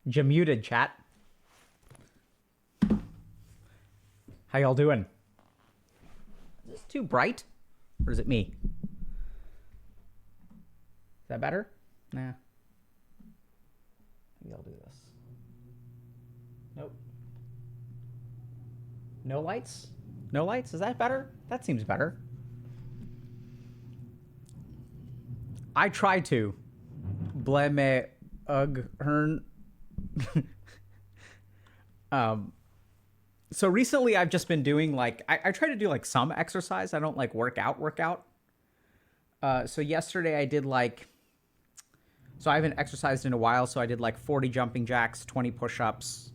Jamuted, chat. How y'all doing? Is this too bright? Or is it me? Is that better? Nah. Maybe I'll do this. Nope. No lights? No lights? Is that better? That seems better. I try to. Bleme ugh hern. So recently I've just been doing like I try to do like some exercise. I don't like work out. So yesterday I did like, so I haven't exercised in a while, so I did like 40 jumping jacks, 20 push-ups,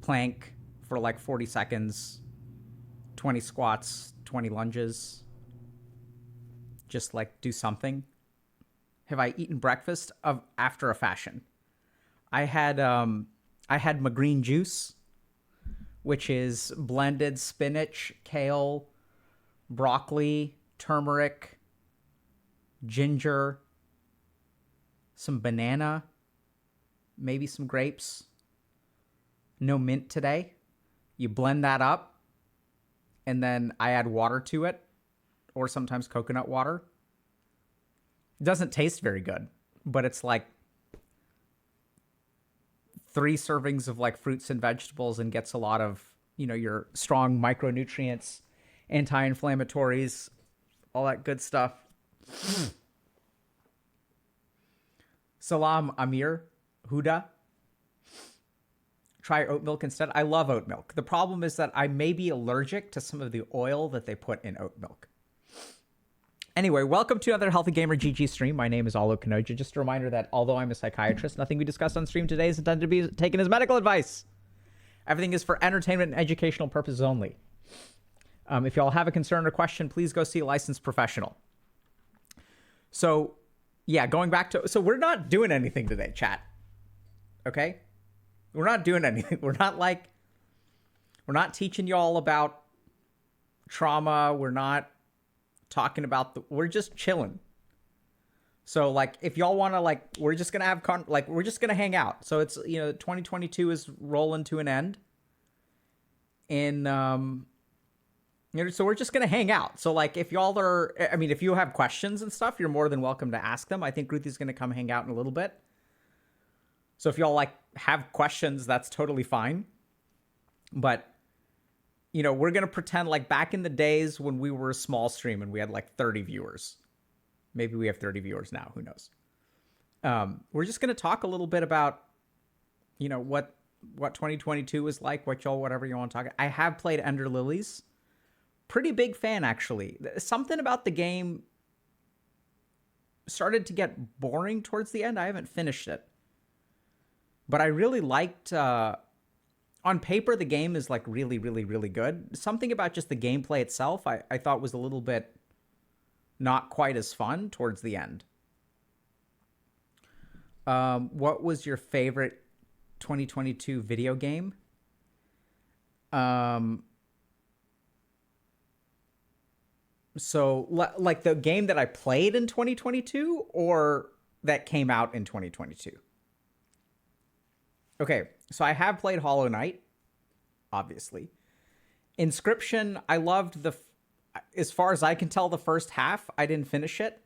plank for like 40 seconds, 20 squats, 20 lunges. Just like do something. Have I eaten breakfast after a fashion? I had my green juice, which is blended spinach, kale, broccoli, turmeric, ginger, some banana, maybe some grapes. No mint today. You blend that up, and then I add water to it, or sometimes coconut water. It doesn't taste very good, but it's like 3 servings of like fruits and vegetables and gets a lot of, you know, your strong micronutrients, anti-inflammatories, all that good stuff. Salam Amir Huda. Try oat milk instead. I love oat milk. The problem is that I may be allergic to some of the oil that they put in oat milk. Anyway, welcome to another Healthy Gamer GG stream. My name is Alo Kanoja. Just a reminder that although I'm a psychiatrist, nothing we discussed on stream today is intended to be taken as medical advice. Everything is for entertainment and educational purposes only. If y'all have a concern or question, please go see a licensed professional. So, yeah, going back to... So we're not doing anything today, chat. Okay? We're not doing anything. We're not teaching y'all about trauma. We're not talking about we're just chilling. So like if y'all want to, like, we're just gonna have we're just gonna hang out. So it's, you know, 2022 is rolling to an end, and you know, so we're just gonna hang out. So like if y'all are, I mean, if you have questions and stuff, you're more than welcome to ask them. I think Ruthie's gonna come hang out in a little bit. So if y'all like have questions, that's totally fine. But you know, we're going to pretend like back in the days when we were a small stream and we had like 30 viewers. Maybe we have 30 viewers now. Who knows? We're just going to talk a little bit about, you know, what 2022 was like, whatever you want to talk. I have played Ender Lilies. Pretty big fan, actually. Something about the game started to get boring towards the end. I haven't finished it. But I really liked... on paper, the game is like really, really, really good. Something about just the gameplay itself I thought was a little bit not quite as fun towards the end. What was your favorite 2022 video game? So like the game that I played in 2022 or that came out in 2022? Okay, so I have played Hollow Knight, obviously. Inscription, I loved as far as I can tell, the first half. I didn't finish it.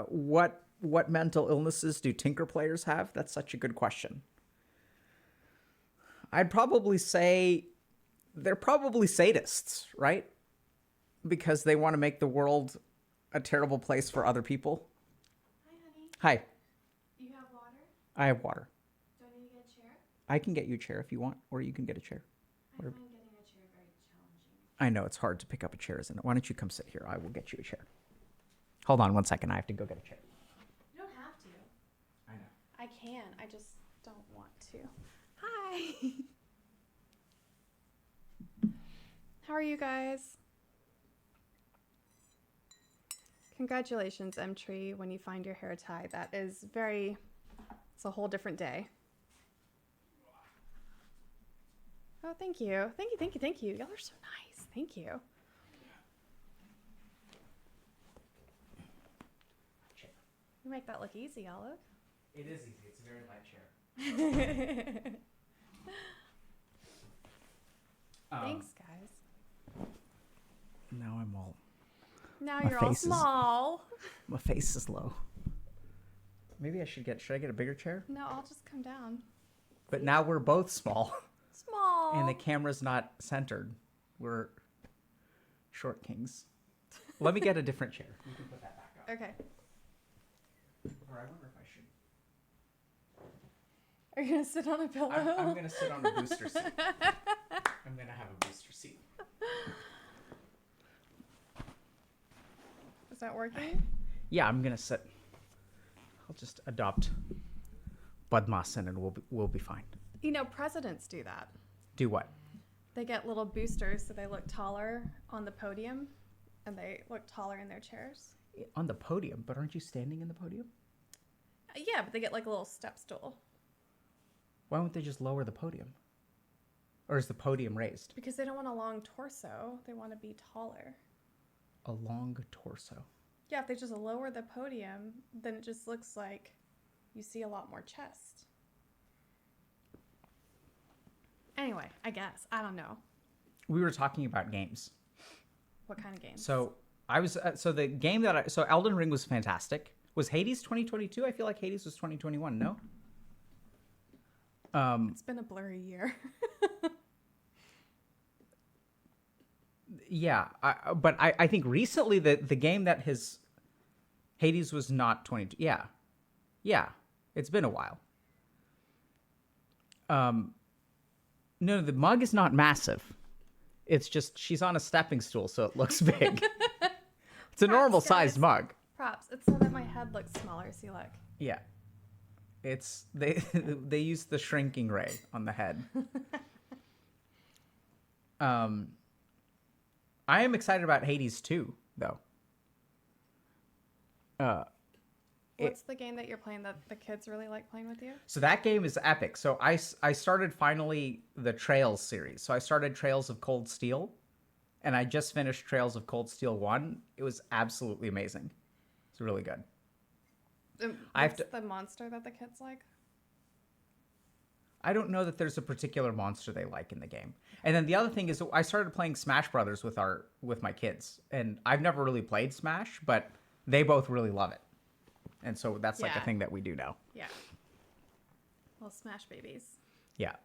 What mental illnesses do Tinker players have? That's such a good question. I'd probably say they're probably sadists, right? Because they want to make the world a terrible place for other people. Hi, honey. Hi. You have water? I have water. Do I need to get a chair? I can get you a chair if you want, or you can get a chair. I find getting a chair very challenging. I know, it's hard to pick up a chair, isn't it? Why don't you come sit here? I will get you a chair. Hold on 1 second. I have to go get a chair. You don't have to. I know. I can. I just don't want to. Hi. How are you guys? Congratulations, M-Tree, when you find your hair tie. That is it's a whole different day. Oh, thank you. Thank you, thank you, thank you. Y'all are so nice. Thank you. You make that look easy, Olive. It is easy. It's a very light chair. Thanks, guys. Now I'm all... Now My you're all face is- small. My face is low. Maybe I should I get a bigger chair? No, I'll just come down. But now we're both small. Small. And the camera's not centered. We're short kings. Let me get a different chair. You can put that back up. Okay. Or I wonder if I should. Are you gonna sit on a pillow? I'm going to sit on a booster seat. I'm going to have a booster seat. Is that working? Yeah, I'm going to sit. I'll just adopt Padmasan and we'll be fine. You know, presidents do that. Do what? They get little boosters so they look taller on the podium and they look taller in their chairs. On the podium, but aren't you standing in the podium? Yeah, but they get like a little step stool. Why won't they just lower the podium? Or is the podium raised? Because they don't want a long torso. They want to be taller. A long torso. Yeah, if they just lower the podium, then it just looks like you see a lot more chest. Anyway, I guess. I don't know. We were talking about games. What kind of games? So I was so the game that so Elden Ring was fantastic. Was Hades 2022? I feel like Hades was 2021. No. It's been a blurry year. Yeah, but I think recently the game that has Hades was not 22. Yeah, it's been a while. No, the mug is not massive. It's just she's on a stepping stool, so it looks big. It's a normal sized mug. Props. It's so that my head looks smaller. See, look. Yeah, it's they use the shrinking ray on the head. I am excited about Hades 2, though. What's the game that you're playing that the kids really like playing with you? So that game is epic. So I started finally the Trails series. So I started Trails of Cold Steel, and I just finished Trails of Cold Steel 1. It was absolutely amazing. It's really good. What's the monster that the kids like? I don't know that there's a particular monster they like in the game. And then the other thing is I started playing Smash Brothers with my kids, and I've never really played Smash, but they both really love it. And so that's like a thing that we do now. Yeah. Little Smash babies. Yeah.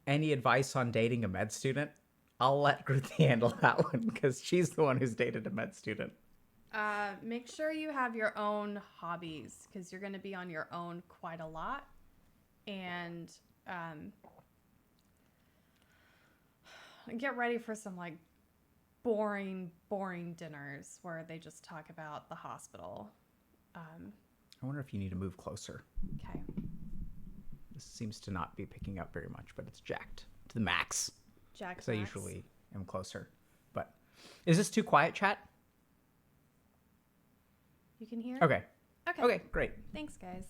Any advice on dating a med student? I'll let Ruthie handle that one because she's the one who's dated a med student. Make sure you have your own hobbies because you're going to be on your own quite a lot. And get ready for some like boring dinners where they just talk about the hospital. I wonder if you need to move closer. Okay. This seems to not be picking up very much, but it's jacked to the max. Jack. Because I usually am closer. But is this too quiet, chat? You can hear? Okay. Okay, great. Thanks, guys.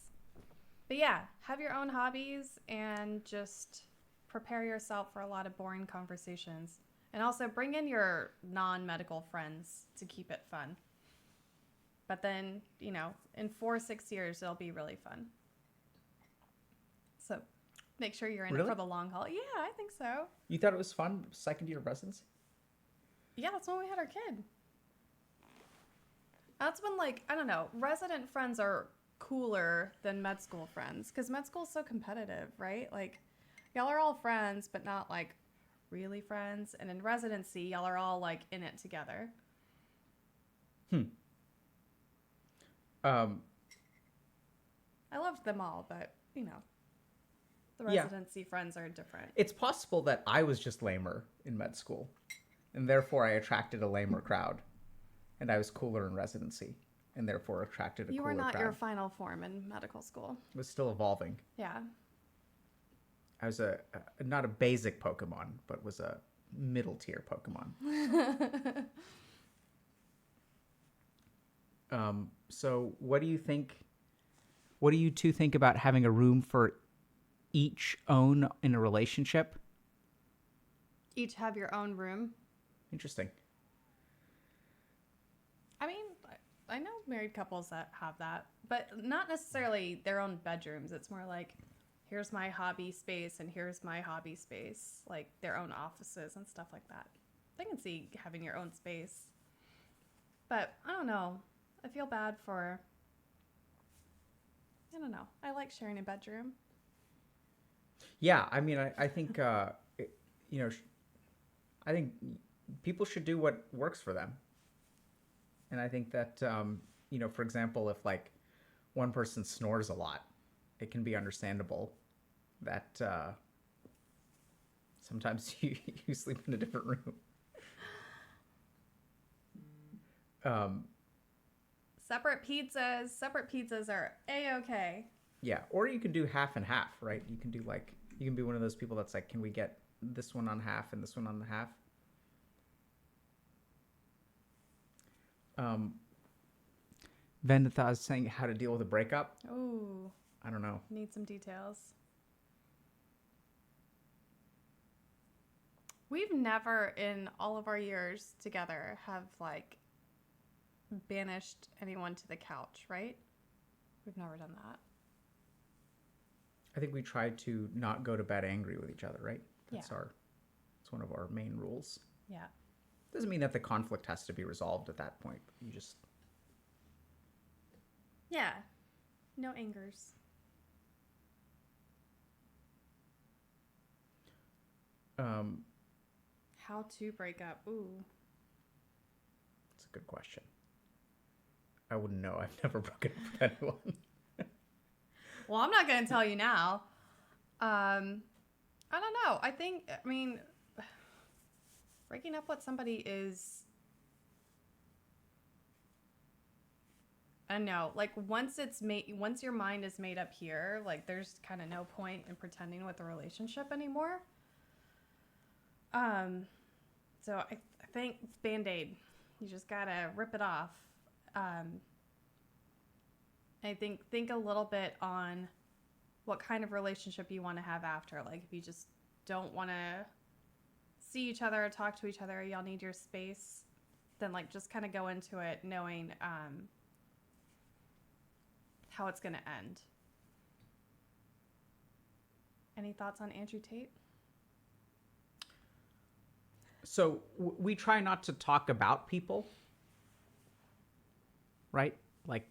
But yeah, have your own hobbies and just prepare yourself for a lot of boring conversations. And also bring in your non-medical friends to keep it fun. But then, you know, in 4 or 6 years, it'll be really fun. So make sure you're in it for the long haul. Yeah, I think so. You thought it was fun, second year of residency? Yeah, that's when we had our kid. That's when, like, I don't know, resident friends are cooler than med school friends because med school is so competitive, right? Like, y'all are all friends, but not, like, really friends. And in residency, y'all are all, like, in it together. I loved them all, but, you know, the residency friends are different. It's possible that I was just lamer in med school, and therefore I attracted a lamer crowd, and I was cooler in residency, and therefore attracted a cooler crowd. You were not your final form in medical school. It was still evolving. Yeah. I was not a basic Pokemon, but was a middle tier Pokemon. So what do you think? What do you two think about having a room for each own in a relationship? Each have your own room. Interesting. I mean, I know married couples that have that, but not necessarily their own bedrooms. It's more like, here's my hobby space and here's my hobby space, like their own offices and stuff like that. I can see having your own space, but I don't know. I feel bad for. I don't know. I like sharing a bedroom. Yeah, I mean, I think you know, I think people should do what works for them, and I think that you know, for example, if like one person snores a lot, it can be understandable that sometimes you sleep in a different room. Um, Separate pizzas. Separate pizzas are a-okay. yeah, or you can do half and half, right? You can do like you can be one of those people that's like, can we get this one on half and this one on the half? Vendita is saying how to deal with a breakup. Ooh, I don't know. need some details. We've never, in all of our years together, have like banished anyone to the couch, right? We've never done that. I think we try to not go to bed angry with each other, right? That's Yeah. it's one of our main rules. Yeah. Doesn't mean that the conflict has to be resolved at that point. You just Yeah. No angers. How to break up? Ooh. It's a good question. I wouldn't know. I've never broken up with anyone. Well, I'm not going to tell you now. I don't know. I mean, breaking up with somebody is. I don't know. Like once your mind is made up here, like there's kind of no point in pretending with the relationship anymore. So I think it's Band-Aid. You just gotta rip it off. I think a little bit on what kind of relationship you want to have after. Like if you just don't want to see each other or talk to each other, y'all need your space, then like just kind of go into it knowing how it's going to end. Any thoughts on Andrew Tate? So we try not to talk about people, right? Like,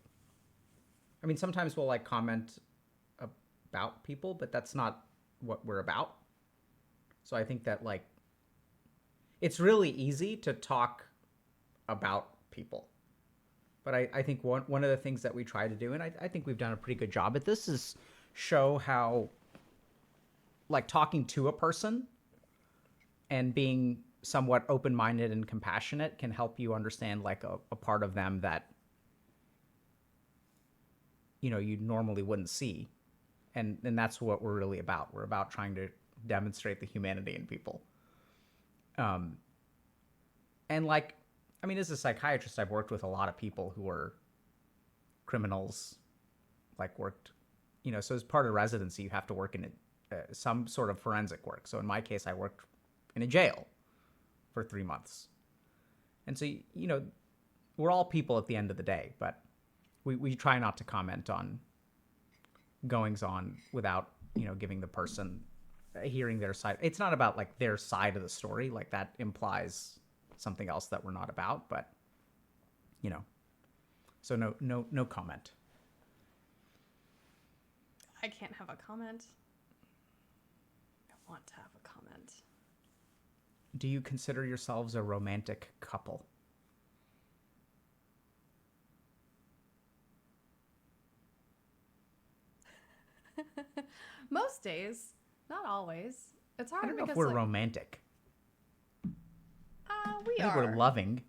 I mean, sometimes we'll like comment about people, but that's not what we're about. So I think that like, it's really easy to talk about people. But I think one of the things that we try to do, and I think we've done a pretty good job at this, is show how like talking to a person and being somewhat open-minded and compassionate can help you understand like a part of them that you know you normally wouldn't see, and that's what we're really about. We're about trying to demonstrate the humanity in people. And like, I mean, as a psychiatrist, I've worked with a lot of people who were criminals, like worked, you know, so as part of residency, you have to work in some sort of forensic work. So in my case, I worked in a jail for 3 months. And so, you know, we're all people at the end of the day, but we try not to comment on goings on without, you know, giving the person, hearing their side. It's not about like their side of the story. Like that implies something else that we're not about, but you know, so no comment. I can't have a comment. I want to have a comment. Do you consider yourselves a romantic couple? Most days, not always. It's hard I don't know because if we're like, romantic. we I think are. we're loving.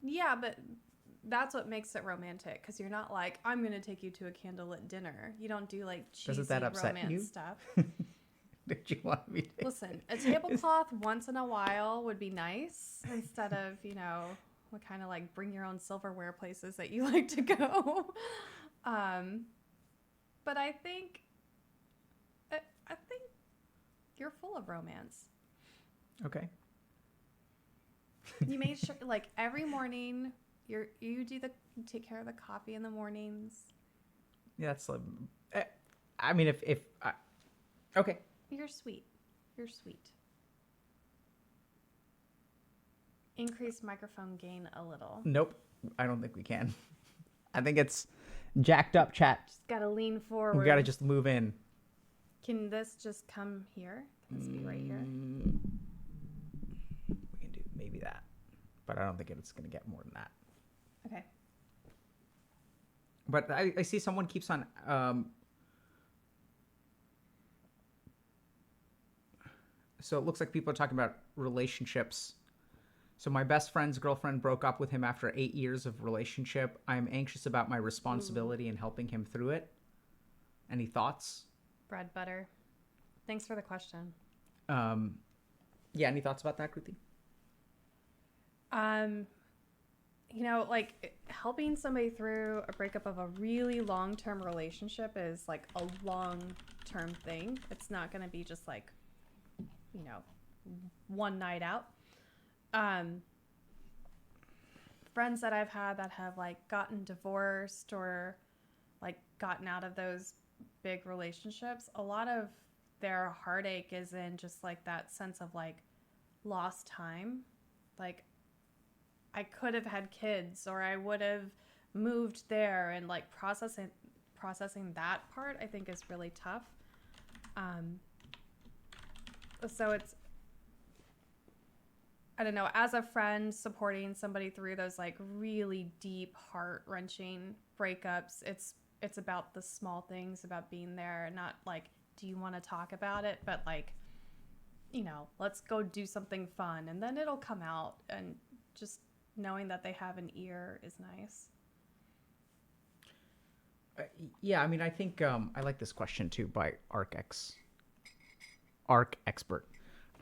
Yeah, but that's what makes it romantic, because you're not like, I'm going to take you to a candlelit dinner. You don't do like cheesy Doesn't that upset romance you? stuff. Did you want me to? Listen, a tablecloth once in a while would be nice instead of, you know, what kind of like bring your own silverware places that you like to go. But I think you're full of romance. Okay. You made sure, like every morning, you take care of the coffee in the mornings. Yeah, that's. I mean, if okay. You're sweet. You're sweet. Increase microphone gain a little. Nope, I don't think we can. I think it's jacked up, chat. Just gotta lean forward. We gotta just move in. Can this just come here? Can this be right here? We can do maybe that, but I don't think it's gonna get more than that. Okay. But I see someone keeps on. So it looks like people are talking about relationships. So my best friend's girlfriend broke up with him after 8 years of relationship. I am anxious about my responsibility in helping him through it. Any thoughts? Bread butter. Thanks for the question. Yeah, any thoughts about that, Kruti? You know, like helping somebody through a breakup of a really long-term relationship is like a long-term thing. It's not going to be just like, you know, one night out. Friends that I've had that have like gotten divorced or like gotten out of those big relationships, a lot of their heartache is in just like that sense of like lost time. Like I could have had kids or I would have moved there, and like processing that part I think is really tough. So it's, I don't know, as a friend supporting somebody through those like really deep heart-wrenching breakups, it's about the small things, about being there, not like, do you want to talk about it, but like, you know, let's go do something fun and then it'll come out, and just knowing that they have an ear is nice. Yeah, I mean, I think I like this question too by Arc Expert.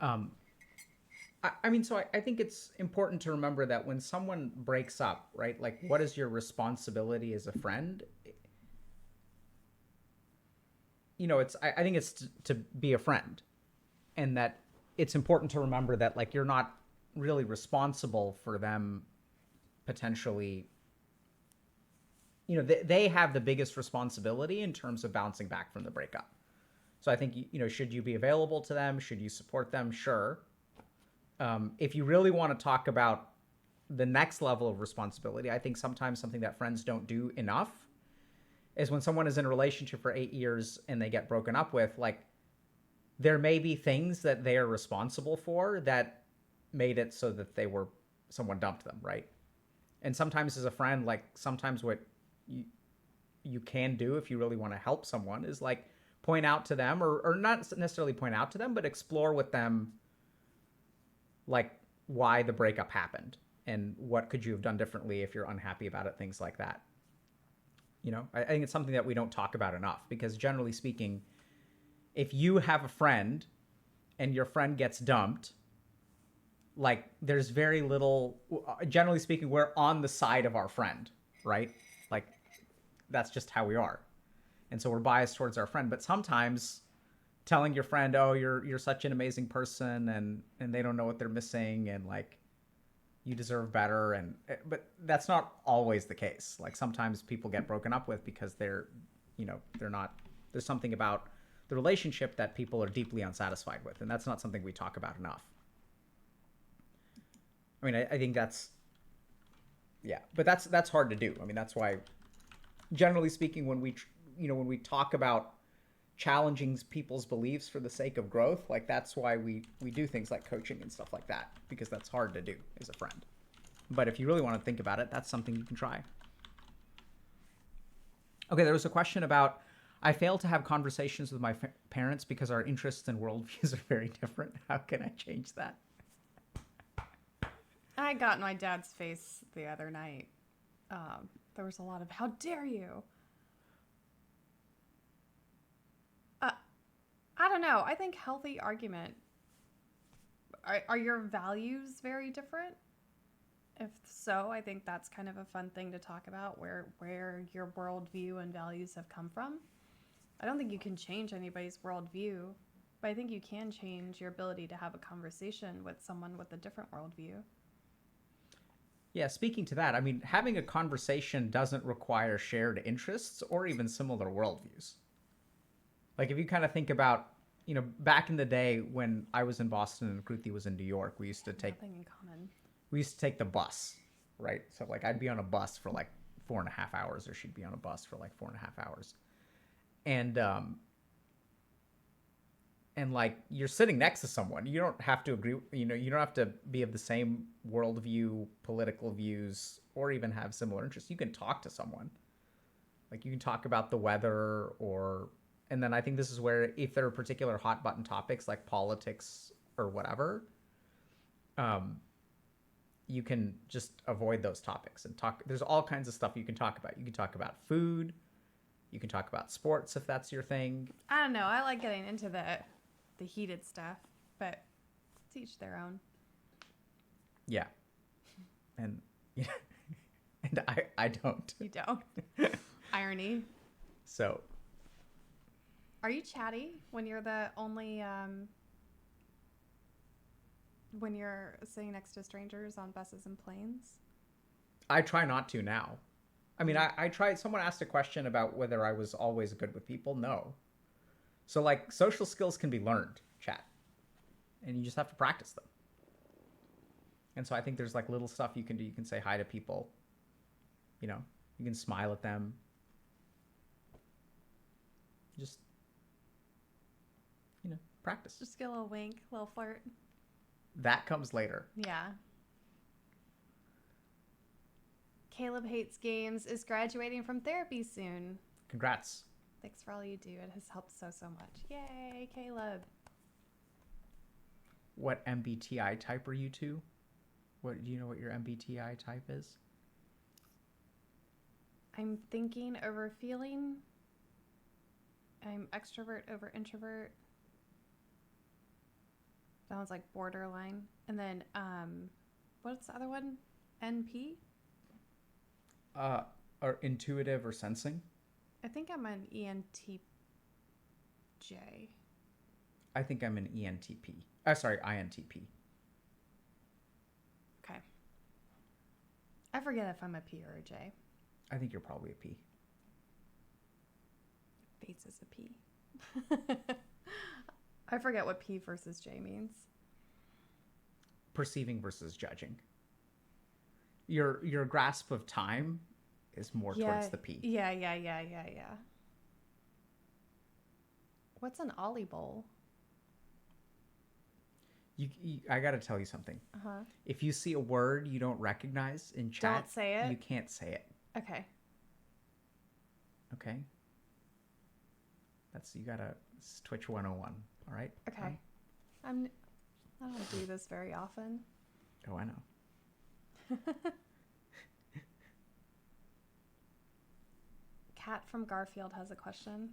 I mean, so I think it's important to remember that when someone breaks up, right, like what is your responsibility as a friend? You know, I think it's to be a friend, and that it's important to remember that like you're not really responsible for them potentially. You know, they have the biggest responsibility in terms of bouncing back from the breakup. So I think, you know, should you be available to them? Should you support them? Sure. If you really want to talk about the next level of responsibility, I think sometimes something that friends don't do enough is when someone is in a relationship for 8 years and they get broken up with, like, there may be things that they are responsible for that made it so that someone dumped them, right? And sometimes as a friend, like, sometimes what you can do if you really want to help someone is like point out to them, or not necessarily point out to them, but explore with them like why the breakup happened and what could you have done differently if you're unhappy about it, things like that. You know, I think it's something that we don't talk about enough, because generally speaking, if you have a friend and your friend gets dumped, like there's very little, generally speaking, we're on the side of our friend, right? Like that's just how we are. And so we're biased towards our friend. But sometimes telling your friend, oh, you're such an amazing person, and they don't know what they're missing, and like you deserve better, but that's not always the case. Like sometimes people get broken up with because they're not, there's something about the relationship that people are deeply unsatisfied with, and that's not something we talk about enough. I mean, I think that's, yeah, but that's hard to do. I mean, that's why, generally speaking, when we talk about challenging people's beliefs for the sake of growth, like that's why we do things like coaching and stuff like that, because that's hard to do as a friend. But if you really want to think about it, that's something you can try. Okay, there was a question about, I fail to have conversations with my parents because our interests and worldviews are very different. How can I change that? I got in my dad's face the other night. There was a lot of, how dare you? I don't know. I think healthy argument. Are your values very different? If so, I think that's kind of a fun thing to talk about, where your worldview and values have come from. I don't think you can change anybody's worldview, but I think you can change your ability to have a conversation with someone with a different worldview. Yeah, speaking to that, I mean, having a conversation doesn't require shared interests or even similar worldviews. Like if you kind of think about, back in the day when I was in Boston and Kruti was in New York, Nothing in common. we used to take the bus, right? So like I'd be on a bus for like 4.5 hours, or she'd be on a bus for like 4.5 hours, and like you're sitting next to someone, you don't have to agree, you don't have to be of the same worldview, political views, or even have similar interests. You can talk to someone, like you can talk about the weather, or and then I think this is where if there are particular hot button topics like politics or whatever, you can just avoid those topics and talk. There's all kinds of stuff you can talk about. You can talk about food, you can talk about sports if that's your thing. I don't know. I like getting into the heated stuff, but to each their own. Yeah. And and I don't. You don't. Irony. So Are you chatty when you're the only when you're sitting next to strangers on buses and planes? I try not to now. I mean, I tried. Someone asked a question about whether I was always good with people. No. So like social skills can be learned, chat, and you just have to practice them. And so I think there's like little stuff you can do. You can say hi to people. You can smile at them. Just, practice. Just get a little wink, a little flirt. That comes later. Yeah. Caleb Hates Games is graduating from therapy soon. Congrats. Thanks for all you do. It has helped so much. Yay, Caleb. What MBTI type are you two? What do you know what your MBTI type is? I'm thinking over feeling. I'm extrovert over introvert. That one's like borderline. And then what's the other one? NP? Or intuitive or sensing? I think I'm an ENTJ. I think I'm an ENTP. Sorry, INTP. Okay. I forget if I'm a P or a J. I think you're probably a P. Fates is a P. I forget what P versus J means. Perceiving versus judging. Your grasp of time is more towards the P. Yeah. What's an Ollie Bowl? I got to tell you something. Uh-huh. If you see a word you don't recognize in chat, don't say it. You can't say it. Okay. Okay. You gotta Twitch 101. All right. Okay. I don't do this very often. Oh, I know. Kat from Garfield has a question.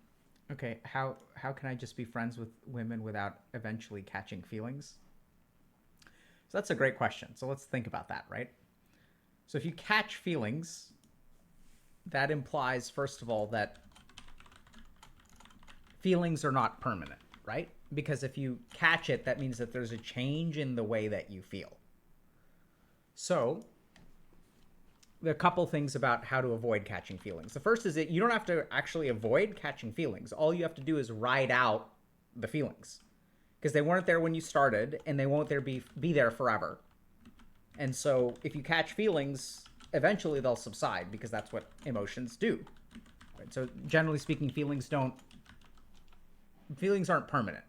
Okay, how can I just be friends with women without eventually catching feelings? So that's a great question. So let's think about that, right? So if you catch feelings, that implies, first of all, that feelings are not permanent, right? Because if you catch it, that means that there's a change in the way that you feel. So there are a couple things about how to avoid catching feelings. The first is that you don't have to actually avoid catching feelings. All you have to do is ride out the feelings, because they weren't there when you started, and they won't be there forever. And so if you catch feelings, eventually they'll subside, because that's what emotions do. Right? So generally speaking, feelings aren't permanent,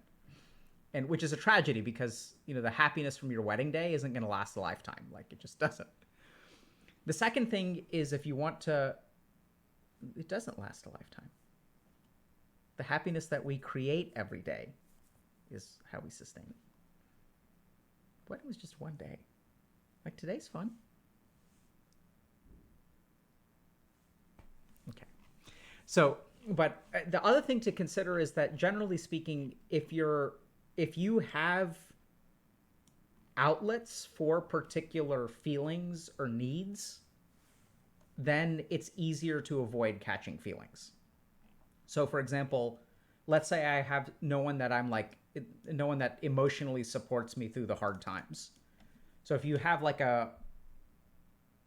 and which is a tragedy, because the happiness from your wedding day isn't going to last a lifetime. Like, it just doesn't. The second thing is, if you want to, it doesn't last a lifetime. The happiness that we create every day is how we sustain it. What? It was just one day. Like, today's fun. Okay. So, but the other thing to consider is that, generally speaking, if you have outlets for particular feelings or needs, then it's easier to avoid catching feelings. So, for example, let's say I have no one that emotionally supports me through the hard times. So if you have like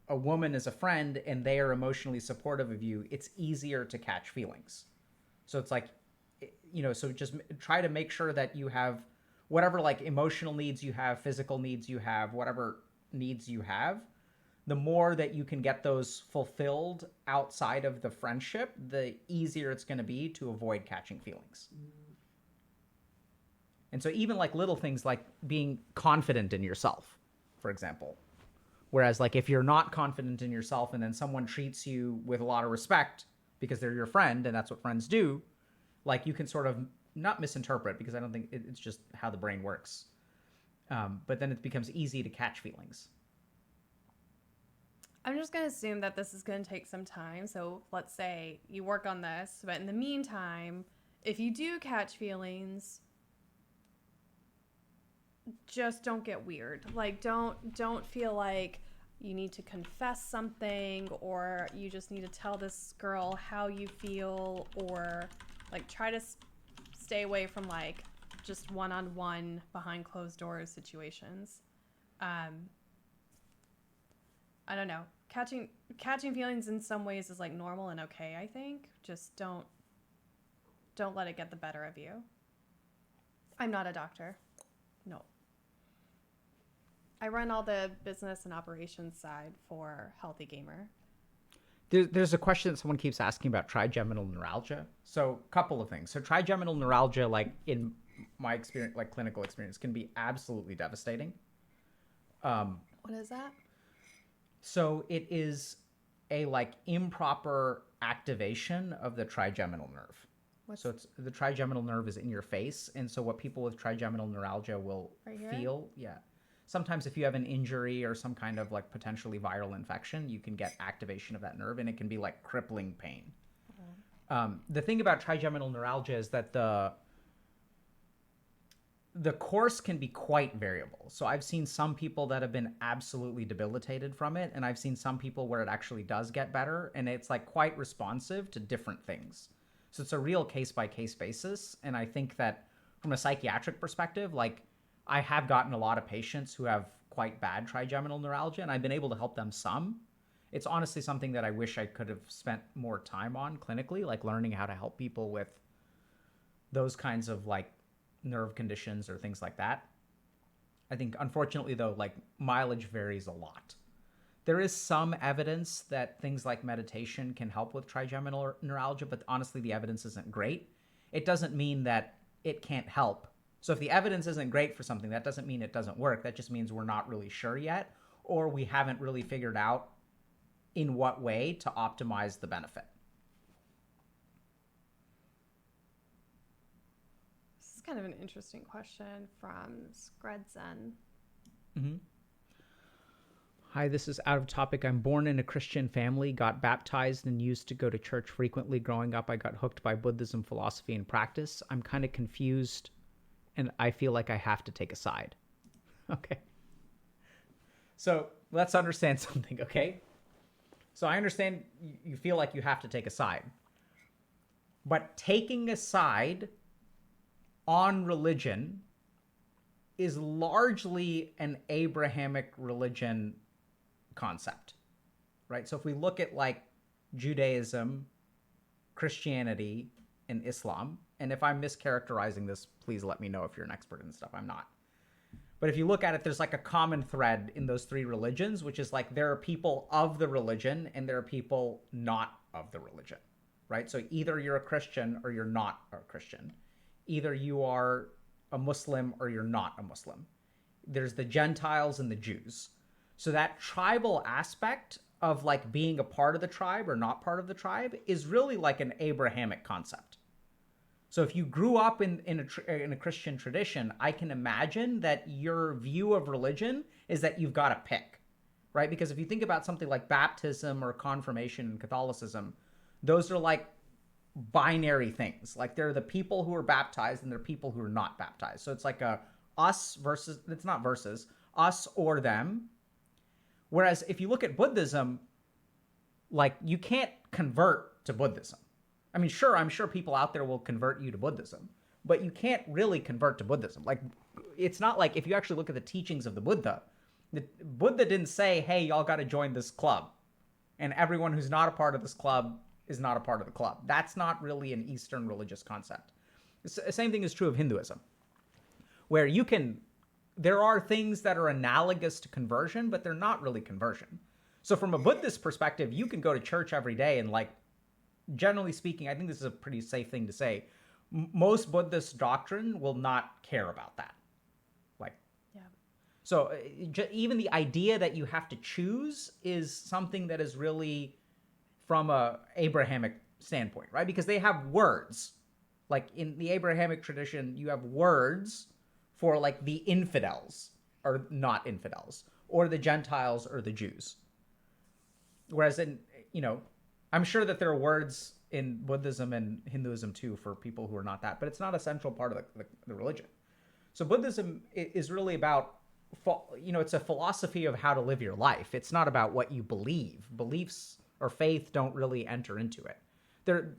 a woman is a friend and they are emotionally supportive of you, it's easier to catch feelings. So it's like, so just try to make sure that you have whatever like emotional needs you have, physical needs you have, whatever needs you have. The more that you can get those fulfilled outside of the friendship, the easier it's going to be to avoid catching feelings. And so even like little things like being confident in yourself, for example. Whereas like if you're not confident in yourself and then someone treats you with a lot of respect because they're your friend and that's what friends do, like you can sort of not misinterpret, because I don't think it's just how the brain works. But then it becomes easy to catch feelings. I'm just going to assume that this is going to take some time. So let's say you work on this, but in the meantime, if you do catch feelings, just don't get weird. Like don't feel like you need to confess something, or you just need to tell this girl how you feel, or like try to stay away from like just one-on-one behind closed doors situations. I don't know. Catching feelings in some ways is like normal and okay, I think. Just don't let it get the better of you. I'm not a doctor. No. I run all the business and operations side for HealthyGamer. There's a question that someone keeps asking about trigeminal neuralgia. So a couple of things. So trigeminal neuralgia, like in my experience, like clinical experience, can be absolutely devastating. What is that? So it is a like improper activation of the trigeminal nerve. So it's the trigeminal nerve is in your face, and so what people with trigeminal neuralgia will feel, sometimes if you have an injury or some kind of like potentially viral infection, you can get activation of that nerve, and it can be like crippling pain. The thing about trigeminal neuralgia is that the course can be quite variable. So I've seen some people that have been absolutely debilitated from it, and I've seen some people where it actually does get better, and it's like quite responsive to different things. So it's a real case-by-case basis, and I think that from a psychiatric perspective, like I have gotten a lot of patients who have quite bad trigeminal neuralgia, and I've been able to help them some. It's honestly something that I wish I could have spent more time on clinically, like learning how to help people with those kinds of like nerve conditions or things like that. I think unfortunately though, like mileage varies a lot. There is some evidence that things like meditation can help with trigeminal neuralgia, but honestly the evidence isn't great. It doesn't mean that it can't help. So if the evidence isn't great for something, that doesn't mean it doesn't work. That just means we're not really sure yet, or we haven't really figured out in what way to optimize the benefit. This is kind of an interesting question from Skredzen. Mm-hmm. Hi, this is out of topic. I'm born in a Christian family, got baptized and used to go to church frequently. Growing up, I got hooked by Buddhism philosophy and practice. I'm kind of confused and I feel like I have to take a side. Okay. So let's understand something, okay? So I understand you feel like you have to take a side. But taking a side on religion is largely an Abrahamic religion concept, right? So if we look at like Judaism, Christianity, and Islam, and if I'm mischaracterizing this, please let me know if you're an expert in stuff. I'm not. But if you look at it, there's like a common thread in those three religions, which is like there are people of the religion and there are people not of the religion, right? So either you're a Christian or you're not a Christian. Either you are a Muslim or you're not a Muslim. There's the Gentiles and the Jews. So that tribal aspect of like being a part of the tribe or not part of the tribe is really like an Abrahamic concept. So if you grew up in a Christian tradition, I can imagine that your view of religion is that you've got to pick, right? Because if you think about something like baptism or confirmation in Catholicism, those are like binary things. Like there are the people who are baptized and there are people who are not baptized. So it's like a us versus, it's not versus, us or them. Whereas if you look at Buddhism, like you can't convert to Buddhism. I mean, sure, I'm sure people out there will convert you to Buddhism, but you can't really convert to Buddhism. Like, it's not like if you actually look at the teachings of the Buddha, Buddha didn't say, hey, y'all got to join this club, and everyone who's not a part of this club is not a part of the club. That's not really an Eastern religious concept. The same thing is true of Hinduism, where there are things that are analogous to conversion, but they're not really conversion. So from a Buddhist perspective, you can go to church every day and, like, generally speaking, I think this is a pretty safe thing to say. Most Buddhist doctrine will not care about that. Like, Yeah. so even the idea that you have to choose is something that is really from a Abrahamic standpoint, right? Because they have words. Like in the Abrahamic tradition, you have words for, like, the infidels or not infidels, or the Gentiles or the Jews. Whereas I'm sure that there are words in Buddhism and Hinduism too for people who are not that, but it's not a central part of the religion. So Buddhism is really about, it's a philosophy of how to live your life. It's not about what you believe. Beliefs or faith don't really enter into it.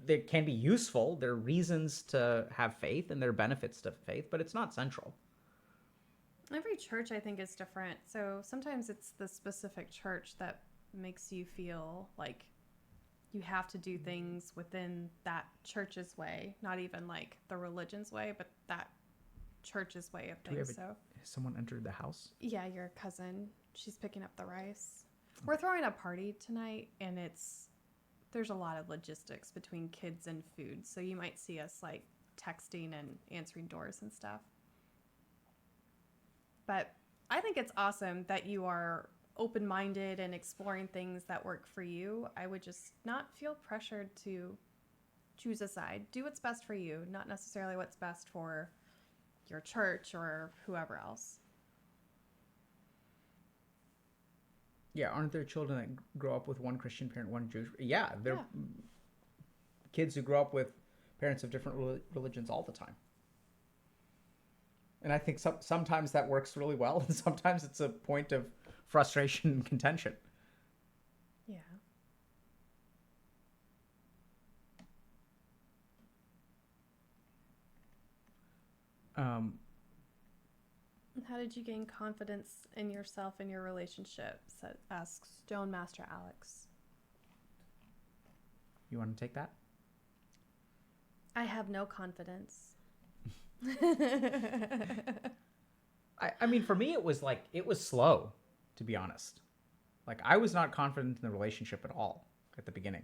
They can be useful. There are reasons to have faith and there are benefits to faith, but it's not central. Every church, I think, is different. So sometimes it's the specific church that makes you feel like you have to do things within that church's way, not even like the religion's way, but that church's way of things. Has someone entered the house? Yeah, your cousin. She's picking up the rice. We're throwing a party tonight, and there's a lot of logistics between kids and food, so you might see us like texting and answering doors and stuff. But I think it's awesome that you are open-minded and exploring things that work for you. I would just not feel pressured to choose a side. Do what's best for you, not necessarily what's best for your church or whoever else. Yeah, aren't there children that grow up with one Christian parent, one Jewish? Yeah, there are kids who grow up with parents of different religions all the time. And I think sometimes that works really well, and sometimes it's a point of frustration and contention. Yeah. How did you gain confidence in yourself and your relationship? Asks Stone Master Alex. You want to take that? I have no confidence. I mean, for me, it was slow, to be honest. Like, I was not confident in the relationship at all at the beginning.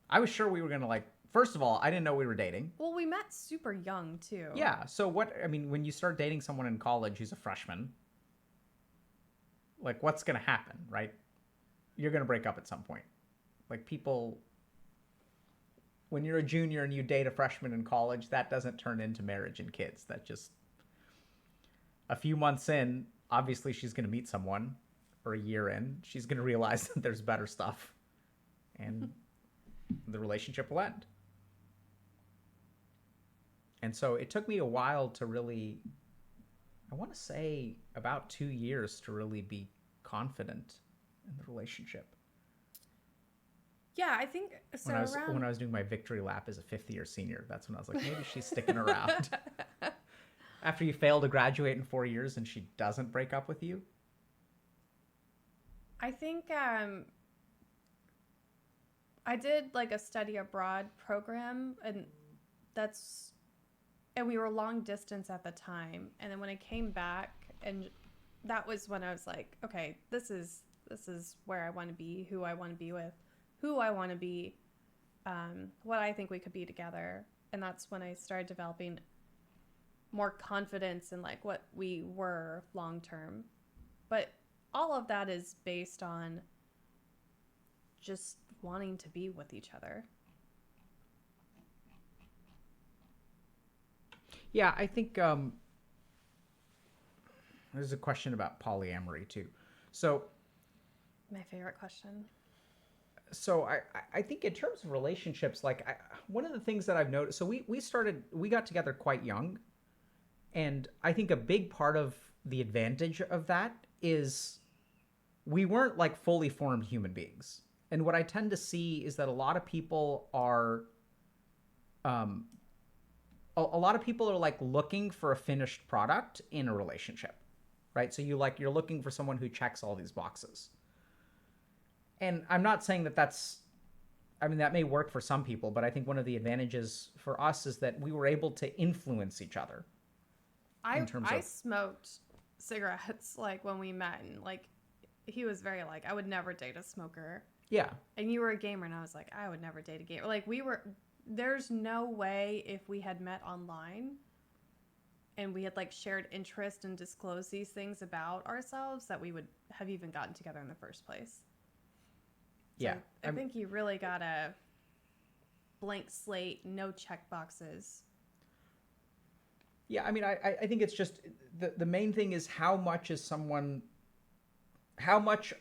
I was sure we were going to, first of all, I didn't know we were dating. Well, we met super young, too. Yeah. So when you start dating someone in college who's a freshman, like, what's going to happen, right? You're going to break up at some point. Like, people, when you're a junior and you date a freshman in college, that doesn't turn into marriage and kids. That just, a few months in, obviously she's going to meet someone, or a year in, she's going to realize that there's better stuff, and the relationship will end. And so it took me a while to really, I want to say about 2 years to really be confident in the relationship. Yeah, I think so. When I was doing my victory lap as a fifth-year senior, that's when I was like, maybe she's sticking around. After you fail to graduate in 4 years and she doesn't break up with you? I think I did like a study abroad program, and we were long distance at the time. And then when I came back, and that was when I was like, okay, this is where I want to be, who I want to be with, who I want to be, what I think we could be together. And that's when I started developing more confidence in like what we were long term. But all of that is based on just wanting to be with each other. Yeah, I think there's a question about polyamory too. So, my favorite question. So I think in terms of relationships, one of the things that I've noticed, so we got together quite young, and I think a big part of the advantage of that is we weren't like fully formed human beings. And what I tend to see is that a lot of people are like looking for a finished product in a relationship. right? So you're looking for someone who checks all these boxes. And I'm not saying that that may work for some people, but I think one of the advantages for us is that we were able to influence each other. I smoked cigarettes like when we met, and like he was very like, I would never date a smoker. Yeah. And you were a gamer, and I was like, I would never date a gamer. Like there's no way if we had met online and we had like shared interest and disclosed these things about ourselves that we would have even gotten together in the first place. So Yeah. I think you really got a blank slate, no check boxes. Yeah, I mean, I think it's just the main thing is how much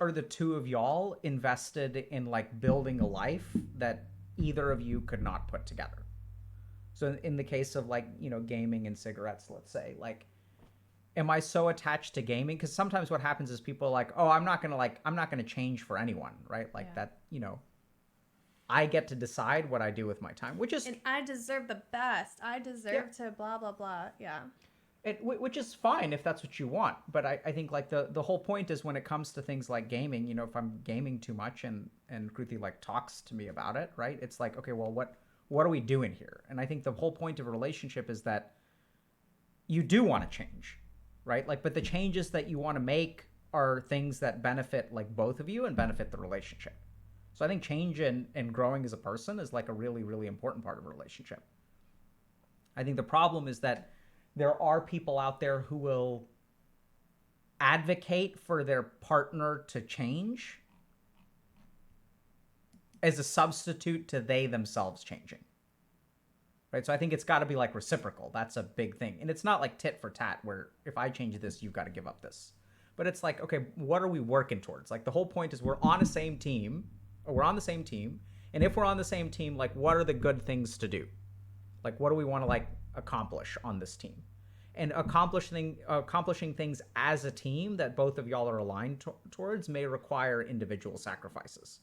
are the two of y'all invested in like building a life that either of you could not put together. So in the case of like, gaming and cigarettes, let's say, like, am I so attached to gaming? Because sometimes what happens is people are like, oh, I'm not gonna change for anyone, right? Like that, I get to decide what I do with my time, which is... And I deserve the best. I deserve to blah, blah, blah. Yeah. Which is fine if that's what you want. But I think like the whole point is when it comes to things like gaming, if I'm gaming too much and Kruthi like talks to me about it, right? It's like, okay, well, what are we doing here? And I think the whole point of a relationship is that you do want to change, right? Like, but the changes that you want to make are things that benefit like both of you and benefit the relationship. So I think change and growing as a person is like a really, really important part of a relationship. I think the problem is that there are people out there who will advocate for their partner to change as a substitute to they themselves changing. Right? So I think it's got to be like reciprocal. That's a big thing. And it's not like tit for tat where if I change this, you've got to give up this. But it's like, okay, what are we working towards? Like the whole point is we're on the same team. And if we're on the same team, like what are the good things to do? Like what do we want to like accomplish on this team? And accomplishing things as a team that both of y'all are aligned towards may require individual sacrifices.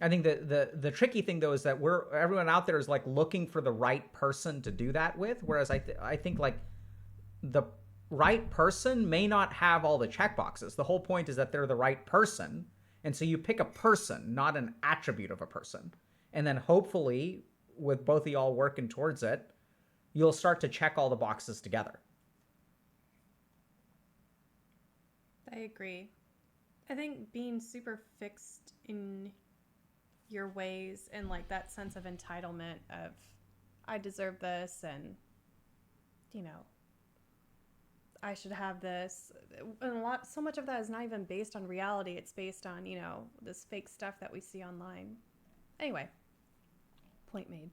I think the tricky thing though is that everyone out there is like looking for the right person to do that with, whereas I think like the right person may not have all the checkboxes. The whole point is that they're the right person. And so you pick a person, not an attribute of a person. And then hopefully, with both of y'all working towards it, you'll start to check all the boxes together. I agree. I think being super fixed in your ways and like that sense of entitlement of I deserve this and, I should have this. And so much of that is not even based on reality. It's based on, this fake stuff that we see online. Anyway, point made.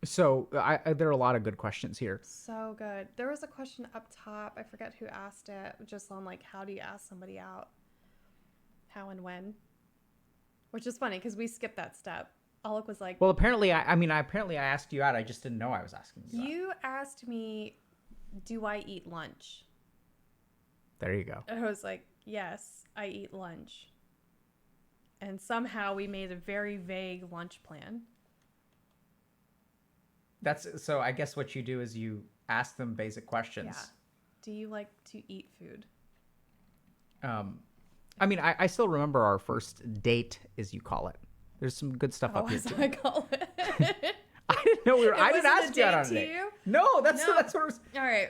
So there are a lot of good questions here. So good. There was a question up top. I forget who asked it. Just on like, how do you ask somebody out? How and when? Which is funny because we skipped that step. Alec was like, well, apparently I asked you out. I just didn't know I was asking you out. You asked me, do I eat lunch? There you go. And I was like, yes, I eat lunch. And somehow we made a very vague lunch plan. So I guess what you do is you ask them basic questions. Yeah. Do you like to eat food? I mean, I still remember our first date, as you call it. There's some good stuff up here too. I call it. I didn't know I didn't ask you out on a date. No, that's what it was. All right.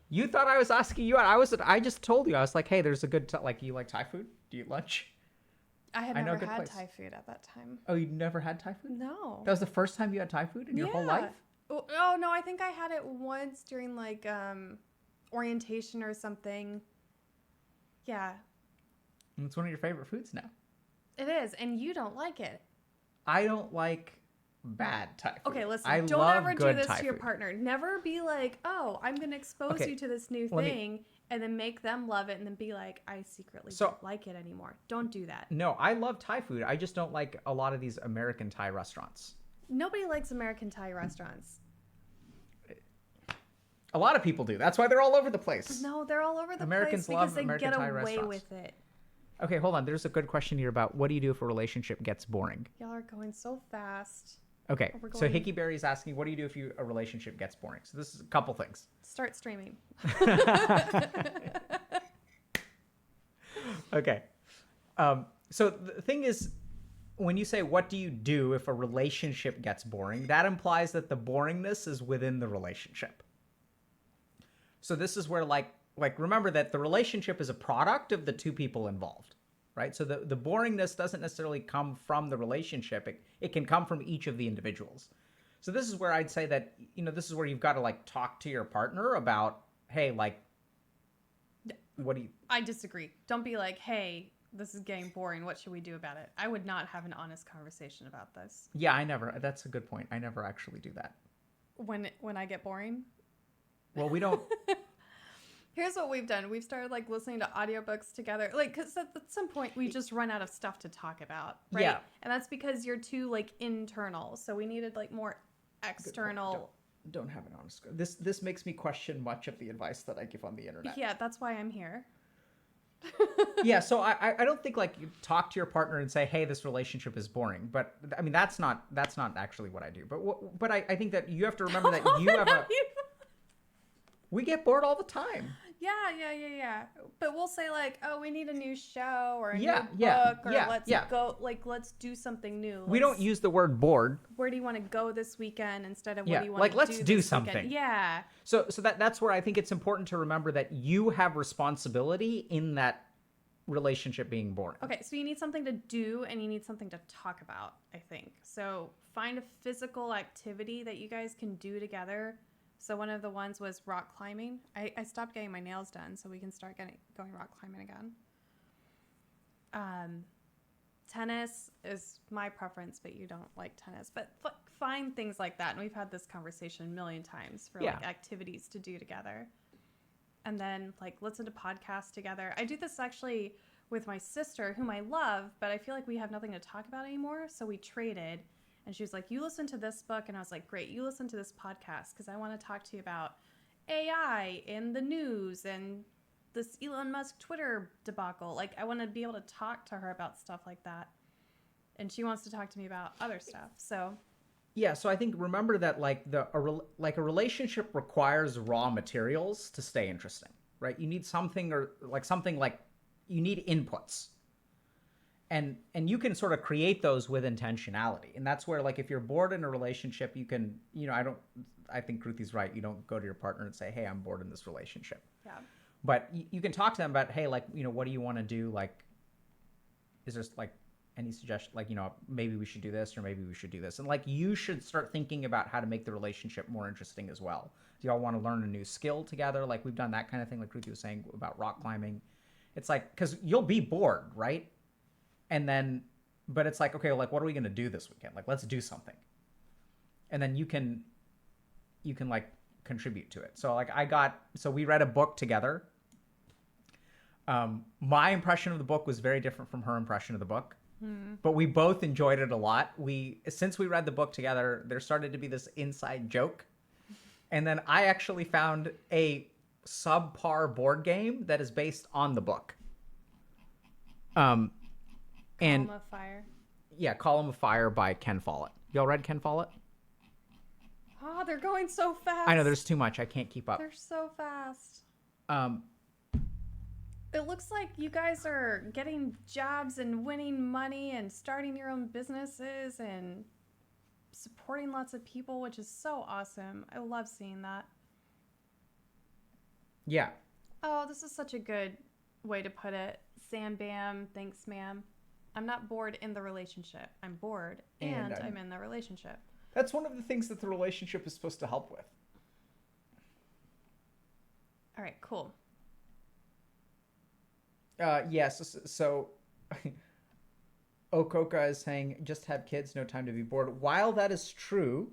You thought I was asking you out. I just told you. I was like, hey, there's a good you like Thai food? Do you eat lunch? I had never had Thai food at that time. Oh, you never had Thai food? No. That was the first time you had Thai food in your whole life? Oh, no, I think I had it once during like orientation or something. Yeah. And it's one of your favorite foods now. It is, and you don't like it. I don't like bad Thai food. Okay, listen, don't ever do this to your partner. Never be like, oh, I'm going to expose you to this new thing, and then make them love it, and then be like, I secretly don't like it anymore. Don't do that. No, I love Thai food. I just don't like a lot of these American Thai restaurants. Nobody likes American Thai restaurants. A lot of people do. That's why they're all over the place. No, they're all over the Americans place love because American they Thai get away restaurants. with it. Okay, hold on. There's a good question here about what do you do if a relationship gets boring? Y'all are going so fast. Okay, We're so going- Hickeyberry is asking, what do you do if a relationship gets boring? So this is a couple things. Start streaming. Okay. So the thing is, when you say, what do you do if a relationship gets boring, that implies that the boringness is within the relationship. So this is where, like remember that the relationship is a product of the two people involved, right? So the boringness doesn't necessarily come from the relationship. It can come from each of the individuals. So this is where I'd say that, this is where you've got to like talk to your partner about, hey, like, what do you... I disagree. Don't be like, hey, this is getting boring. What should we do about it? I would not have an honest conversation about this. Yeah, that's a good point. I never actually do that. When I get boring? Well, we don't... Here's what we've done. We've started like listening to audiobooks together. Like, because at some point we just run out of stuff to talk about, right? Yeah. And that's because you're too like internal. So we needed like more external. Don't have an honest... This makes me question much of the advice that I give on the internet. Yeah, that's why I'm here. Yeah, so I don't think like you talk to your partner and say, hey, this relationship is boring. But I mean, that's not actually what I do. But I think that you have to remember that you have a... We get bored all the time. Yeah. But we'll say like, oh, we need a new show or a new book or let's do something new. We don't use the word bored. Where do you want to go this weekend instead of what do you want like to let's do this something. Weekend? Yeah. So that's where I think it's important to remember that you have responsibility in that relationship being boring. Okay, so you need something to do and you need something to talk about, I think. So find a physical activity that you guys can do together. So one of the ones was rock climbing. I stopped getting my nails done so we can start going rock climbing again. Tennis is my preference, but you don't like tennis. But find things like that. And we've had this conversation a million times for like activities to do together. And then like listen to podcasts together. I do this actually with my sister, whom I love, but I feel like we have nothing to talk about anymore. So we traded. And she was like, you listen to this book. And I was like, great, you listen to this podcast because I want to talk to you about AI in the news and this Elon Musk Twitter debacle. Like, I want to be able to talk to her about stuff like that. And she wants to talk to me about other stuff. So... Yeah, so I think remember that like a relationship requires raw materials to stay interesting, right? You need something like you need inputs. And you can sort of create those with intentionality. And that's where like if you're bored in a relationship, you can, I think Kruthi's right. You don't go to your partner and say, "Hey, I'm bored in this relationship." Yeah. But you can talk to them about, "Hey, like, what do you want to do? Like, is there like any suggestion, like, maybe we should do this or maybe we should do this." And like, you should start thinking about how to make the relationship more interesting as well. Do y'all want to learn a new skill together? Like we've done that kind of thing. Like Kruthi was saying about rock climbing. It's like, because you'll be bored, right? And then, but it's like, okay, like, what are we going to do this weekend? Like, let's do something. And then you can like contribute to it. So like so we read a book together. My impression of the book was very different from her impression of the book. But we both enjoyed it a lot. Since we read the book together, there started to be this inside joke. And then I actually found a subpar board game that is based on the book. Column of Fire. Yeah, Column of Fire by Ken Follett. Y'all read Ken Follett? Oh, they're going so fast. I know, there's too much. I can't keep up. They're so fast. It looks like you guys are getting jobs and winning money and starting your own businesses and supporting lots of people, which is so awesome. I love seeing that. Yeah. Oh, this is such a good way to put it. Sam Bam, thanks, ma'am. I'm not bored in the relationship. I'm bored and I'm in the relationship. That's one of the things that the relationship is supposed to help with. All right, cool. Yes. So Okoka is saying, just have kids, no time to be bored. While that is true,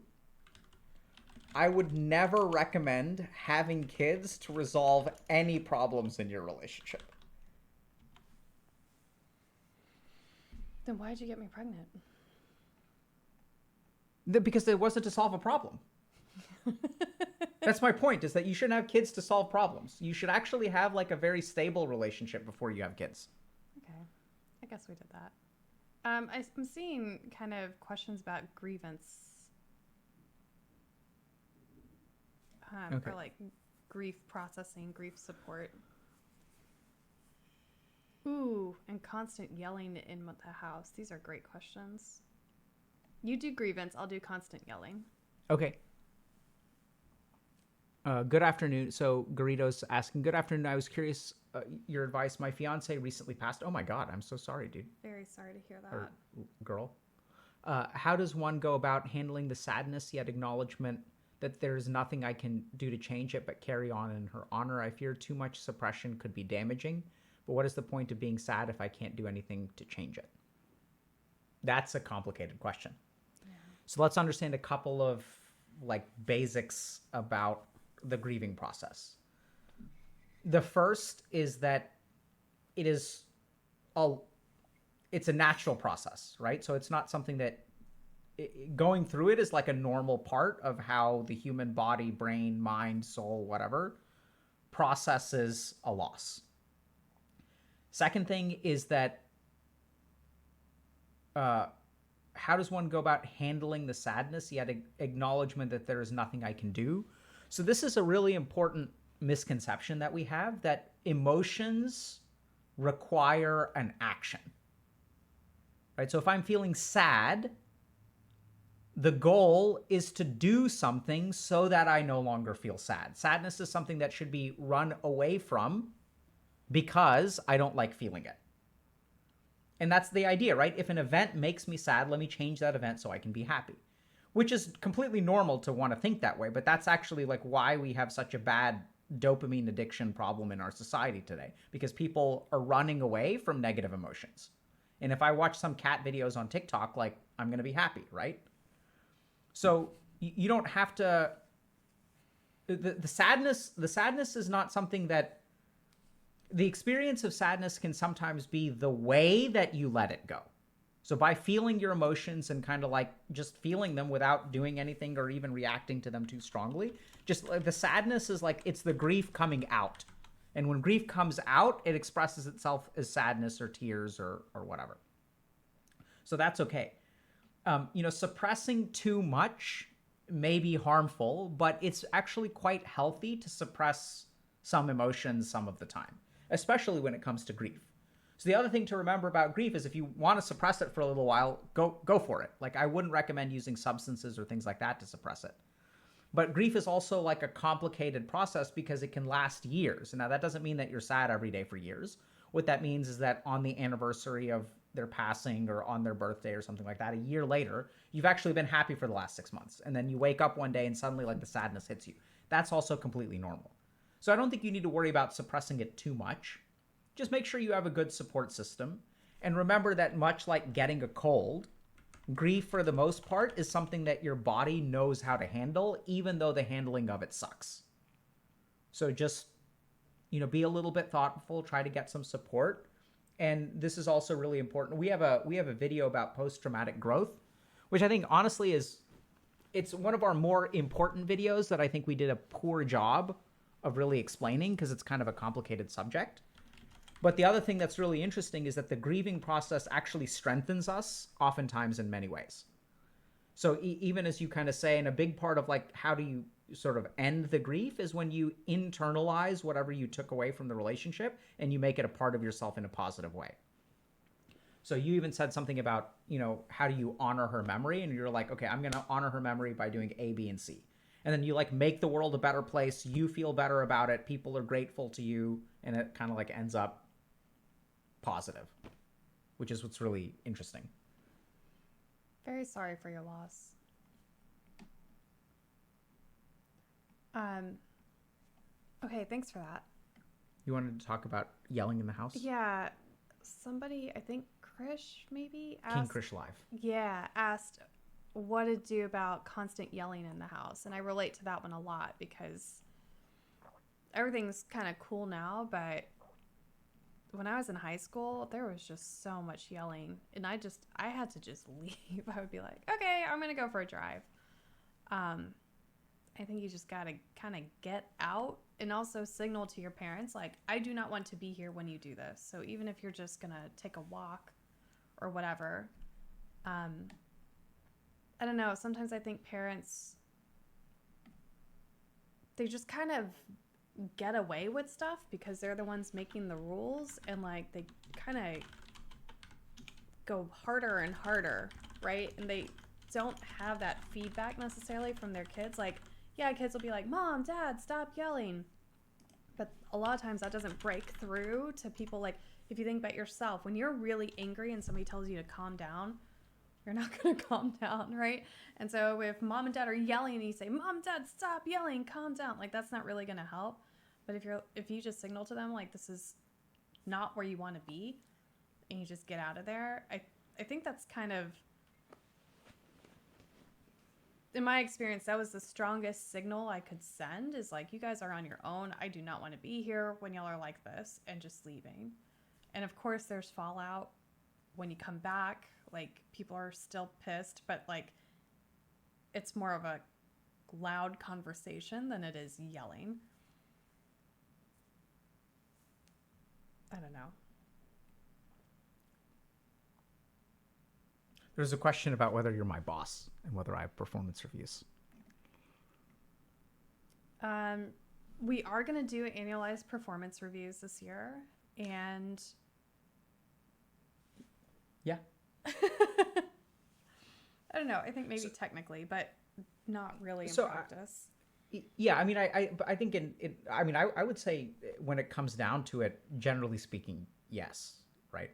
I would never recommend having kids to resolve any problems in your relationship. Then why'd you get me pregnant? Because it wasn't to solve a problem. That's my point, is that you shouldn't have kids to solve problems. You should actually have like a very stable relationship before you have kids. Okay. I guess we did that. I'm seeing kind of questions about grievance Okay. or like grief processing, grief support. Ooh, and constant yelling in the house. These are great questions. You do grievance, I'll do constant yelling. Okay. Good afternoon. So Garrido's asking, good afternoon. I was curious, your advice. My fiance recently passed. Oh my God, I'm so sorry, dude Very sorry to hear that. or girl. How does one go about handling the sadness yet acknowledgement that there is nothing I can do to change it but carry on in her honor? I fear too much suppression could be damaging, but what is the point of being sad if I can't do anything to change it? That's a complicated question. Yeah. So let's understand a couple of like basics about the grieving process. The first is that it is a it's a natural process, right? So it's not something that going through it is like a normal part of how the human body, brain, mind, soul, whatever processes a loss. Second thing is that how does one go about handling the sadness yet acknowledgement that there is nothing I can do? So this is a really important misconception that we have, that emotions require an action, right? So if I'm feeling sad, the goal is to do something so that I no longer feel sad. Sadness is something that should be run away from because I don't like feeling it. And that's the idea, right? If an event makes me sad, let me change that event so I can be happy. Which is completely normal to want to think that way, but that's actually like why we have such a bad dopamine addiction problem in our society today, because people are running away from negative emotions. And if I watch some cat videos on TikTok, like, I'm going to be happy, right? So you don't have to the sadness is not something that the experience of sadness can sometimes be the way that you let it go. So by feeling your emotions and kind of like just feeling them without doing anything or even reacting to them too strongly, just like the sadness is like it's the grief coming out. And when grief comes out, it expresses itself as sadness or tears or whatever. So that's okay. Suppressing too much may be harmful, but it's actually quite healthy to suppress some emotions some of the time, especially when it comes to grief. So the other thing to remember about grief is if you want to suppress it for a little while, go for it. Like I wouldn't recommend using substances or things like that to suppress it. But grief is also like a complicated process because it can last years. Now that doesn't mean that you're sad every day for years. What that means is that on the anniversary of their passing or on their birthday or something like that, a year later, you've actually been happy for the last 6 months. And then you wake up one day and suddenly like the sadness hits you. That's also completely normal. So I don't think you need to worry about suppressing it too much. Just make sure you have a good support system. And remember that much like getting a cold, grief for the most part is something that your body knows how to handle, even though the handling of it sucks. So just, be a little bit thoughtful, try to get some support. And this is also really important. We have a video about post-traumatic growth, which I think honestly it's one of our more important videos that I think we did a poor job of really explaining because it's kind of a complicated subject. But the other thing that's really interesting is that the grieving process actually strengthens us oftentimes in many ways. So even as you kind of say, and a big part of like how do you sort of end the grief is when you internalize whatever you took away from the relationship and you make it a part of yourself in a positive way. So you even said something about, how do you honor her memory? And you're like, okay, I'm going to honor her memory by doing A, B, and C. And then you like make the world a better place. You feel better about it. People are grateful to you. And it kind of like ends up positive, which is what's really interesting. Very sorry for your loss. Okay, thanks for that. You wanted to talk about yelling in the house? Yeah, somebody, I think Krish maybe King asked. Krish Live. Yeah, asked what to do about constant yelling in the house. And I relate to that one a lot because everything's kind of cool now, but when I was in high school, there was just so much yelling. And I had to just leave. I would be like, okay, I'm going to go for a drive. I think you just got to kind of get out and also signal to your parents, like, I do not want to be here when you do this. So even if you're just going to take a walk or whatever, I don't know. Sometimes I think parents, they just kind of get away with stuff because they're the ones making the rules, and like they kind of go harder and harder, right? And they don't have that feedback necessarily from their kids. Like, yeah, kids will be like, Mom, Dad, stop yelling. But a lot of times that doesn't break through to people. Like, if you think about yourself, when you're really angry and somebody tells you to calm down, you're not going to calm down, right? And so if Mom and Dad are yelling and you say, Mom, Dad, stop yelling, calm down, like that's not really going to help. But if you just signal to them like this is not where you want to be and you just get out of there, I think that's kind of, in my experience, that was the strongest signal I could send, is like, you guys are on your own. I do not want to be here when y'all are like this, and just leaving. And of course there's fallout when you come back. Like, people are still pissed, but like it's more of a loud conversation than it is yelling. I don't know. There's a question about whether you're my boss and whether I have performance reviews. We are going to do annualized performance reviews this year, and yeah. I don't know. I think maybe technically, but not really in practice. Yeah, I mean, I think I would say when it comes down to it, generally speaking, yes, right?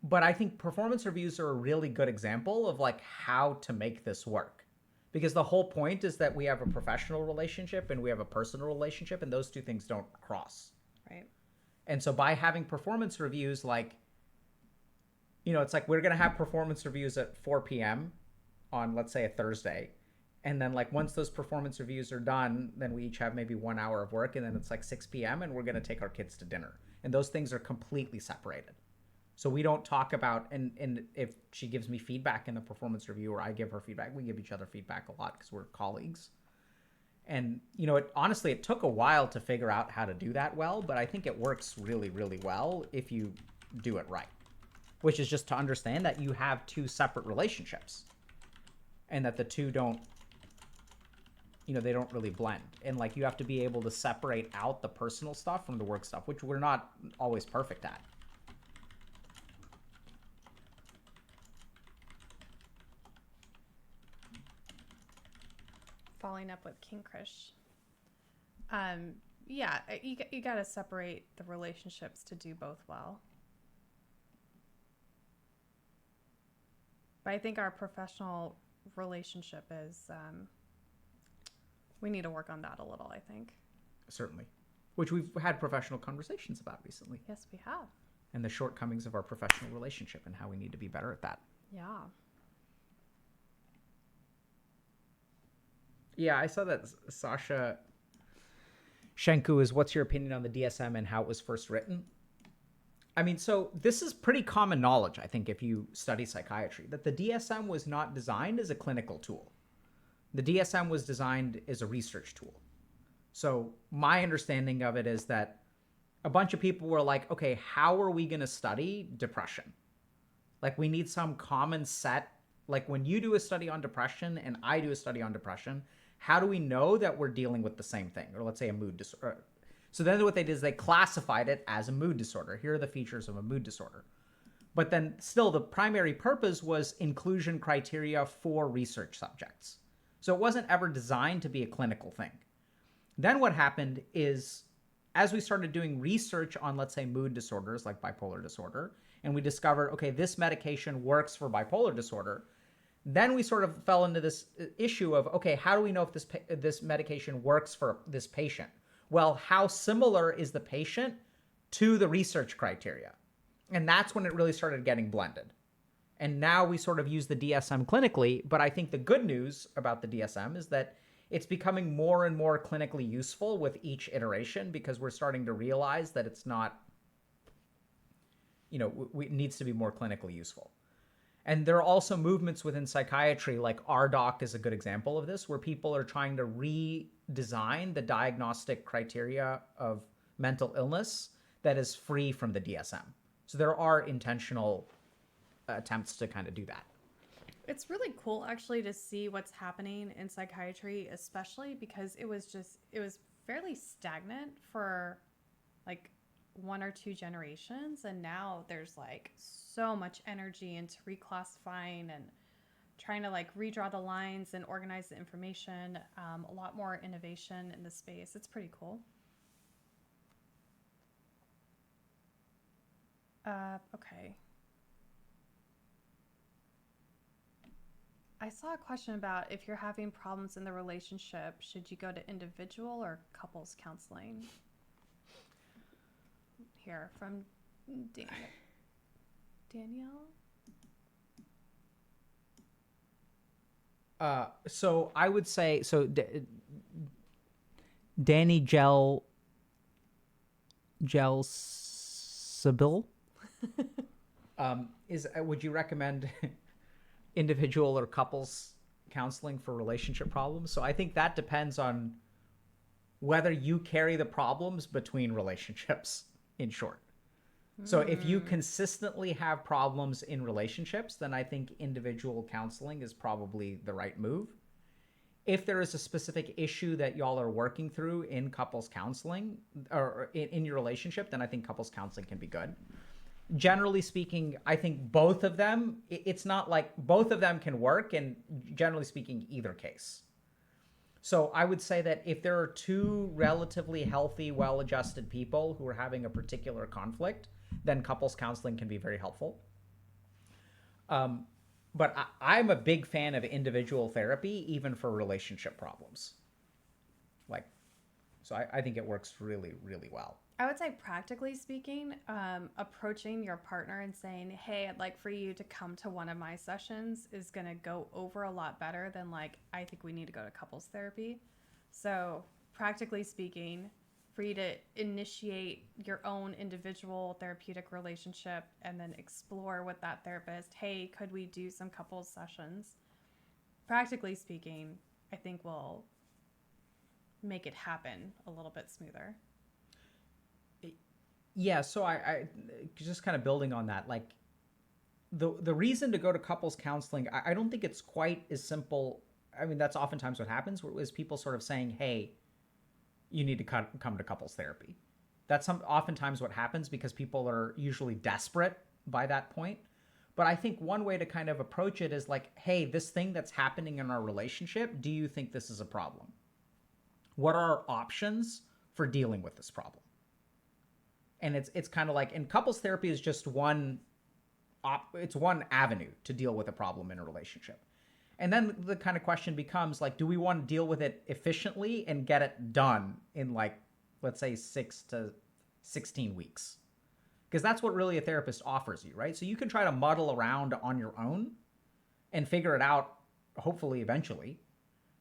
But I think performance reviews are a really good example of like how to make this work. Because the whole point is that we have a professional relationship and we have a personal relationship, and those two things don't cross. Right. And so by having performance reviews, like, you know, it's like we're going to have performance reviews at 4 p.m. on, let's say, a Thursday. And then like once those performance reviews are done, then we each have maybe 1 hour of work, and then it's like 6 p.m. and we're going to take our kids to dinner. And those things are completely separated. So we don't talk about, and if she gives me feedback in the performance review or I give her feedback, we give each other feedback a lot because we're colleagues. And, you know, honestly, it took a while to figure out how to do that well, but I think it works really, really well if you do it right, which is just to understand that you have two separate relationships and that the two don't, you know, they don't really blend. And like you have to be able to separate out the personal stuff from the work stuff, which we're not always perfect at. Following up with King Krish. Yeah, you got to separate the relationships to do both well. But I think our professional relationship is, we need to work on that a little, I think. Certainly. Which we've had professional conversations about recently. Yes, we have. And the shortcomings of our professional relationship and how we need to be better at that. Yeah. Yeah, I saw that Sasha Shenku is, what's your opinion on the DSM and how it was first written? I mean, so this is pretty common knowledge, I think, if you study psychiatry, that the DSM was not designed as a clinical tool. The DSM was designed as a research tool. So my understanding of it is that a bunch of people were like, okay, how are we going to study depression? Like, we need some common set. Like, when you do a study on depression and I do a study on depression, how do we know that we're dealing with the same thing? Or let's say a mood disorder. So then what they did is they classified it as a mood disorder. Here are the features of a mood disorder. But then still the primary purpose was inclusion criteria for research subjects. So it wasn't ever designed to be a clinical thing. Then what happened is, as we started doing research on, let's say, mood disorders like bipolar disorder, and we discovered, okay, this medication works for bipolar disorder, then we sort of fell into this issue of, okay, how do we know if this medication works for this patient? Well, how similar is the patient to the research criteria? And that's when it really started getting blended. And now we sort of use the DSM clinically, but I think the good news about the DSM is that it's becoming more and more clinically useful with each iteration, because we're starting to realize that it's not, you know, it needs to be more clinically useful. And there are also movements within psychiatry, like RDoC is a good example of this, where people are trying to redesign the diagnostic criteria of mental illness that is free from the DSM. So there are intentional attempts to kind of do that. It's really cool actually to see what's happening in psychiatry, especially because it was fairly stagnant for like one or two generations, and now there's like so much energy into reclassifying and trying to like redraw the lines and organize the information. A lot more innovation in the space. It's pretty cool. Okay. I saw a question about if you're having problems in the relationship, should you go to individual or couples counseling? Here from Danielle. So I would say Danny Gel Sibyl is would you recommend individual or couples counseling for relationship problems? So I think that depends on whether you carry the problems between relationships, in short. So if you consistently have problems in relationships, then I think individual counseling is probably the right move. If there is a specific issue that y'all are working through in couples counseling or in your relationship, then I think couples counseling can be good. Generally speaking, I think both of them, it's not like both of them can work, and generally speaking, either case. So I would say that if there are two relatively healthy, well-adjusted people who are having a particular conflict, then couples counseling can be very helpful. But I'm a big fan of individual therapy, even for relationship problems. Like, so I think it works really, really well. I would say, practically speaking, approaching your partner and saying, hey, I'd like for you to come to one of my sessions is going to go over a lot better than like, I think we need to go to couples therapy. So practically speaking, for you to initiate your own individual therapeutic relationship and then explore with that therapist, hey, could we do some couples sessions? Practically speaking, I think will make it happen a little bit smoother. Yeah, so I just kind of building on that, like the reason to go to couples counseling, I don't think it's quite as simple. I mean, that's oftentimes what happens, is people sort of saying, hey, you need to come to couples therapy. That's oftentimes what happens because people are usually desperate by that point. But I think one way to kind of approach it is like, hey, this thing that's happening in our relationship, do you think this is a problem? What are our options for dealing with this problem? And it's kind of like, and couples therapy is just one avenue to deal with a problem in a relationship. And then the kind of question becomes like, do we want to deal with it efficiently and get it done in like, let's say 6 to 16 weeks? Because that's what really a therapist offers you, right? So you can try to muddle around on your own and figure it out, hopefully eventually.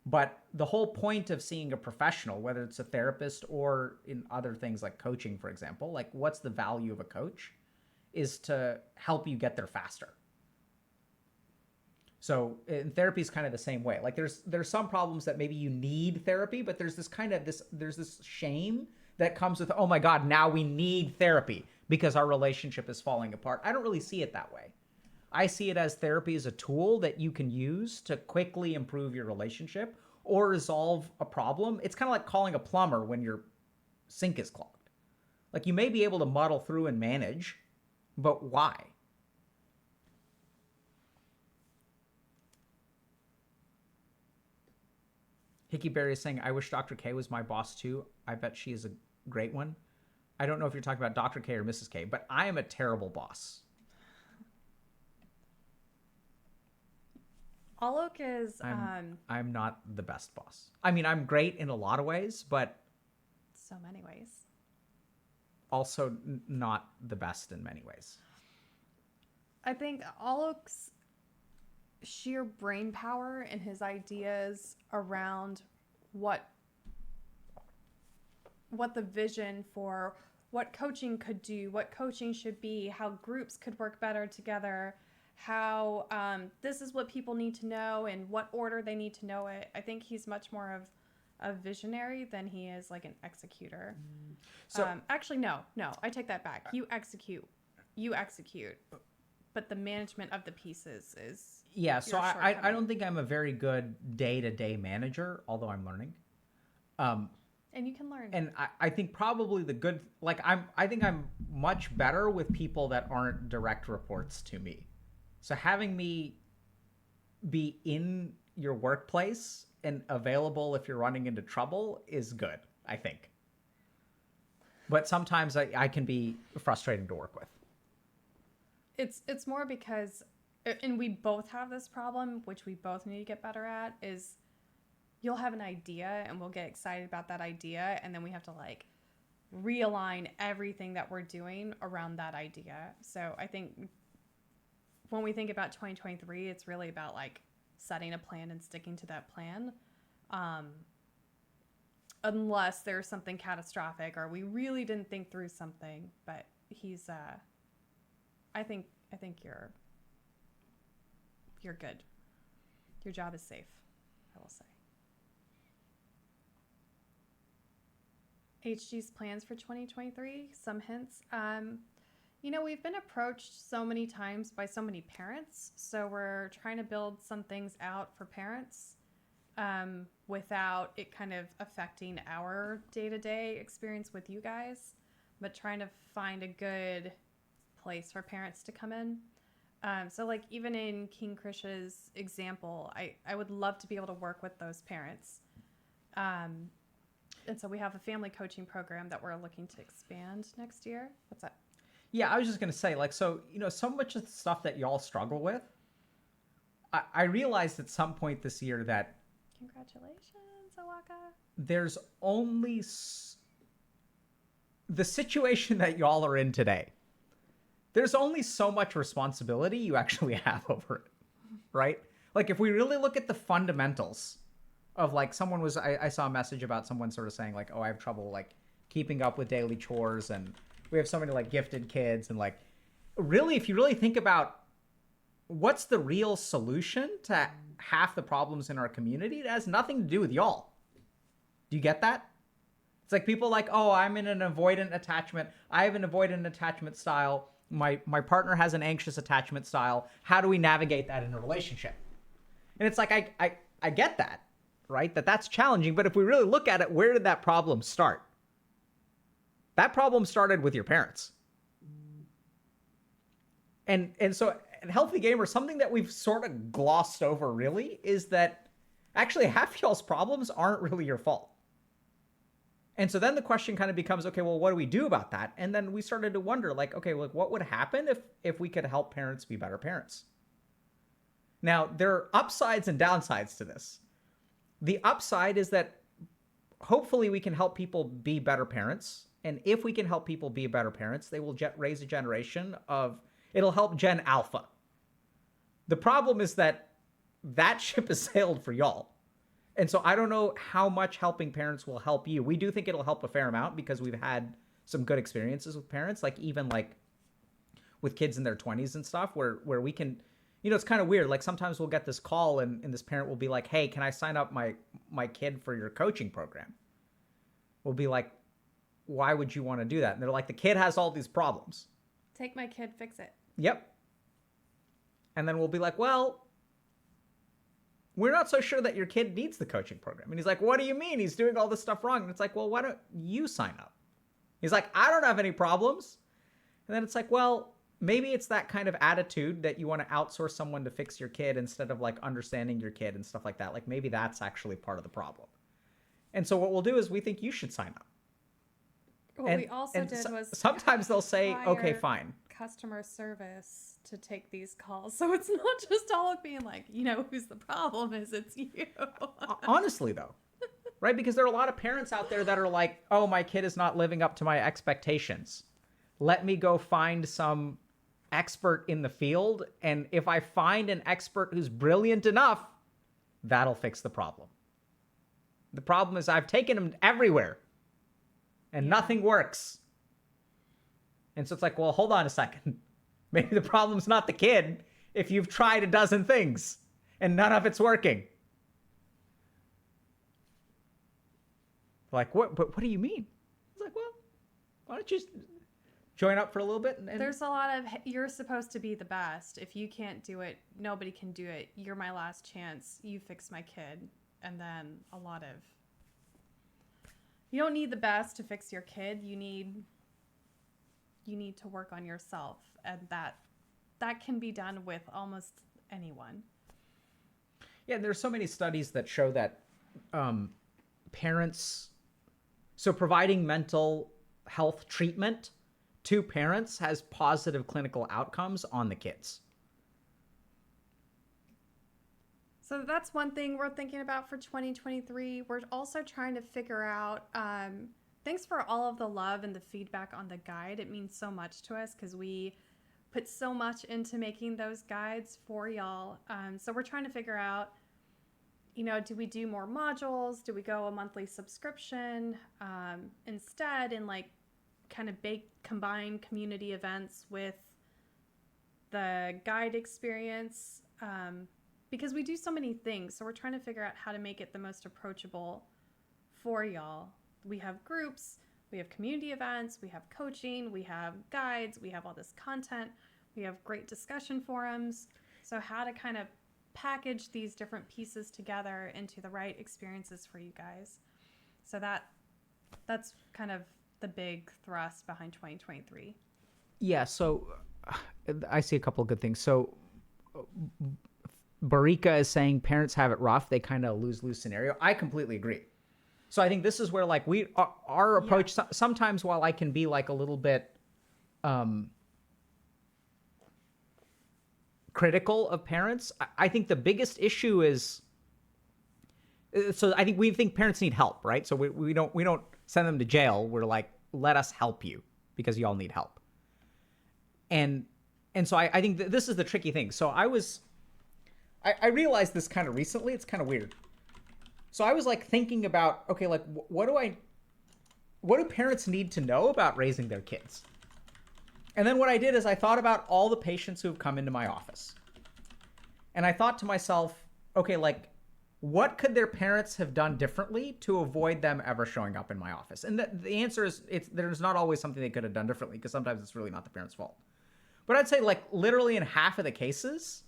But the whole point of seeing a professional, whether it's a therapist or in other things like coaching, for example, like what's the value of a coach, is to help you get there faster. So in therapy is kind of the same way. Like there's some problems that maybe you need therapy, but there's this shame that comes with, oh my God, now we need therapy because our relationship is falling apart. I don't really see it that way. I see it as therapy as a tool that you can use to quickly improve your relationship or resolve a problem. It's kind of like calling a plumber when your sink is clogged. Like you may be able to muddle through and manage, but why? Hickeyberry is saying, I wish Dr. K was my boss too. I bet she is a great one. I don't know if you're talking about Dr. K or Mrs. K, but I am a terrible boss. Alok is I'm not the best boss. I mean, I'm great in a lot of ways, but so many ways. Also not the best in many ways. I think Alok's sheer brain power and his ideas around what the vision for what coaching could do, what coaching should be, how groups could work better together, how this is what people need to know and what order they need to know it. I think he's much more of a visionary than he is like an executor. So actually, no, I take that back. You execute, but the management of the pieces is Yeah, so your I shortcoming. don't think I'm a very good day-to-day manager, although I'm learning. And you can learn. And I think probably the good, like I think I'm much better with people that aren't direct reports to me. So having me be in your workplace and available if you're running into trouble is good, I think. But sometimes I can be frustrating to work with. It's more because, and we both have this problem, which we both need to get better at, is you'll have an idea and we'll get excited about that idea, and then we have to like realign everything that we're doing around that idea. So I think when we think about 2023, it's really about like setting a plan and sticking to that plan. Unless there's something catastrophic or we really didn't think through something, but I think you're good. Your job is safe, I will say. HG's plans for 2023, some hints. We've been approached so many times by so many parents, so we're trying to build some things out for parents without it kind of affecting our day-to-day experience with you guys, but trying to find a good place for parents to come in. So like even in King Krish's example, I would love to be able to work with those parents. And so we have a family coaching program that we're looking to expand next year. What's that? Yeah, I was just going to say, like, so, so much of the stuff that y'all struggle with, I realized at some point this year that Congratulations, Awaka. there's only the situation that y'all are in today. There's only so much responsibility you actually have over it, right? Like, if we really look at the fundamentals of, like, I saw a message about someone sort of saying, like, oh, I have trouble, like, keeping up with daily chores, and we have so many, like, gifted kids, and, like, really, if you really think about what's the real solution to half the problems in our community, it has nothing to do with y'all. Do you get that? It's like people like, oh, I'm in an avoidant attachment. I have an avoidant attachment style. My partner has an anxious attachment style. How do we navigate that in a relationship? And it's like, I get that, right? That's challenging. But if we really look at it, where did that problem start? That problem started with your parents. And so at Healthy Gamer, something that we've sort of glossed over really is that actually half y'all's problems aren't really your fault. And so then the question kind of becomes, okay, well, what do we do about that? And then we started to wonder, like, okay, well, what would happen if we could help parents be better parents? Now, there are upsides and downsides to this. The upside is that hopefully we can help people be better parents. And if we can help people be better parents, they will raise a generation it'll help Gen Alpha. The problem is that ship has sailed for y'all. And so I don't know how much helping parents will help you. We do think it'll help a fair amount because we've had some good experiences with parents, like even like with kids in their 20s and stuff where we can, it's kind of weird. Like sometimes we'll get this call and this parent will be like, hey, can I sign up my kid for your coaching program? We'll be like, why would you want to do that? And they're like, the kid has all these problems. Take my kid, fix it. Yep. And then we'll be like, well, we're not so sure that your kid needs the coaching program. And he's like, what do you mean? He's doing all this stuff wrong. And it's like, well, why don't you sign up? He's like, I don't have any problems. And then it's like, well, maybe it's that kind of attitude that you want to outsource someone to fix your kid instead of like understanding your kid and stuff like that. Like maybe that's actually part of the problem. And so what we'll do is we think you should sign up. What we also did was sometimes they'll say, okay, fine. Customer service to take these calls. So it's not just all of being like, who's the problem is, it's you. Honestly, though, right? Because there are a lot of parents out there that are like, oh, my kid is not living up to my expectations. Let me go find some expert in the field. And if I find an expert who's brilliant enough, that'll fix the problem. The problem is I've taken him everywhere and nothing works. And so it's like, well, hold on a second. Maybe the problem's not the kid if you've tried a dozen things and none of it's working. Like, what do you mean? It's like, well, why don't you join up for a little bit. And There's a lot of, you're supposed to be the best. If you can't do it, nobody can do it. You're my last chance. You fix my kid. And then a lot of, you don't need the best to fix your kid. You need to work on yourself. And that can be done with almost anyone. Yeah, there's so many studies that show that parents, so providing mental health treatment to parents has positive clinical outcomes on the kids. So that's one thing we're thinking about for 2023. We're also trying to figure out, thanks for all of the love and the feedback on the guide. It means so much to us because we put so much into making those guides for y'all. So we're trying to figure out, do we do more modules? Do we go a monthly subscription instead, and like kind of combine community events with the guide experience? Because we do so many things. So we're trying to figure out how to make it the most approachable for y'all. We have groups, we have community events, we have coaching, we have guides, we have all this content, we have great discussion forums. So how to kind of package these different pieces together into the right experiences for you guys. So that's kind of the big thrust behind 2023. Yeah, so I see a couple of good things. So Barika is saying parents have it rough. They kind of lose scenario. I completely agree. So I think this is where like our approach, sometimes while I can be like a little bit critical of parents, I think the biggest issue is, so I think we think parents need help, right? So we don't send them to jail. We're like, let us help you because you all need help. And so I think this is the tricky thing. So I realized this kind of recently. It's kind of weird. So I was like thinking about, okay, like what do parents need to know about raising their kids? And then what I did is I thought about all the patients who have come into my office. And I thought to myself, okay, like what could their parents have done differently to avoid them ever showing up in my office? And the answer is there's not always something they could have done differently, because sometimes it's really not the parents' fault. But I'd say like literally in half of the cases,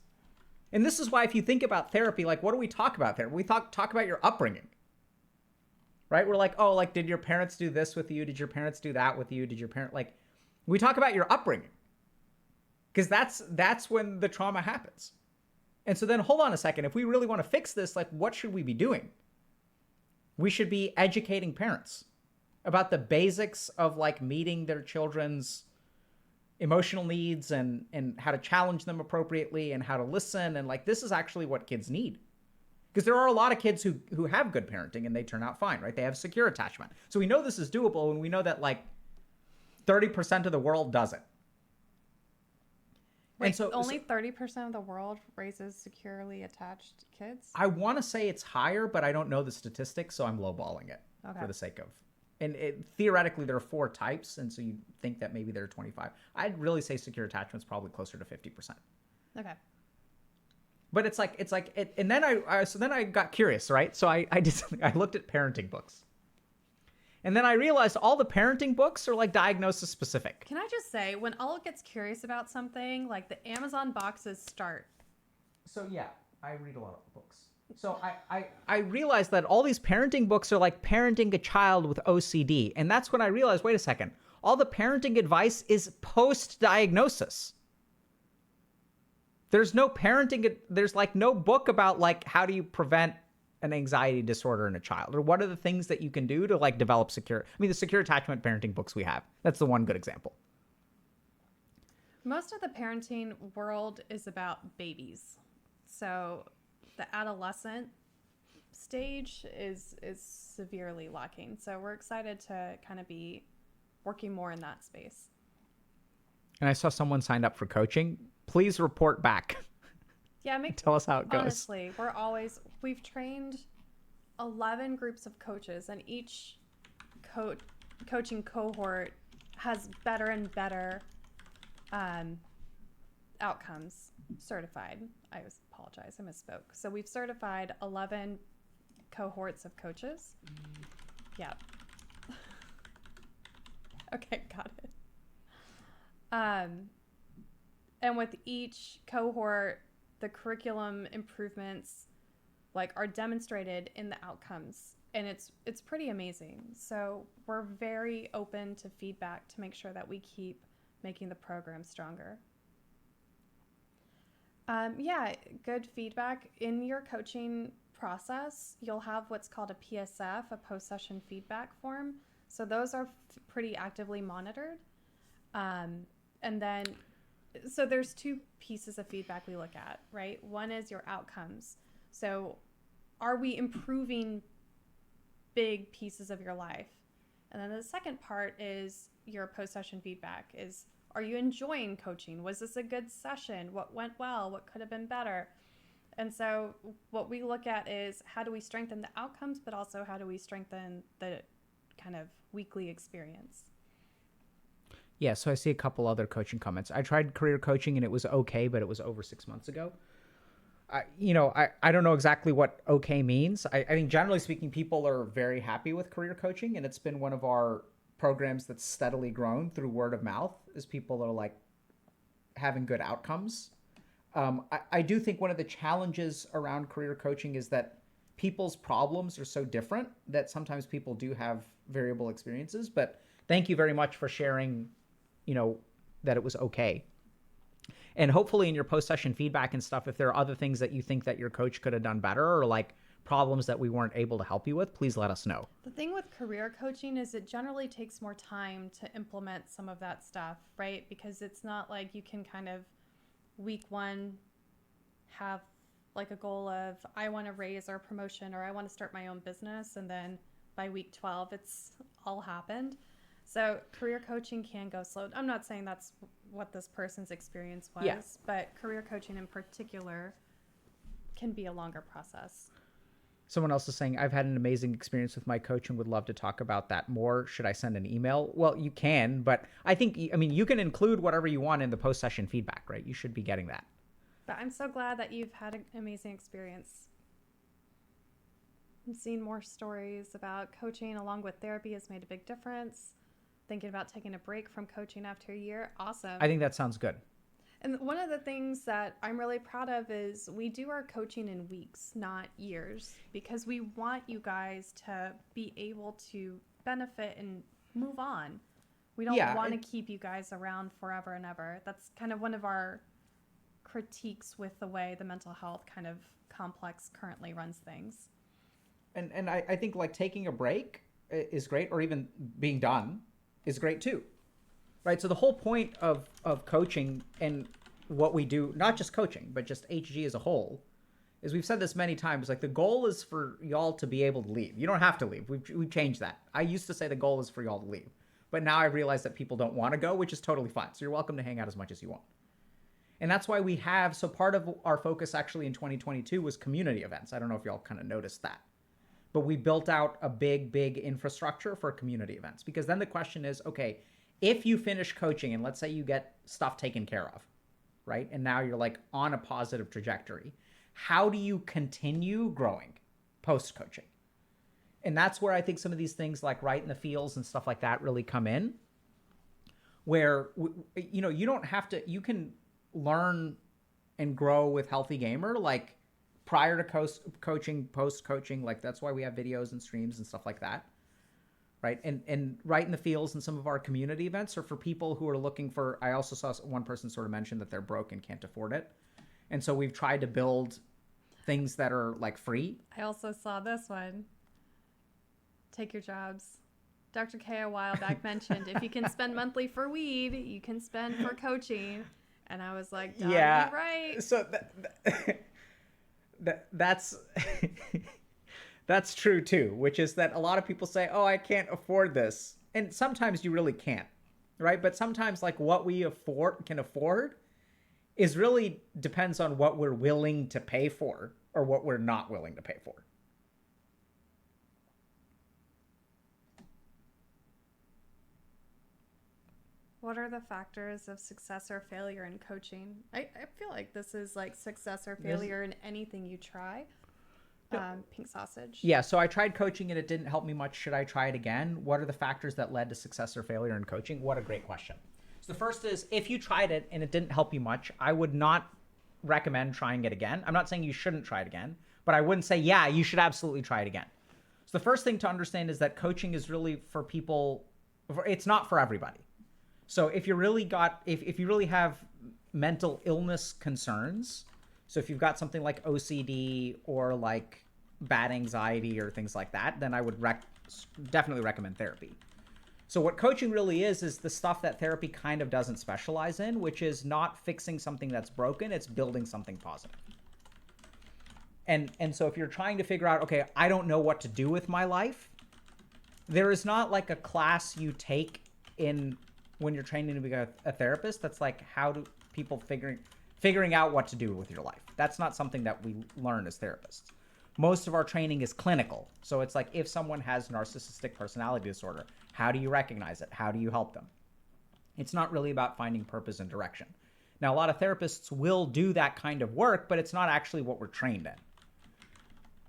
and this is why if you think about therapy, like what do we talk about there? We talk about your upbringing, right? We're like, oh, like did your parents do this with you? Did your parents do that with you? Did your parent, like, we talk about your upbringing, because that's when the trauma happens. And so then hold on a second. If we really want to fix this, like what should we be doing? We should be educating parents about the basics of like meeting their children's emotional needs and how to challenge them appropriately and how to listen. And like, this is actually what kids need. Because there are a lot of kids who have good parenting and they turn out fine, right? They have secure attachment. So we know this is doable, and we know that like 30% of the world doesn't. Wait, and so only 30% of the world raises securely attached kids? I want to say it's higher, but I don't know the statistics, so I'm lowballing it Okay. for the sake of. And theoretically, there are 4 types, and so you think that maybe there are 25. I'd really say secure attachment's probably closer to 50%. Okay. But and then I got curious, right? So I did something. I looked at parenting books, and then I realized all the parenting books are like diagnosis specific. Can I just say, when Olive gets curious about something, like the Amazon boxes start. So yeah, I read a lot of books. So I realized that all these parenting books are like parenting a child with OCD. And that's when I realized, wait a second, all the parenting advice is post-diagnosis. There's no parenting, there's like no book about like how do you prevent an anxiety disorder in a child, or what are the things that you can do to like develop secure. I mean, the secure attachment parenting books we have, that's the one good example. Most of the parenting world is about babies. So the adolescent stage is severely lacking. So we're excited to kind of be working more in that space. And I saw someone signed up for coaching. Please report back. Yeah, tell us how it goes. Honestly, we've trained 11 groups of coaches, and each coaching cohort has better and better outcomes certified. I apologize, I misspoke. So we've certified 11 cohorts of coaches. Yeah. Okay, got it. Um, and with each cohort, the curriculum improvements like are demonstrated in the outcomes, and it's pretty amazing. So we're very open to feedback to make sure that we keep making the program stronger. Yeah, good feedback in your coaching process. You'll have what's called a PSF, a post-session feedback form. So those are pretty actively monitored. Um, and then, so there's two pieces of feedback we look at, right? One is your outcomes. So are we improving big pieces of your life? And then the second part is your post-session feedback is, are you enjoying coaching? Was this a good session? What went well? What could have been better? And so what we look at is how do we strengthen the outcomes, but also how do we strengthen the kind of weekly experience? Yeah, so I see a couple other coaching comments. I tried career coaching and it was okay, but it was over 6 months ago. I don't know exactly what okay means. I think generally speaking, people are very happy with career coaching, and it's been one of our programs that's steadily grown through word of mouth as people are like having good outcomes. I do think one of the challenges around career coaching is that people's problems are so different that sometimes people do have variable experiences. But thank you very much for sharing, that it was okay. And hopefully in your post-session feedback and stuff, if there are other things that you think that your coach could have done better or like problems that we weren't able to help you with, please let us know. The thing with career coaching is it generally takes more time to implement some of that stuff, right? Because it's not like you can kind of week one have like a goal of I want to raise or promotion or I want to start my own business, and then by week 12 it's all happened. So career coaching can go slow. I'm not saying that's what this person's experience was, Yeah. but career coaching in particular can be a longer process. Someone else is saying, I've had an amazing experience with my coach and would love to talk about that more. Should I send an email? Well, you can, but I mean, you can include whatever you want in the post-session feedback, right? You should be getting that. But I'm so glad that you've had an amazing experience. I'm seeing more stories about coaching along with therapy has made a big difference. Thinking about taking a break from coaching after a year. Awesome. I think that sounds good. And one of the things that I'm really proud of is we do our coaching in weeks, not years, because we want you guys to be able to benefit and move on. We don't want to keep you guys around forever and ever. That's kind of one of our critiques with the way the mental health kind of complex currently runs things. And I think like taking a break is great, or even being done is great too. Right. So the whole point of coaching and what we do, not just coaching, but just HG as a whole, is we've said this many times, like the goal is for y'all to be able to leave. You don't have to leave. We've changed that. I used to say the goal is for y'all to leave, but now I realize that people don't want to go, which is totally fine. So you're welcome to hang out as much as you want. And that's why so part of our focus actually in 2022 was community events. I don't know if y'all kind of noticed that. But we built out a big infrastructure for community events, because then the question is, okay, if you finish coaching and let's say you get stuff taken care of, right? And now you're like on a positive trajectory, how do you continue growing post-coaching? And that's where I think some of these things like right in the fields and stuff like that really come in, where, you don't have to, you can learn and grow with HealthyGamer, like prior to coaching, post-coaching. Like that's why we have videos and streams and stuff like that. Right. And right in the fields and some of our community events are for people who are looking for, I also saw one person sort of mention that they're broke and can't afford it. And so we've tried to build things that are like free. I also saw this one. Take your jobs. Dr. K a while back mentioned if you can spend monthly for weed, you can spend for coaching. And I was like, yeah, right. So that's that's true too, which is that a lot of people say, oh, I can't afford this. And sometimes you really can't, right? But sometimes like what we can afford is really depends on what we're willing to pay for or what we're not willing to pay for. What are the factors of success or failure in coaching? I feel like this is like success or failure in anything you try. Pink sausage. Yeah, so I tried coaching and it didn't help me much. Should I try it again? What are the factors that led to success or failure in coaching? What a great question. So the first is, if you tried it and it didn't help you much, I would not recommend trying it again. I'm not saying you shouldn't try it again, but I wouldn't say, yeah, you should absolutely try it again. So the first thing to understand is that coaching is really for people, it's not for everybody. So if you really have mental illness concerns, so if you've got something like OCD or like bad anxiety or things like that, then I would definitely recommend therapy. So what coaching really is the stuff that therapy kind of doesn't specialize in, which is not fixing something that's broken, it's building something positive. And so if you're trying to figure out, okay, I don't know what to do with my life, there is not like a class you take when you're training to be a therapist that's like, how do people figuring out what to do with your life. That's not something that we learn as therapists. Most of our training is clinical. So it's like, if someone has narcissistic personality disorder, how do you recognize it? How do you help them? It's not really about finding purpose and direction. Now, a lot of therapists will do that kind of work, but it's not actually what we're trained in.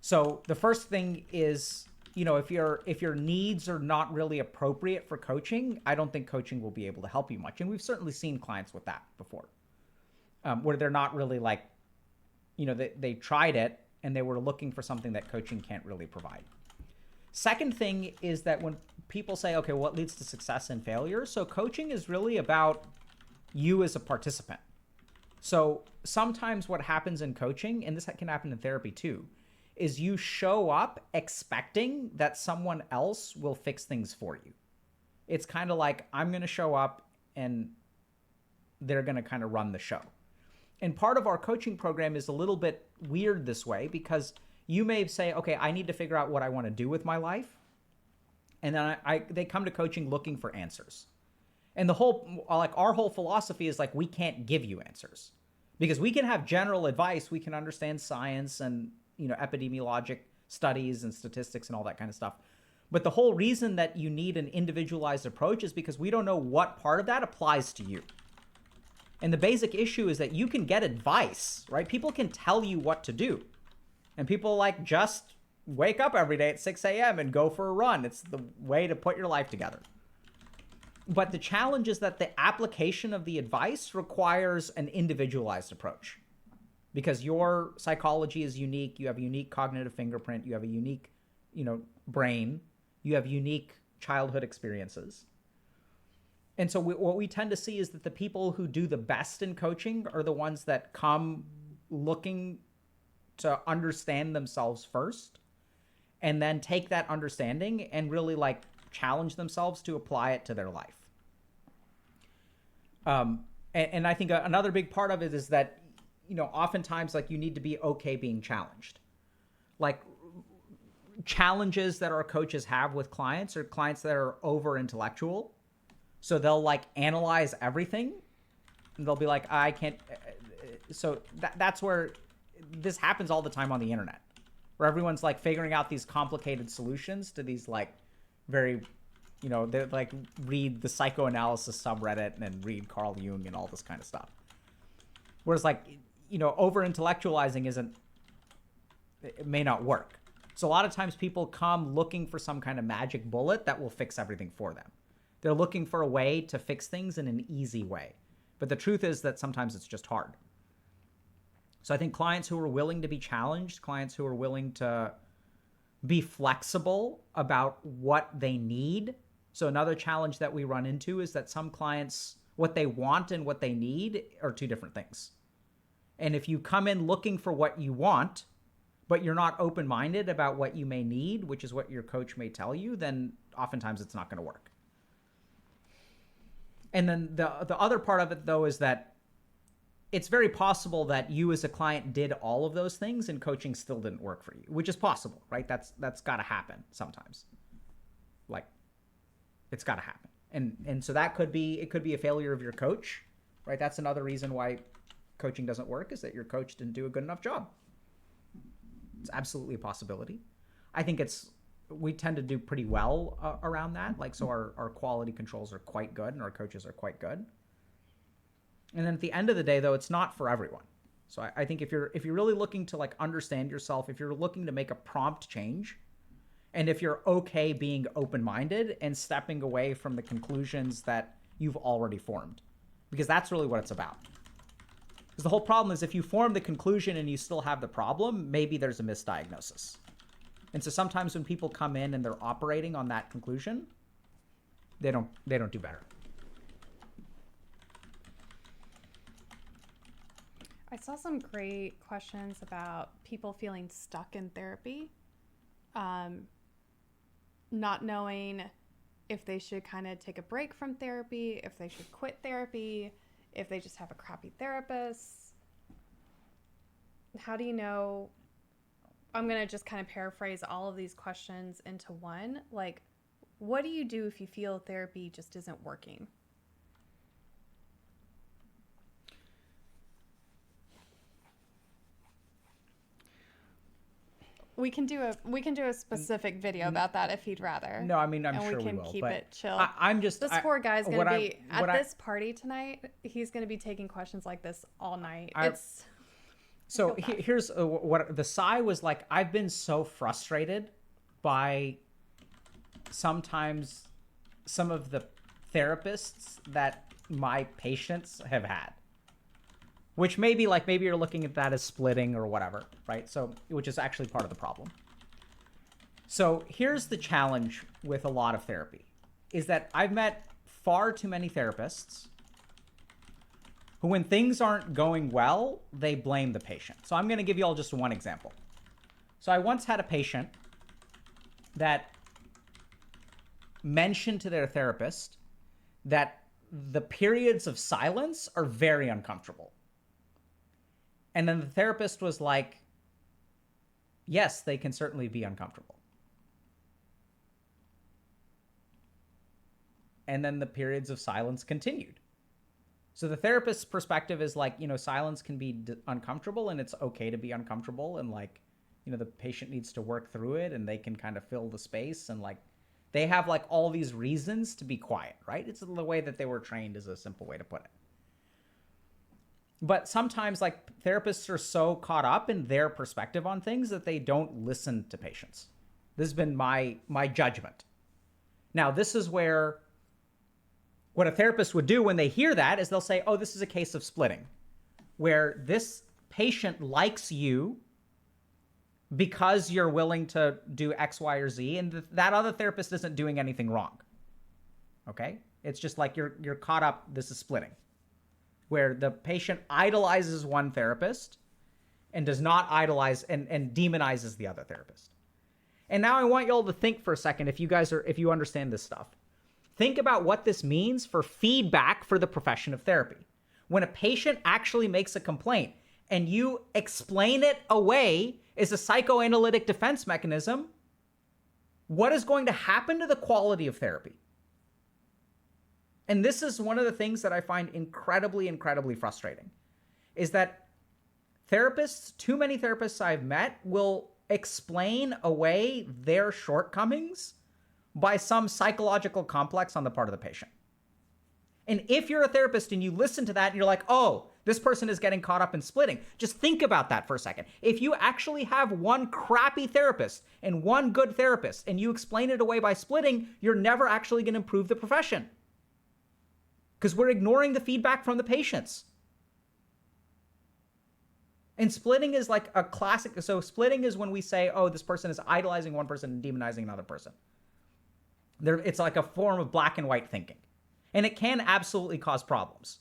So the first thing is, if your needs are not really appropriate for coaching, I don't think coaching will be able to help you much. And we've certainly seen clients with that before, where they're not really like, they tried it and they were looking for something that coaching can't really provide. Second thing is that when people say, okay, what leads to success and failure? So coaching is really about you as a participant. So sometimes what happens in coaching, and this can happen in therapy too, is you show up expecting that someone else will fix things for you. It's kind of like, I'm going to show up and they're going to kind of run the show. And part of our coaching program is a little bit weird this way, because you may say, okay, I need to figure out what I want to do with my life. And then they come to coaching looking for answers. And our whole philosophy is like, we can't give you answers, because we can have general advice. We can understand science and, epidemiologic studies and statistics and all that kind of stuff. But the whole reason that you need an individualized approach is because we don't know what part of that applies to you. And the basic issue is that you can get advice, right? People can tell you what to do. And people just wake up every day at 6 a.m. and go for a run. It's the way to put your life together. But the challenge is that the application of the advice requires an individualized approach, because your psychology is unique. You have a unique cognitive fingerprint. You have a unique, brain. You have unique childhood experiences. And so what we tend to see is that the people who do the best in coaching are the ones that come looking to understand themselves first, and then take that understanding and really challenge themselves to apply it to their life. And I think another big part of it is that, oftentimes you need to be okay being challenged. Challenges that our coaches have with clients are clients that are over intellectual. So they'll analyze everything, and they'll be like, I can't. So that's where this happens all the time on the internet, where everyone's figuring out these complicated solutions to these very, they read the psychoanalysis subreddit and then read Carl Jung and all this kind of stuff. Whereas over intellectualizing it may not work. So a lot of times people come looking for some kind of magic bullet that will fix everything for them. They're looking for a way to fix things in an easy way. But the truth is that sometimes it's just hard. So I think clients who are willing to be challenged, clients who are willing to be flexible about what they need. So another challenge that we run into is that some clients, what they want and what they need are two different things. And if you come in looking for what you want, but you're not open-minded about what you may need, which is what your coach may tell you, then oftentimes it's not going to work. And then the other part of it, though, is that it's very possible that you as a client did all of those things and coaching still didn't work for you, which is possible, right? That's got to happen sometimes. It's got to happen. And so it could be a failure of your coach, right? That's another reason why coaching doesn't work, is that your coach didn't do a good enough job. It's absolutely a possibility. I think we tend to do pretty well around that. So our quality controls are quite good and our coaches are quite good. And then at the end of the day, though, it's not for everyone. So I think if you're really looking to understand yourself, if you're looking to make a prompt change, and if you're okay being open-minded and stepping away from the conclusions that you've already formed. because that's really what it's about. Because the whole problem is if you form the conclusion and you still have the problem, maybe there's a misdiagnosis. And so sometimes when people come in and they're operating on that conclusion, they don't do better. I saw some great questions about people feeling stuck in therapy, not knowing if they should kind of take a break from therapy, if they should quit therapy, if they just have a crappy therapist. How do you know? I'm going to just kind of paraphrase all of these questions into one. Like, what do you do if you feel therapy just isn't working? We can do a specific video about that if you'd rather. No, I mean, I'm and sure we can we will. keep but it chill. I'm just This poor guy's gonna be at I- this party tonight. He's gonna be taking questions like this all night. So here's what the sigh was like. I've been so frustrated by sometimes some of the therapists that my patients have had. Which maybe you're looking at that as splitting or whatever, right? So, which is actually part of the problem. So here's the challenge with a lot of therapy, is that I've met far too many therapists who, when things aren't going well, they blame the patient. So I'm going to give you all just one example. So I once had a patient that mentioned to their therapist that the periods of silence are very uncomfortable. And then the therapist was like, yes, they can certainly be uncomfortable. And then the periods of silence continued. So the therapist's perspective is like, silence can be uncomfortable and it's okay to be uncomfortable. And like, the patient needs to work through it and they can kind of fill the space. And like, they have like all these reasons to be quiet, right? It's the way that they were trained is a simple way to put it. But sometimes like therapists are so caught up in their perspective on things that they don't listen to patients. This has been my judgment. Now, this is where what a therapist would do when they hear that is they'll say, oh, this is a case of splitting, where this patient likes you because you're willing to do X, Y, or Z, and that other therapist isn't doing anything wrong. Okay? It's just like you're caught up, this is splitting, where the patient idolizes one therapist and does not idolize and demonizes the other therapist. And now I want you all to think for a second, if you understand this stuff. Think about what this means for feedback for the profession of therapy. When a patient actually makes a complaint and you explain it away as a psychoanalytic defense mechanism, what is going to happen to the quality of therapy? And this is one of the things that I find incredibly, incredibly frustrating, is that therapists, too many therapists I've met, will explain away their shortcomings by some psychological complex on the part of the patient. And if you're a therapist and you listen to that and you're like, oh, this person is getting caught up in splitting, just think about that for a second. If you actually have one crappy therapist and one good therapist and you explain it away by splitting, you're never actually going to improve the profession. Because we're ignoring the feedback from the patients. And splitting is like a classic. So splitting is when we say, oh, this person is idolizing one person and demonizing another person. It's like a form of black and white thinking. And it can absolutely cause problems.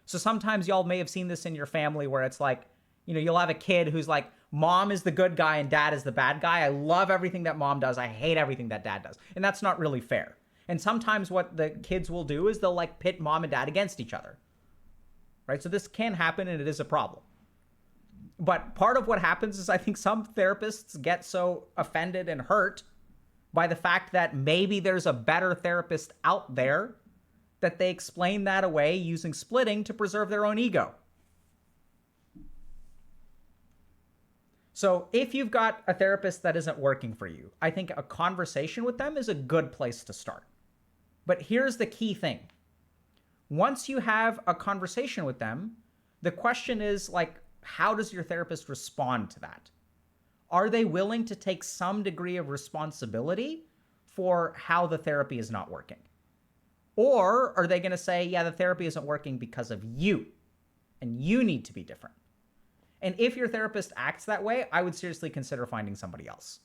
So sometimes y'all may have seen this in your family where it's like, you'll have a kid who's like, mom is the good guy and dad is the bad guy. I love everything that mom does. I hate everything that dad does. And that's not really fair. And sometimes what the kids will do is they'll like pit mom and dad against each other. Right? So this can happen and it is a problem. But part of what happens is I think some therapists get so offended and hurt by the fact that maybe there's a better therapist out there that they explain that away using splitting to preserve their own ego. So if you've got a therapist that isn't working for you, I think a conversation with them is a good place to start. But here's the key thing. Once you have a conversation with them, the question is like, how does your therapist respond to that? Are they willing to take some degree of responsibility for how the therapy is not working? Or are they going to say, yeah, the therapy isn't working because of you and you need to be different? And if your therapist acts that way, I would seriously consider finding somebody else.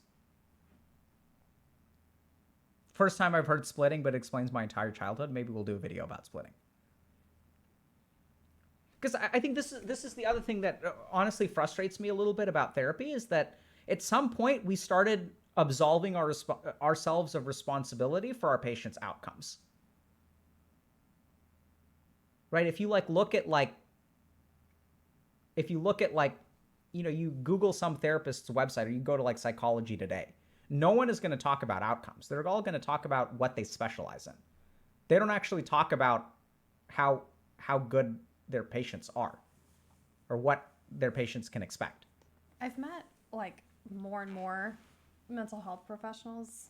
First time I've heard splitting, but it explains my entire childhood. Maybe we'll do a video about splitting. Because I think this is the other thing that honestly frustrates me a little bit about therapy is that at some point we started absolving ourselves of responsibility for our patients' outcomes. Right? If you look at you Google some therapist's website or you go to like Psychology Today, no one is going to talk about outcomes. They're all going to talk about what they specialize in. They don't actually talk about how good their patients are or what their patients can expect. I've met like more and more mental health professionals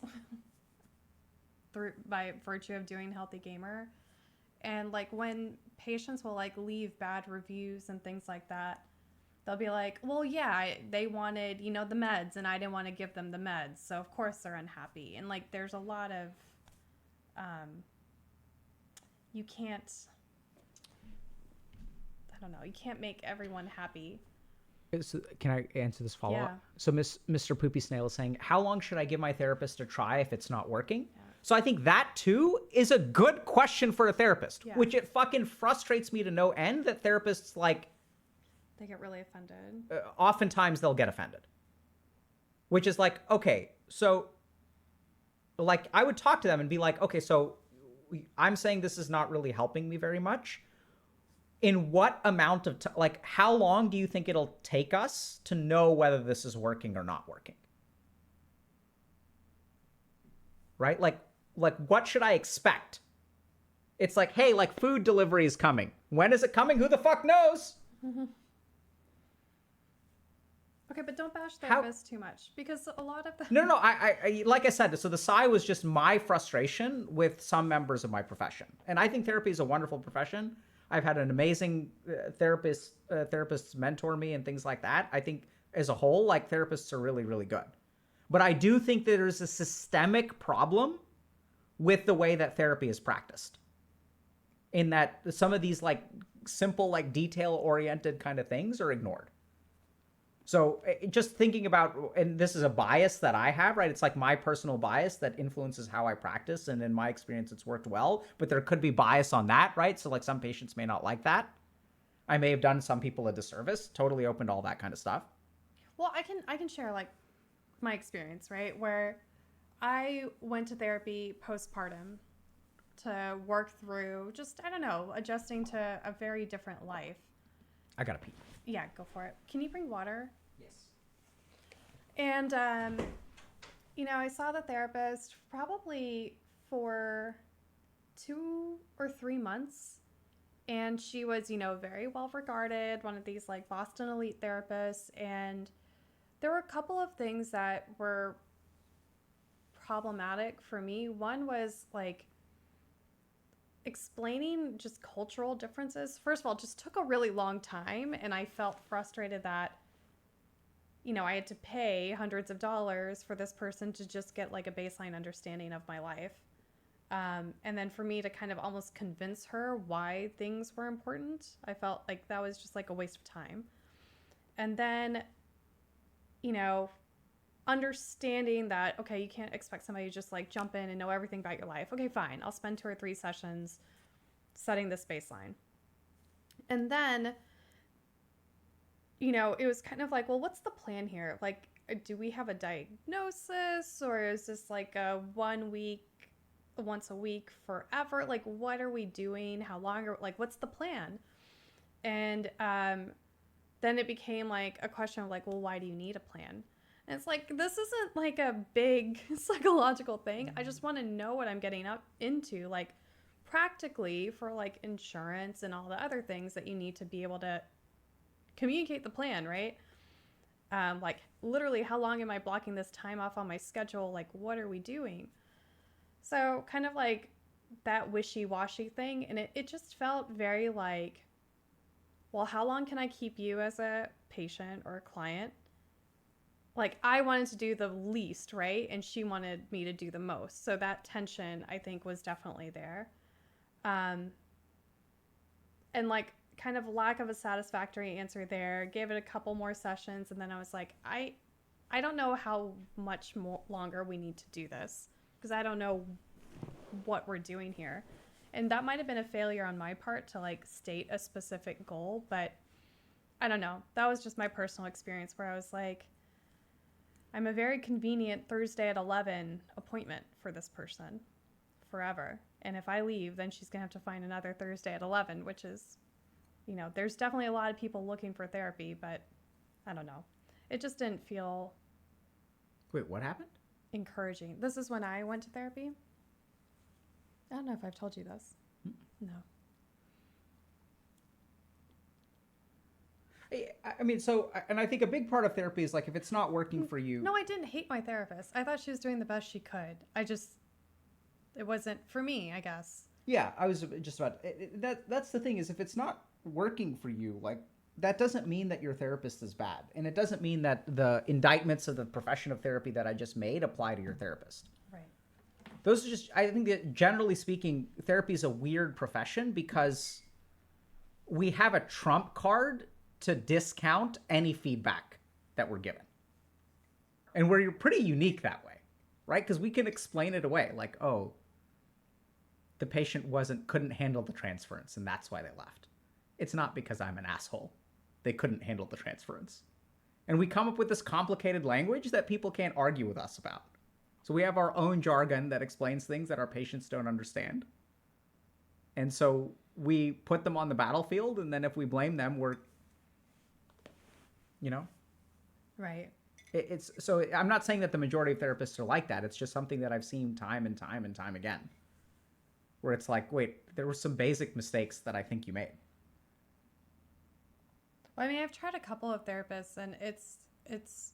by virtue of doing HealthyGamer. And like when patients will like leave bad reviews and things like that, they'll be like, well, yeah, they wanted, the meds and I didn't want to give them the meds. So of course they're unhappy. And like, there's a lot of, you can't make everyone happy. So can I answer this follow-up? Yeah. So Mr. Poopy Snail is saying, how long should I give my therapist a try if it's not working? Yeah. So I think that too is a good question for a therapist, Yeah. which it fucking frustrates me to no end that therapists They get really offended. Oftentimes they'll get offended, which is like, okay, so like I would talk to them and be like, okay, so I'm saying this is not really helping me very much. In what amount of time, like how long do you think it'll take us to know whether this is working or not working? Right? Like what should I expect? It's like, hey, like food delivery is coming. When is it coming? Who the fuck knows? Okay, but don't bash therapists too much because a lot of them... No. I like I said, so the sigh was just my frustration with some members of my profession. And I think therapy is a wonderful profession. I've had an amazing therapists mentor me and things like that. I think as a whole, like therapists are really, really good. But I do think that there's a systemic problem with the way that therapy is practiced. In that some of these like simple, like detail-oriented kind of things are ignored. So just thinking about, and this is a bias that I have, right? It's like my personal bias that influences how I practice. And in my experience, it's worked well, but there could be bias on that, right? So like some patients may not like that. I may have done some people a disservice, totally open to all that kind of stuff. Well, I can share like my experience, right? Where I went to therapy postpartum to work through just, I don't know, adjusting to a very different life. I gotta pee. Yeah, go for it. Can you bring water? Yes. And, I saw the therapist probably for 2 or 3 months. And she was, very well regarded, one of these like Boston elite therapists. And there were a couple of things that were problematic for me. One was like explaining just cultural differences. First of all, it just took a really long time, and I felt frustrated that I had to pay hundreds of dollars for this person to just get like a baseline understanding of my life, and then for me to kind of almost convince her why things were important. I felt like that was just like a waste of time. And then understanding that, okay, you can't expect somebody to just like jump in and know everything about your life. Okay, fine. I'll spend 2 or 3 sessions setting this baseline. And then, it was kind of like, well, what's the plan here? Like, do we have a diagnosis, or is this like a 1 week, once a week forever? Like, what are we doing? How long like, what's the plan? And then it became like a question of like, well, why do you need a plan? And it's like, this isn't like a big psychological thing. I just want to know what I'm getting up into, like practically for like insurance and all the other things that you need to be able to communicate the plan, right? Like literally, how long am I blocking this time off on my schedule? Like, what are we doing? So kind of like that wishy-washy thing. And it just felt very like, well, how long can I keep you as a patient or a client? Like, I wanted to do the least, right? And she wanted me to do the most. So that tension, I think, was definitely there. And like kind of lack of a satisfactory answer there. Gave it a couple more sessions, and then I was like, I don't know how much more longer we need to do this because I don't know what we're doing here. And that might have been a failure on my part to like state a specific goal, but I don't know. That was just my personal experience where I was like, I'm a very convenient Thursday at 11 appointment for this person forever. And if I leave, then she's going to have to find another Thursday at 11, which is, you know, there's definitely a lot of people looking for therapy, but I don't know. It just didn't feel Wait, what happened? encouraging. This is when I went to therapy. I don't know if I've told you this. No. I mean, and I think a big part of therapy is like if it's not working for you. No, I didn't hate my therapist. I thought she was doing the best she could. It wasn't for me, I guess. Yeah, I was just about that's the thing is if it's not working for you, like that doesn't mean that your therapist is bad. And it doesn't mean that the indictments of the profession of therapy that I just made apply to your therapist. Right. Those are just, I think that generally speaking, therapy is a weird profession because we have a trump card to discount any feedback that we're given. And we're pretty unique that way, right? Because we can explain it away like, oh, the patient couldn't handle the transference and that's why they left. It's not because I'm an asshole. They couldn't handle the transference. And we come up with this complicated language that people can't argue with us about. So we have our own jargon that explains things that our patients don't understand. And so we put them on the battlefield, and then if we blame them, we're, you know? Right. So I'm not saying that the majority of therapists are like that. It's just something that I've seen time and time and time again. Where it's like, wait, there were some basic mistakes that I think you made. Well, I mean, I've tried a couple of therapists, and it's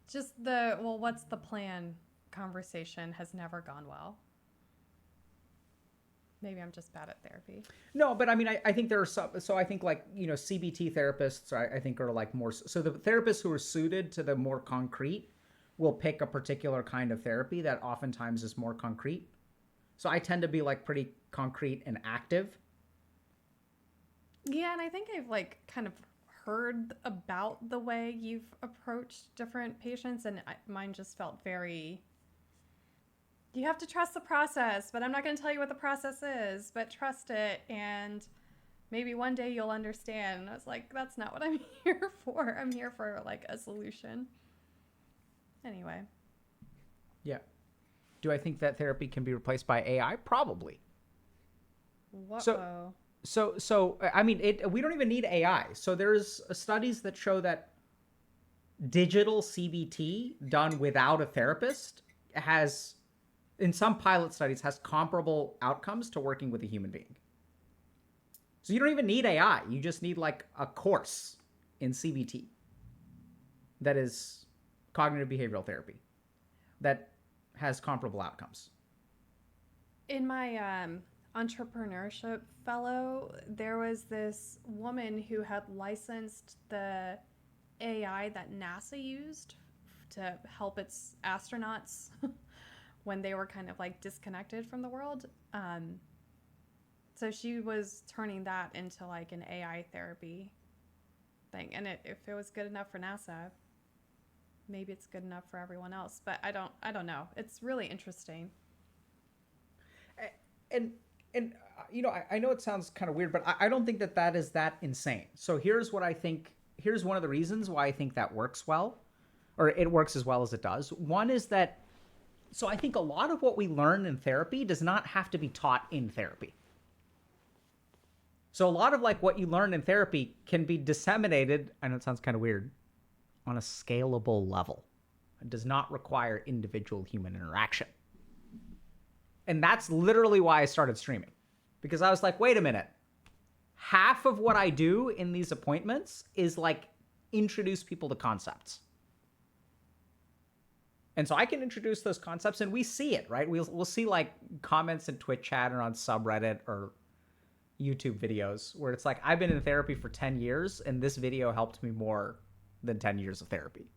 just what's the plan conversation has never gone well. Maybe I'm just bad at therapy. No, but I mean, I think there are some, so I think like, you know, CBT therapists, I think are like more, so the therapists who are suited to the more concrete will pick a particular kind of therapy that oftentimes is more concrete. So I tend to be like pretty concrete and active. Yeah, and I think I've like kind of heard about the way you've approached different patients, and mine just felt very, you have to trust the process, but I'm not going to tell you what the process is, but trust it, and maybe one day you'll understand. And I was like, that's not what I'm here for. I'm here for like a solution. Anyway. Yeah. Do I think that therapy can be replaced by AI? Probably. Whoa. So I mean, we don't even need AI. So there's studies that show that digital CBT done without a therapist has, in some pilot studies, has comparable outcomes to working with a human being. So you don't even need AI. You just need like a course in CBT that is cognitive behavioral therapy that has comparable outcomes. In my entrepreneurship fellow, there was this woman who had licensed the AI that NASA used to help its astronauts when they were kind of like disconnected from the world. So she was turning that into like an AI therapy thing. And if it was good enough for NASA, maybe it's good enough for everyone else. But I don't know. It's really interesting. And you know, I know it sounds kind of weird, but I don't think that is that insane. So here's what I think. Here's one of the reasons why I think that works well, or it works as well as it does. One is that, so I think a lot of what we learn in therapy does not have to be taught in therapy. So a lot of like what you learn in therapy can be disseminated, I know it sounds kind of weird, on a scalable level. It does not require individual human interaction. And that's literally why I started streaming. Because I was like, wait a minute. Half of what I do in these appointments is like introduce people to concepts. And so I can introduce those concepts and we see it, right? We'll see like comments in Twitch chat or on subreddit or YouTube videos where it's like, I've been in therapy for 10 years and this video helped me more than 10 years of therapy.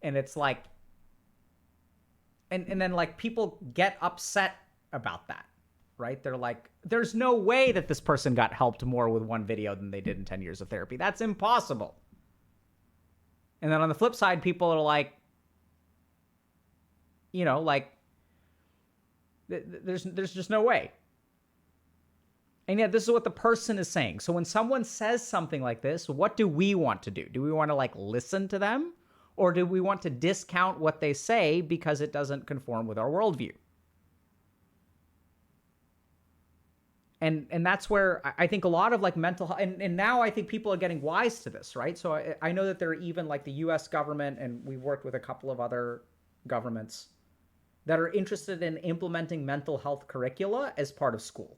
And it's like, and then like people get upset about that, right? They're like, there's no way that this person got helped more with one video than they did in 10 years of therapy. That's impossible. And then on the flip side, people are like, you know, like, there's just no way. And yet this is what the person is saying. So when someone says something like this, what do we want to do? Do we want to like listen to them? Or do we want to discount what they say because it doesn't conform with our worldview? And that's where I think a lot of like mental health, and now I think people are getting wise to this, right? So I know that there are even like the US government, and we've worked with a couple of other governments that are interested in implementing mental health curricula as part of school,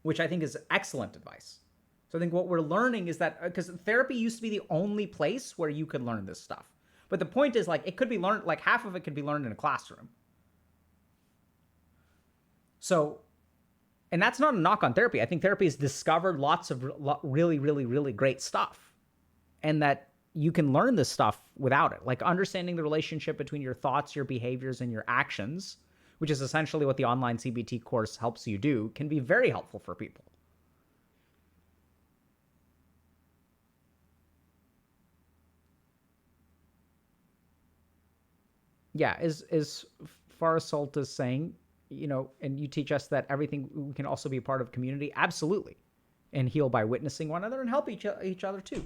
which I think is excellent advice. So I think what we're learning is that, because therapy used to be the only place where you could learn this stuff. But the point is, like, it could be learned, like half of it could be learned in a classroom. So, and that's not a knock on therapy. I think therapy has discovered lots of really, really, really great stuff. And that you can learn this stuff without it. Like understanding the relationship between your thoughts, your behaviors, and your actions, which is essentially what the online CBT course helps you do, can be very helpful for people. Yeah, as far as Salt is saying, you know, and you teach us that everything we can also be a part of community, absolutely, and heal by witnessing one another and help each other too.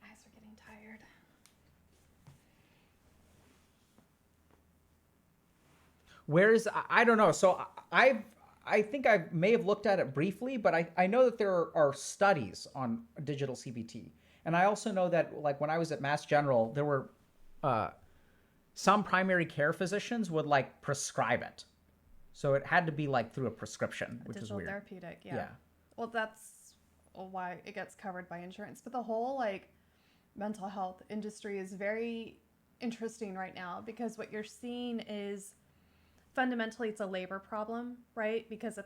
My eyes are getting tired. Where's, I don't know. So I think I may have looked at it briefly, but I know that there are studies on digital CBT. And I also know that, like, when I was at Mass General, there were some primary care physicians would like prescribe it. So it had to be like through a prescription, which is weird. Digital therapeutic, yeah. Well, that's why it gets covered by insurance. But the whole like mental health industry is very interesting right now, because what you're seeing is fundamentally it's a labor problem, right? Because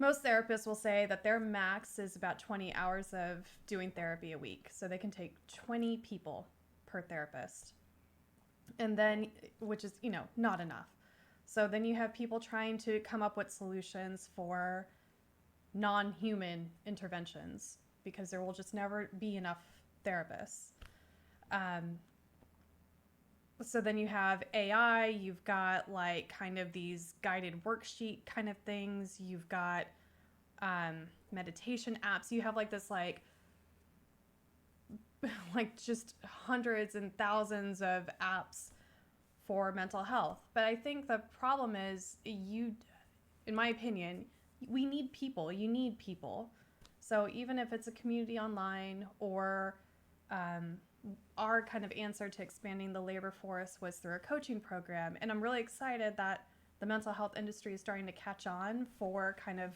most therapists will say that their max is about 20 hours of doing therapy a week. So they can take 20 people per therapist. And then, which is, you know, not enough. So then you have people trying to come up with solutions for non-human interventions, because there will just never be enough therapists. So then you have AI, you've got like kind of these guided worksheet kind of things. You've got meditation apps. You have like this like just hundreds and thousands of apps for mental health. But I think the problem is in my opinion, we need people. You need people. So even if it's a community online or our kind of answer to expanding the labor force was through a coaching program. And I'm really excited that the mental health industry is starting to catch on for kind of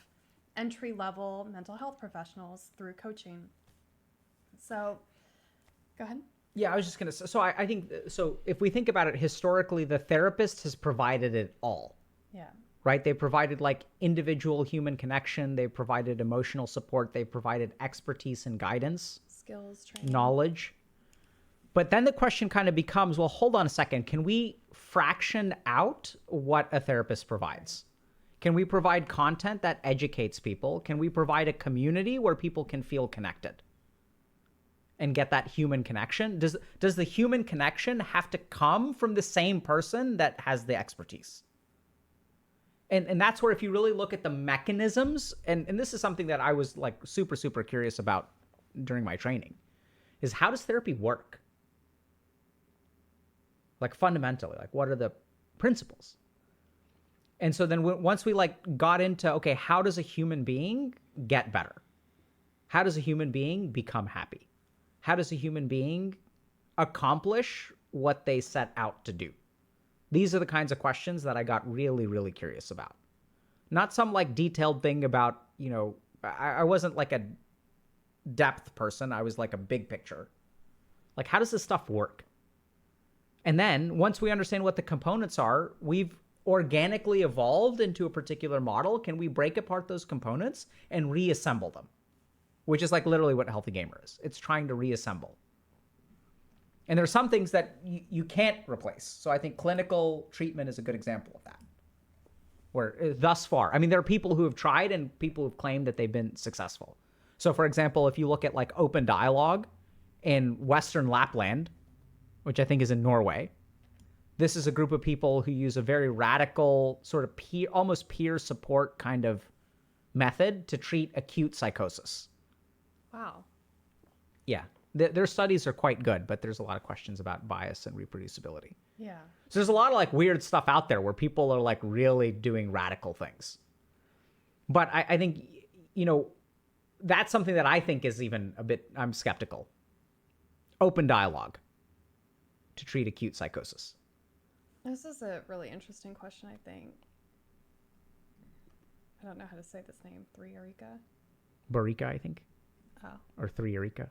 entry-level mental health professionals through coaching. So, go ahead. Yeah, I was just going to say, so I think, so if we think about it historically, the therapist has provided it all. Yeah. Right? They provided like individual human connection. They provided emotional support. They provided expertise and guidance. Skills, training. Knowledge. But then the question kind of becomes, well, hold on a second. Can we fraction out what a therapist provides? Can we provide content that educates people? Can we provide a community where people can feel connected and get that human connection? Does the human connection have to come from the same person that has the expertise? And that's where, if you really look at the mechanisms, and this is something that I was like super, super curious about during my training, is how does therapy work? Like fundamentally, like what are the principles? And so then once we like got into, okay, how does a human being get better? How does a human being become happy? How does a human being accomplish what they set out to do? These are the kinds of questions that I got really, really curious about. Not some like detailed thing about, you know, I wasn't like a depth person. I was like a big picture. Like, how does this stuff work? And then once we understand what the components are, we've organically evolved into a particular model. Can we break apart those components and reassemble them? Which is like literally what HealthyGamer is. It's trying to reassemble. And there's some things that you can't replace. So I think clinical treatment is a good example of that. Where thus far, I mean, there are people who have tried and people who've claimed that they've been successful. So for example, if you look at like open dialogue in Western Lapland, which I think is in Norway, this is a group of people who use a very radical sort of almost peer support kind of method to treat acute psychosis. Wow. Yeah. Their studies are quite good, but there's a lot of questions about bias and reproducibility. Yeah. So there's a lot of like weird stuff out there where people are like really doing radical things. But I think, that's something that I think is even a bit, I'm skeptical. Open dialogue to treat acute psychosis. This is a really interesting question, I think. I don't know how to say this name. Barica, I think. Oh. Or Threerica.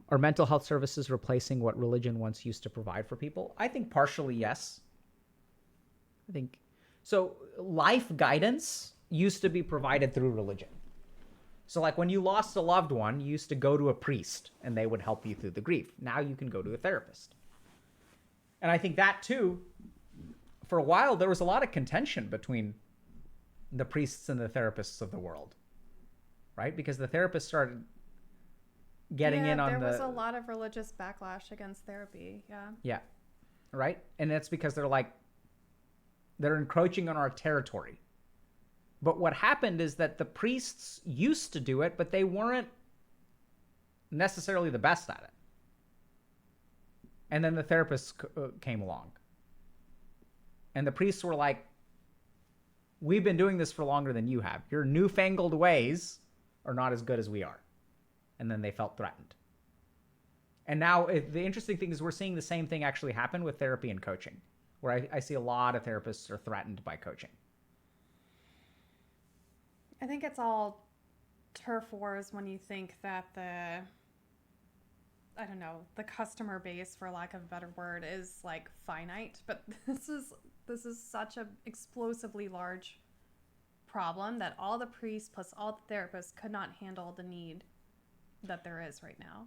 Are mental health services replacing what religion once used to provide for people? I think partially yes. I think so. Life guidance used to be provided through religion. So like when you lost a loved one, you used to go to a priest and they would help you through the grief. Now you can go to a therapist. And I think that too, for a while, there was a lot of contention between the priests and the therapists of the world, right? Because the therapists started getting in on there was a lot of religious backlash against therapy. Yeah. Right? And that's because they're encroaching on our territory. But what happened is that the priests used to do it, but they weren't necessarily the best at it. And then the therapists came along. And the priests were like, we've been doing this for longer than you have. Your newfangled ways are not as good as we are. And then they felt threatened. And now the interesting thing is we're seeing the same thing actually happen with therapy and coaching, where I see a lot of therapists are threatened by coaching. I think it's all turf wars when you think that the customer base, for lack of a better word, is like finite. But this is such an explosively large problem that all the priests plus all the therapists could not handle the need that there is right now.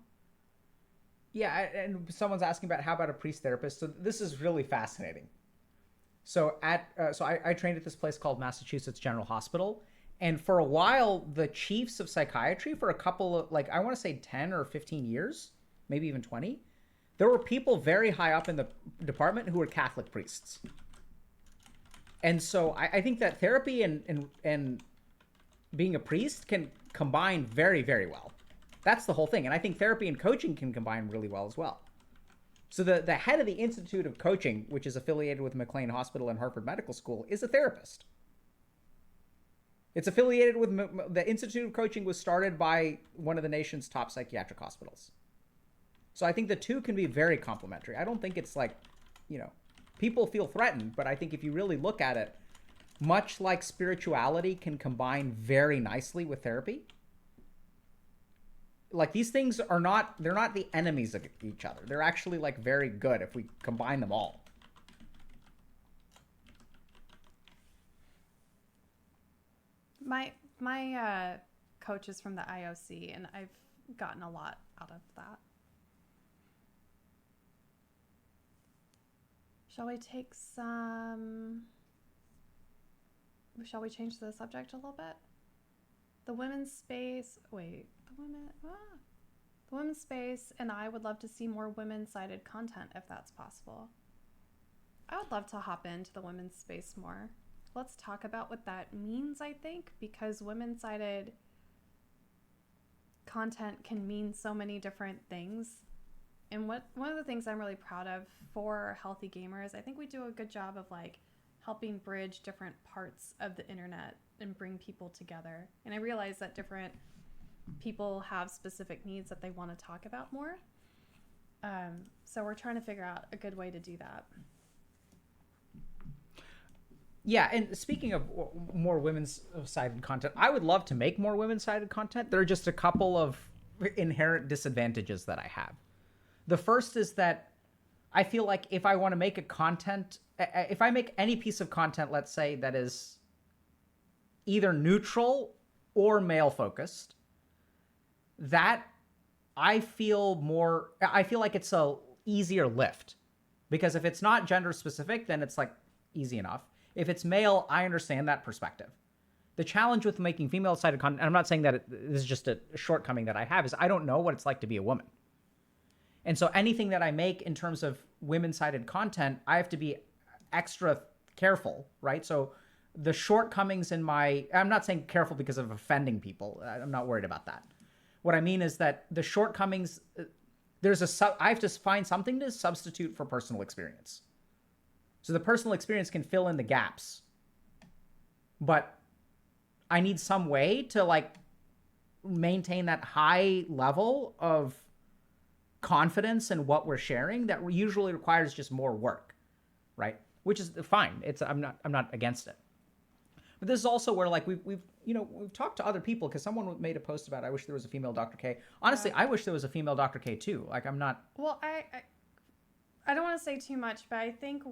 Yeah, and someone's asking about how about a priest therapist. So this is really fascinating. So I trained at this place called Massachusetts General Hospital, and for a while the chiefs of psychiatry, for a couple of I want to say 10 or 15 years, maybe even 20, there were people very high up in the department who were Catholic priests. And so I think that therapy and being a priest can combine very, very well. That's the whole thing. And I think therapy and coaching can combine really well as well. So the head of the Institute of Coaching, which is affiliated with McLean Hospital and Harvard Medical School, is a therapist. It's affiliated with the Institute of Coaching was started by one of the nation's top psychiatric hospitals. So I think the two can be very complementary. I don't think it's people feel threatened, but I think if you really look at it, much like spirituality can combine very nicely with therapy. Like these things they're not the enemies of each other. They're actually very good if we combine them all. My coach is from the IOC, and I've gotten a lot out of that. Shall we change the subject a little bit? The women's space, the women's space and I would love to see more women-sided content if that's possible. I would love to hop into the women's space more. Let's talk about what that means, I think, because women-sided content can mean so many different things. And one of the things I'm really proud of for Healthy Gamers, I think we do a good job of helping bridge different parts of the internet and bring people together. And I realize that different people have specific needs that they want to talk about more. So we're trying to figure out a good way to do that. Yeah, and speaking of more women's-sided content, I would love to make more women's-sided content. There are just a couple of inherent disadvantages that I have. The first is that I feel like if I want to make if I make any piece of content, let's say, that is either neutral or male-focused, that I feel like it's a easier lift, because if it's not gender specific, then it's like easy enough. If it's male, I understand that perspective. The challenge with making female-sided content, and I'm not saying that this is just a shortcoming that I have, is I don't know what it's like to be a woman. And so anything that I make in terms of women-sided content, I have to be extra careful, right? So the shortcomings in I'm not saying careful because of offending people. I'm not worried about that. What I mean is that the shortcomings, I have to find something to substitute for personal experience. So the personal experience can fill in the gaps, but I need some way to like maintain that high level of confidence in what we're sharing that usually requires just more work, right? Which is fine. I'm not against it. But this is also where like we've talked to other people, because someone made a post about, I wish there was a female Dr. K. Honestly, I wish there was a female Dr. K too. Like I'm not. Well, I don't want to say too much, but I think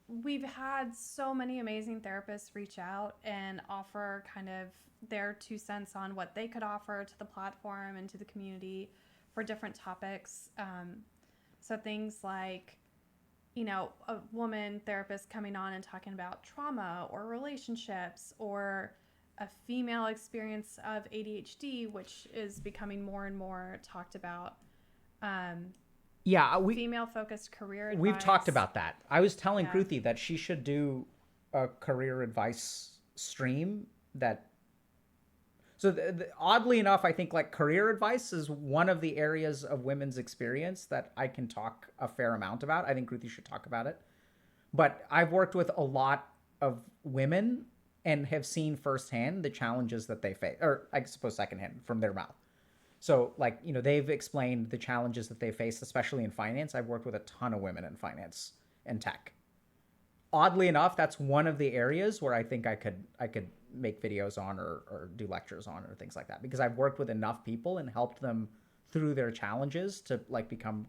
we've had so many amazing therapists reach out and offer kind of their 2 cents on what they could offer to the platform and to the community for different topics. So things like, a woman therapist coming on and talking about trauma or relationships, or a female experience of ADHD, which is becoming more and more talked about. Female-focused career advice. We've talked about that. I was telling Kruthi that she should do a career advice stream that... So oddly enough, I think like career advice is one of the areas of women's experience that I can talk a fair amount about. I think Kruthi should talk about it. But I've worked with a lot of women and have seen firsthand the challenges that they face, or I suppose secondhand from their mouth. So like, they've explained the challenges that they face, especially in finance. I've worked with a ton of women in finance and tech. Oddly enough, that's one of the areas where I think I could make videos on or do lectures on or things like that, because I've worked with enough people and helped them through their challenges to like become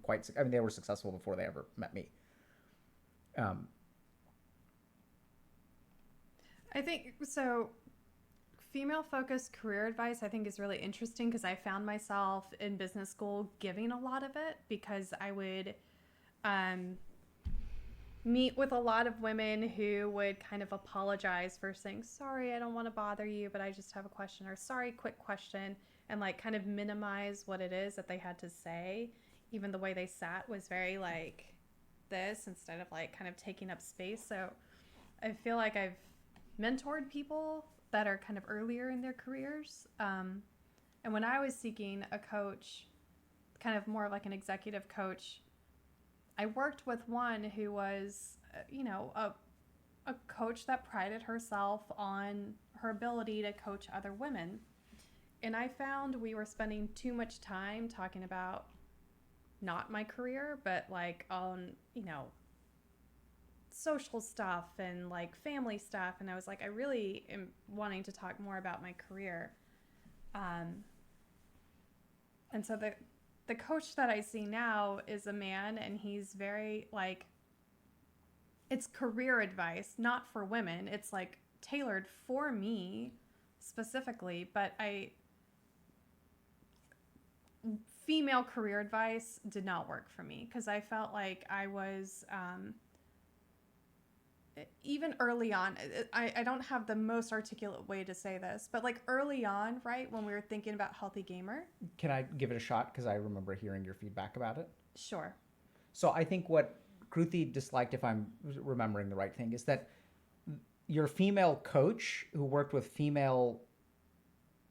they were successful before they ever met me. I think so. Female-focused career advice, I think, is really interesting, because I found myself in business school giving a lot of it, because I would meet with a lot of women who would kind of apologize for saying, sorry, I don't want to bother you, but I just have a question, or sorry, quick question, and like kind of minimize what it is that they had to say. Even the way they sat was very like this, instead of like kind of taking up space. So I feel like I've mentored people that are kind of earlier in their careers. And when I was seeking a coach, kind of more of like an executive coach, I worked with one who was, a coach that prided herself on her ability to coach other women. And I found we were spending too much time talking about not my career, but like on, social stuff and like family stuff, and I was like, I really am wanting to talk more about my career. And so the coach that I see now is a man, and he's very like, it's career advice, not for women. It's like tailored for me specifically, but female career advice did not work for me, because I felt like I was even early on, I don't have the most articulate way to say this, but like early on, right, when we were thinking about HealthyGamer. Can I give it a shot? Because I remember hearing your feedback about it. Sure. So I think what Kruthi disliked, if I'm remembering the right thing, is that your female coach who worked with female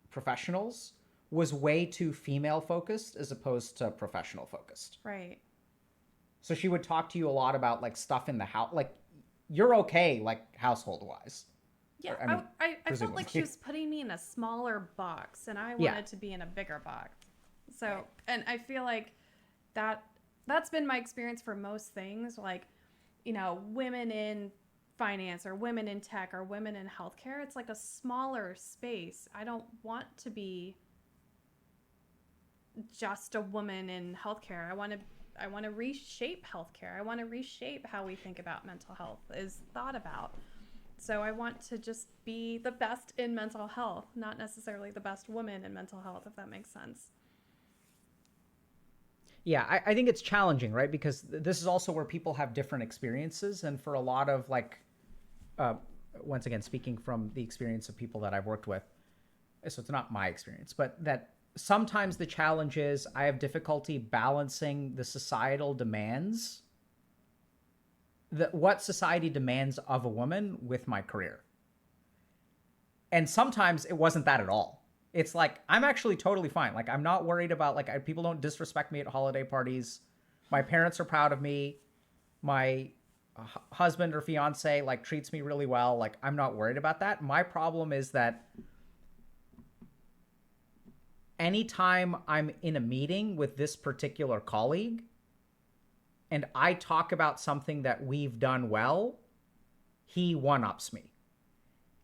professionals was way too female focused as opposed to professional focused. Right. So she would talk to you a lot about like stuff in the house, like you're okay, like household wise. Yeah, I felt like she was putting me in a smaller box, and I wanted to be in a bigger box. So, and I feel like that's been my experience for most things, like, women in finance or women in tech or women in healthcare. It's like a smaller space. I don't want to be just a woman in healthcare. I want to reshape healthcare. I want to reshape how we think about mental health is thought about. So I want to just be the best in mental health, not necessarily the best woman in mental health, if that makes sense. Yeah, I think it's challenging, right? Because this is also where people have different experiences. And for a lot of like, uh, once again, speaking from the experience of people that I've worked with, so it's not my experience, but that sometimes the challenge is I have difficulty balancing the societal demands, what society demands of a woman with my career. And sometimes it wasn't that at all. It's like, I'm actually totally fine. Like, I'm not worried about, like, people don't disrespect me at holiday parties. My parents are proud of me. My husband or fiance, like, treats me really well. Like, I'm not worried about that. My problem is that anytime I'm in a meeting with this particular colleague and I talk about something that we've done well, he one-ups me.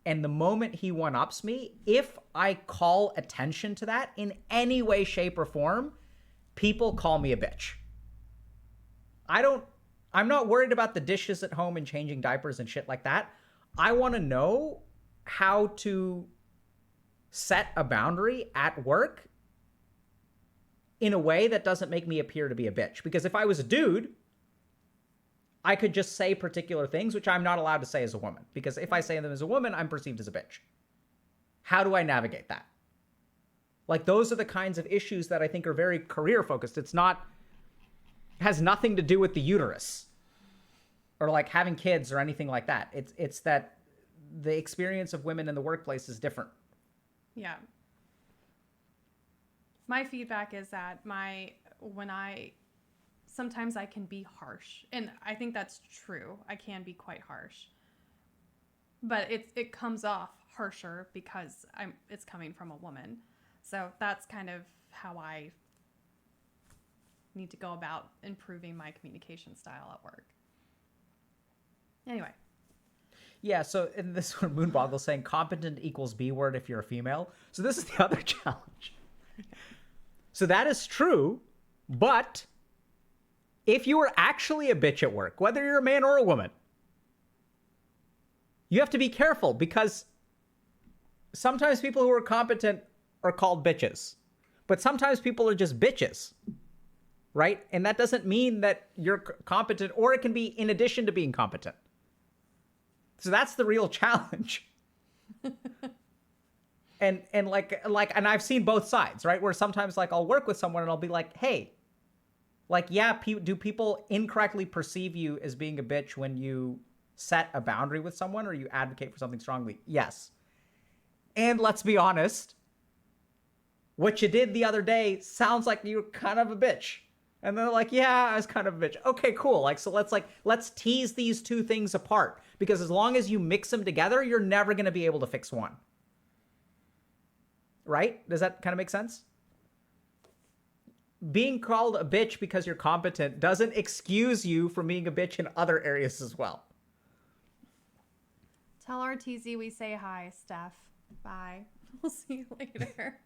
And the moment he one-ups me, if I call attention to that in any way, shape, or form, people call me a bitch. I'm not worried about the dishes at home and changing diapers and shit like that. I want to know how to set a boundary at work in a way that doesn't make me appear to be a bitch. Because if I was a dude, I could just say particular things, which I'm not allowed to say as a woman. Because if I say them as a woman, I'm perceived as a bitch. How do I navigate that? Like, those are the kinds of issues that I think are very career focused. It has nothing to do with the uterus or like having kids or anything like that. It's that the experience of women in the workplace is different. Yeah. My feedback is that sometimes I can be harsh, and I think that's true. I can be quite harsh, but it comes off harsher because it's coming from a woman. So that's kind of how I need to go about improving my communication style at work. Anyway. Yeah, so in this one, Moonboggle saying competent equals B word if you're a female. So this is the other challenge. So that is true, but if you are actually a bitch at work, whether you're a man or a woman, you have to be careful because sometimes people who are competent are called bitches, but sometimes people are just bitches, right? And that doesn't mean that you're competent, or it can be in addition to being competent. So that's the real challenge. and I've seen both sides, right? Where sometimes like I'll work with someone and I'll be like, hey, like, yeah, do people incorrectly perceive you as being a bitch when you set a boundary with someone or you advocate for something strongly? Yes. And let's be honest, what you did the other day sounds like you were kind of a bitch. And they're like, yeah, I was kind of a bitch. Okay, cool. Like, so let's tease these two things apart, because as long as you mix them together, you're never going to be able to fix one. Right? Does that kind of make sense? Being called a bitch because you're competent doesn't excuse you from being a bitch in other areas as well. Tell RTZ we say hi, Steph. Bye. We'll see you later.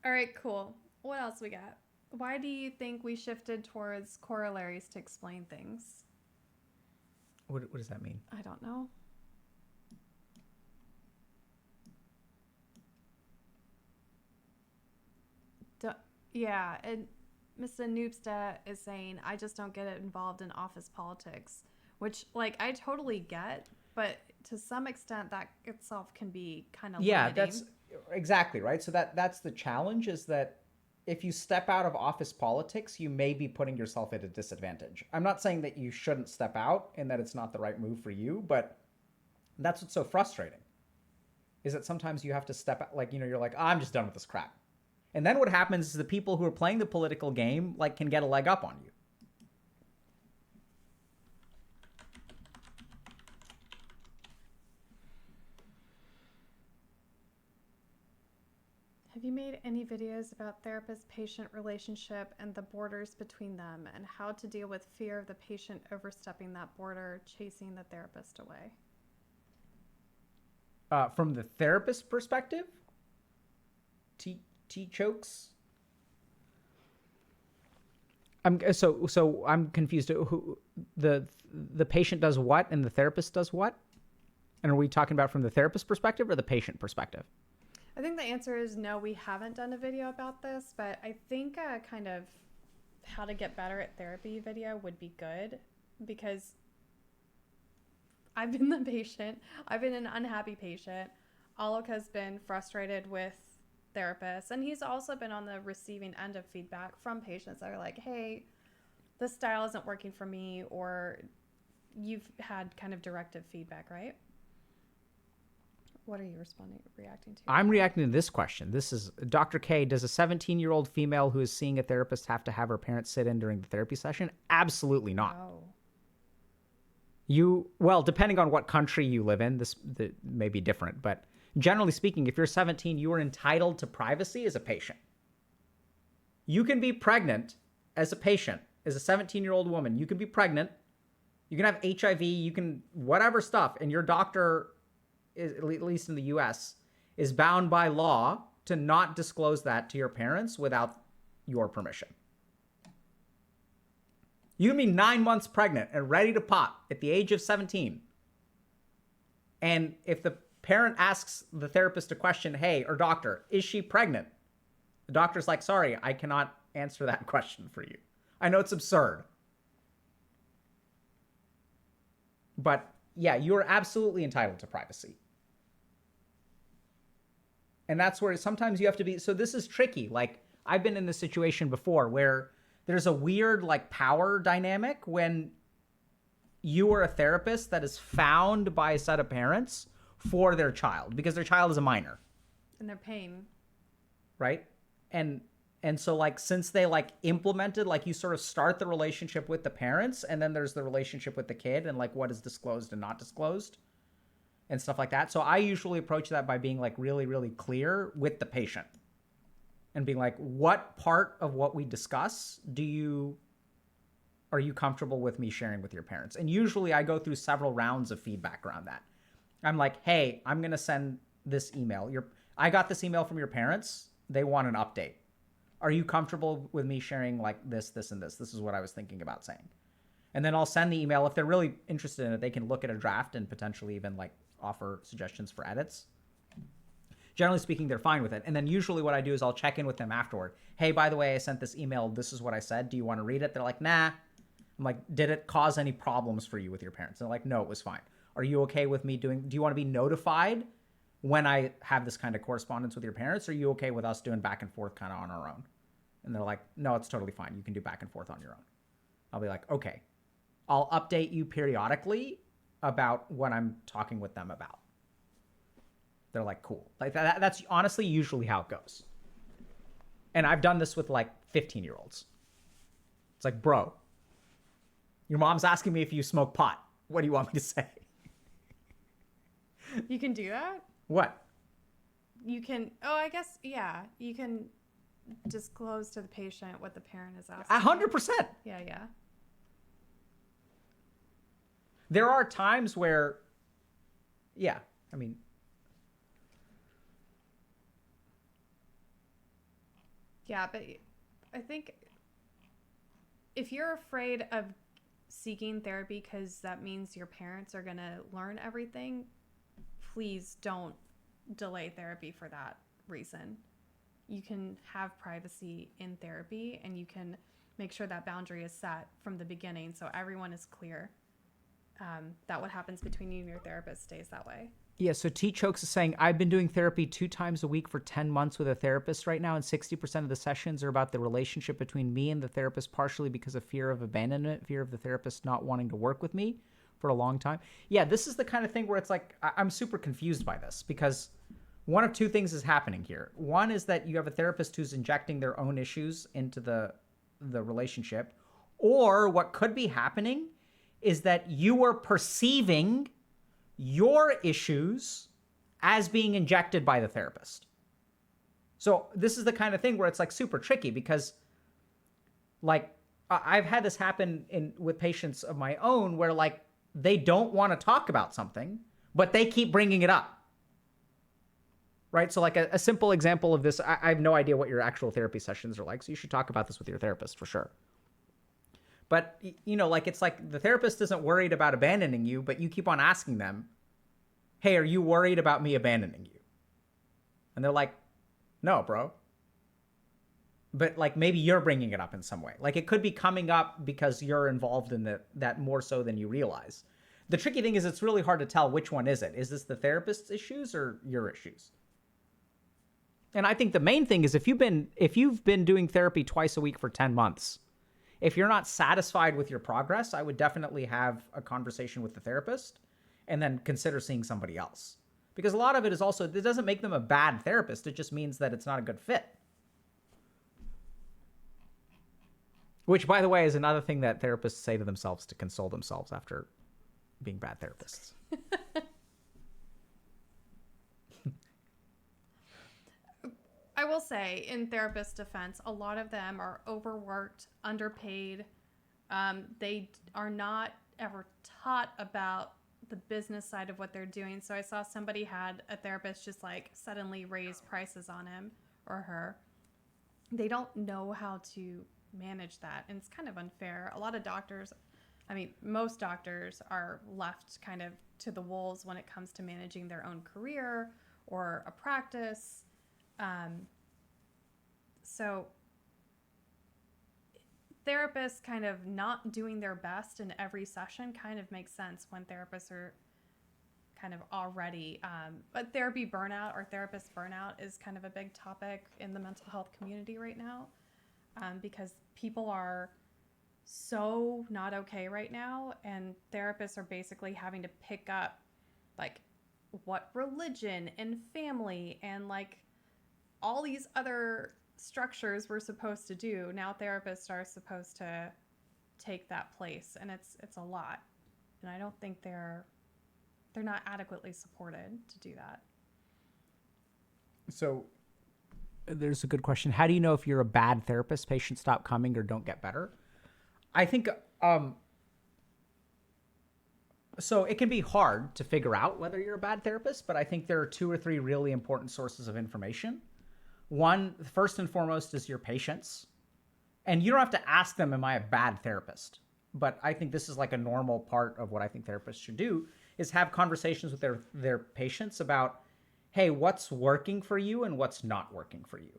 All right, cool. What else we got? Why do you think we shifted towards corollaries to explain things? What does that mean? I don't know. Yeah, and Mr. Noobsta is saying, I just don't get involved in office politics, which, like, I totally get, but to some extent that itself can be kind of limiting. That's exactly right. So that's the challenge, is that if you step out of office politics, you may be putting yourself at a disadvantage. I'm not saying that you shouldn't step out and that it's not the right move for you, but that's what's so frustrating, is that sometimes you have to step out, like, you're like, oh, I'm just done with this crap. And then what happens is the people who are playing the political game, like, can get a leg up on you. Have you made any videos about therapist-patient relationship and the borders between them, and how to deal with fear of the patient overstepping that border, chasing the therapist away? From the therapist perspective? Chokes. I'm confused. Who the patient does what and the therapist does what? And are we talking about from the therapist perspective or the patient perspective? I think the answer is no, we haven't done a video about this, but I think kind of how to get better at therapy video would be good because I've been the patient. I've been an unhappy patient. Alok has been frustrated with therapists, and he's also been on the receiving end of feedback from patients that are like, hey, this style isn't working for me, or you've had kind of directive feedback, right? What are you reacting to? I'm reacting to this question. This is Dr. K. Does a 17-year-old female who is seeing a therapist have to have her parents sit in during the therapy session? Absolutely not. No. Well, depending on what country you live in, this may be different, but generally speaking, if you're 17, you are entitled to privacy as a patient. You can be pregnant as a patient, as a 17-year-old woman. You can be pregnant. You can have HIV. You can whatever stuff, and your doctor, at least in the US, is bound by law to not disclose that to your parents without your permission. You can be 9 months pregnant and ready to pop at the age of 17. And if the parent asks the therapist a question, hey, or doctor, is she pregnant? The doctor's like, sorry, I cannot answer that question for you. I know it's absurd. But yeah, you're absolutely entitled to privacy. And that's where sometimes you have to be. So this is tricky. Like, I've been in this situation before where there's a weird like power dynamic when you are a therapist that is found by a set of parents for their child because their child is a minor. And they're paying. Right? And so like since they like implemented, like you sort of start the relationship with the parents and then there's the relationship with the kid and like what is disclosed and not disclosed and stuff like that. So I usually approach that by being like really, really clear with the patient and being like, what part of what we discuss are you comfortable with me sharing with your parents? And usually I go through several rounds of feedback around that. I'm like, hey, I'm going to send this email. I got this email from your parents. They want an update. Are you comfortable with me sharing like this, and this? This is what I was thinking about saying. And then I'll send the email. If they're really interested in it, they can look at a draft and potentially even like offer suggestions for edits. Generally speaking, they're fine with it. And then usually what I do is I'll check in with them afterward. Hey, by the way, I sent this email. This is what I said. Do you want to read it? They're like, nah. I'm like, did it cause any problems for you with your parents? And they're like, no, it was fine. Are you okay with me do you want to be notified when I have this kind of correspondence with your parents? Or are you okay with us doing back and forth kind of on our own? And they're like, no, it's totally fine. You can do back and forth on your own. I'll be like, okay, I'll update you periodically about what I'm talking with them about. They're like, cool. Like that's honestly usually how it goes. And I've done this with like 15-year-olds. It's like, bro, your mom's asking me if you smoke pot. What do you want me to say? You can do that? What? You can, I guess, yeah. You can disclose to the patient what the parent is asking. 100%. Yeah. There are times where, yeah, I mean. Yeah, but I think if you're afraid of seeking therapy because that means your parents are going to learn everything, please don't delay therapy for that reason. You can have privacy in therapy and you can make sure that boundary is set from the beginning so everyone is clear that what happens between you and your therapist stays that way. Yeah, so T Chokes is saying, I've been doing therapy 2 times a week for 10 months with a therapist right now, and 60% of the sessions are about the relationship between me and the therapist, partially because of fear of abandonment, fear of the therapist not wanting to work with me for a long time. Yeah, this is the kind of thing where it's like, I'm super confused by this because one of two things is happening here. One is that you have a therapist who's injecting their own issues into the relationship, or what could be happening is that you are perceiving your issues as being injected by the therapist. So this is the kind of thing where it's like super tricky because like I've had this happen with patients of my own where like they don't want to talk about something, but they keep bringing it up. Right? So like a simple example of this, I have no idea what your actual therapy sessions are like, so you should talk about this with your therapist for sure. But, you know, like it's like the therapist isn't worried about abandoning you, but you keep on asking them, hey, are you worried about me abandoning you? And they're like, no, bro. But like maybe you're bringing it up in some way. Like it could be coming up because you're involved in that more so than you realize. The tricky thing is it's really hard to tell which one is it. Is this the therapist's issues or your issues? And I think the main thing is if you've been doing therapy twice a week for 10 months, if you're not satisfied with your progress, I would definitely have a conversation with the therapist and then consider seeing somebody else. Because a lot of it is also, it doesn't make them a bad therapist. It just means that it's not a good fit. Which, by the way, is another thing that therapists say to themselves to console themselves after being bad therapists. I will say, in therapist defense, a lot of them are overworked, underpaid. They are not ever taught about the business side of what they're doing. So I saw somebody had a therapist just like suddenly raise prices on him or her. They don't know how to manage that, and it's kind of unfair. A lot of doctors, I mean, most doctors are left kind of to the wolves when it comes to managing their own career or a practice. So therapists kind of not doing their best in every session kind of makes sense when therapists are kind of already, but therapy burnout or therapist burnout is kind of a big topic in the mental health community right now, because people are so not okay right now, and therapists are basically having to pick up like what religion and family and like all these other structures we're supposed to do. Now therapists are supposed to take that place, and it's a lot, and I don't think they're not adequately supported to do that. So there's a good question. How do you know if you're a bad therapist? Patients stop coming or don't get better? I think so it can be hard to figure out whether you're a bad therapist, but I think there are 2 or 3 really important sources of information. One, first and foremost, is your patients. And you don't have to ask them, am I a bad therapist? But I think this is like a normal part of what I think therapists should do, is have conversations with their patients about, hey, what's working for you and what's not working for you?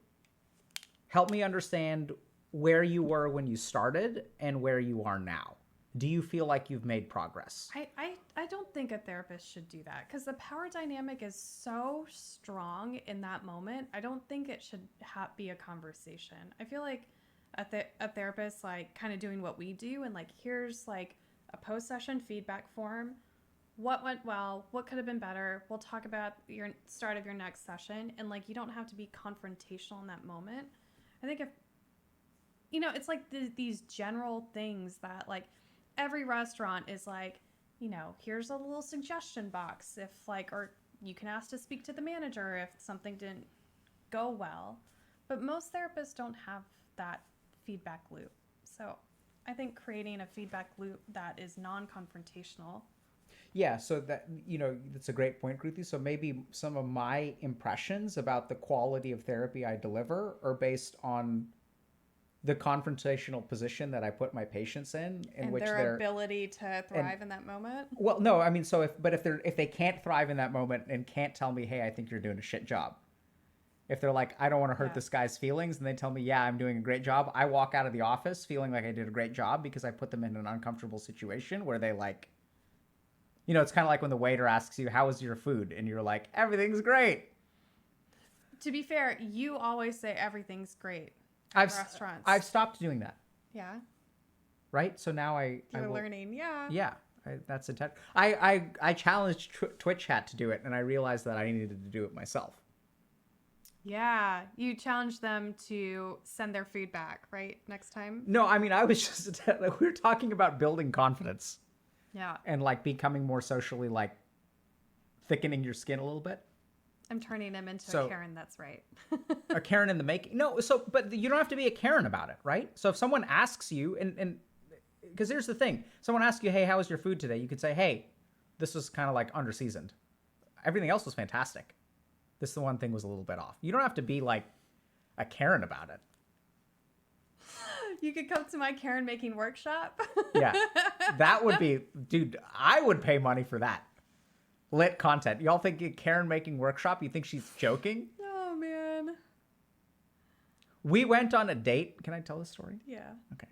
Help me understand where you were when you started and where you are now. Do you feel like you've made progress? I don't think a therapist should do that, because the power dynamic is so strong in that moment. I don't think it should be a conversation. I feel like a therapist like kind of doing what we do, and like here's like a post-session feedback form. What went well? What could have been better? We'll talk about your start of your next session, and like you don't have to be confrontational in that moment. I think if it's like these general things that like every restaurant is like, here's a little suggestion box if like, or you can ask to speak to the manager if something didn't go well. But most therapists don't have that feedback loop. So I think creating a feedback loop that is non-confrontational. Yeah, so that, that's a great point, Kruti. So maybe some of my impressions about the quality of therapy I deliver are based on the confrontational position that I put my patients in and which their ability to thrive in that moment. Well, no, I mean, so if they can't thrive in that moment and can't tell me, hey, I think you're doing a shit job. If they're like, I don't want to hurt this guy's feelings, and they tell me, yeah, I'm doing a great job, I walk out of the office feeling like I did a great job because I put them in an uncomfortable situation where they like, it's kind of like when the waiter asks you, how was your food? And you're like, everything's great. To be fair, you always say everything's great. Restaurants. I've stopped doing that. Yeah. Right. So now you're learning. Yeah. Yeah. That's intent. I challenged Twitch Chat to do it, and I realized that I needed to do it myself. Yeah. You challenged them to send their feedback, right? Next time. No, I mean, I was just we were talking about building confidence. Yeah. And like becoming more socially like thickening your skin a little bit. I'm turning him into a Karen, that's right. A Karen in the making. No, but you don't have to be a Karen about it, right? So if someone asks you, and because here's the thing, someone asks you, hey, how was your food today? You could say, hey, this was kind of like under-seasoned. Everything else was fantastic. This the one thing was a little bit off. You don't have to be like a Karen about it. You could come to my Karen making workshop. Yeah, that would be, dude, I would pay money for that. Lit content. Y'all think a Karen making workshop? You think she's joking? Oh We went on a date. Can I tell the story? Yeah. Okay.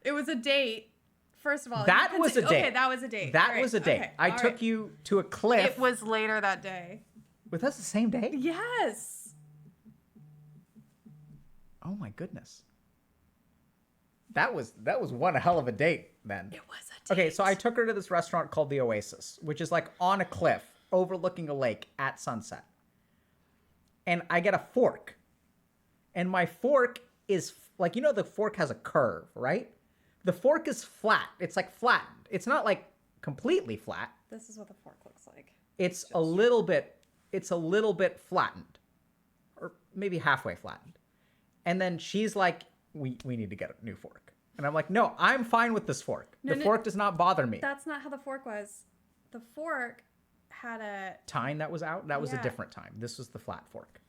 It was a date. First of all, That was a date. Okay, that was a date. That Right, was a date. okay, I all took right. you to a cliff. It was later that day. Was that the same day? Yes. Oh my goodness. That was one hell of a date then. It was a date. Okay, so I took her to this restaurant called the Oasis, which is like on a cliff overlooking a lake at sunset. And I get a fork. And my fork is like, you know, the fork has a curve, right? The fork is flat. It's like flattened. It's not like completely flat. This is what the fork looks like. It's a little bit flattened, or maybe halfway flattened. And then she's like, we need to get a new fork. And I'm like, no, I'm fine with this fork. The fork does not bother me. That's not how the fork was. The fork had a Tine that was out, that was a Yeah. different time. This was the flat fork.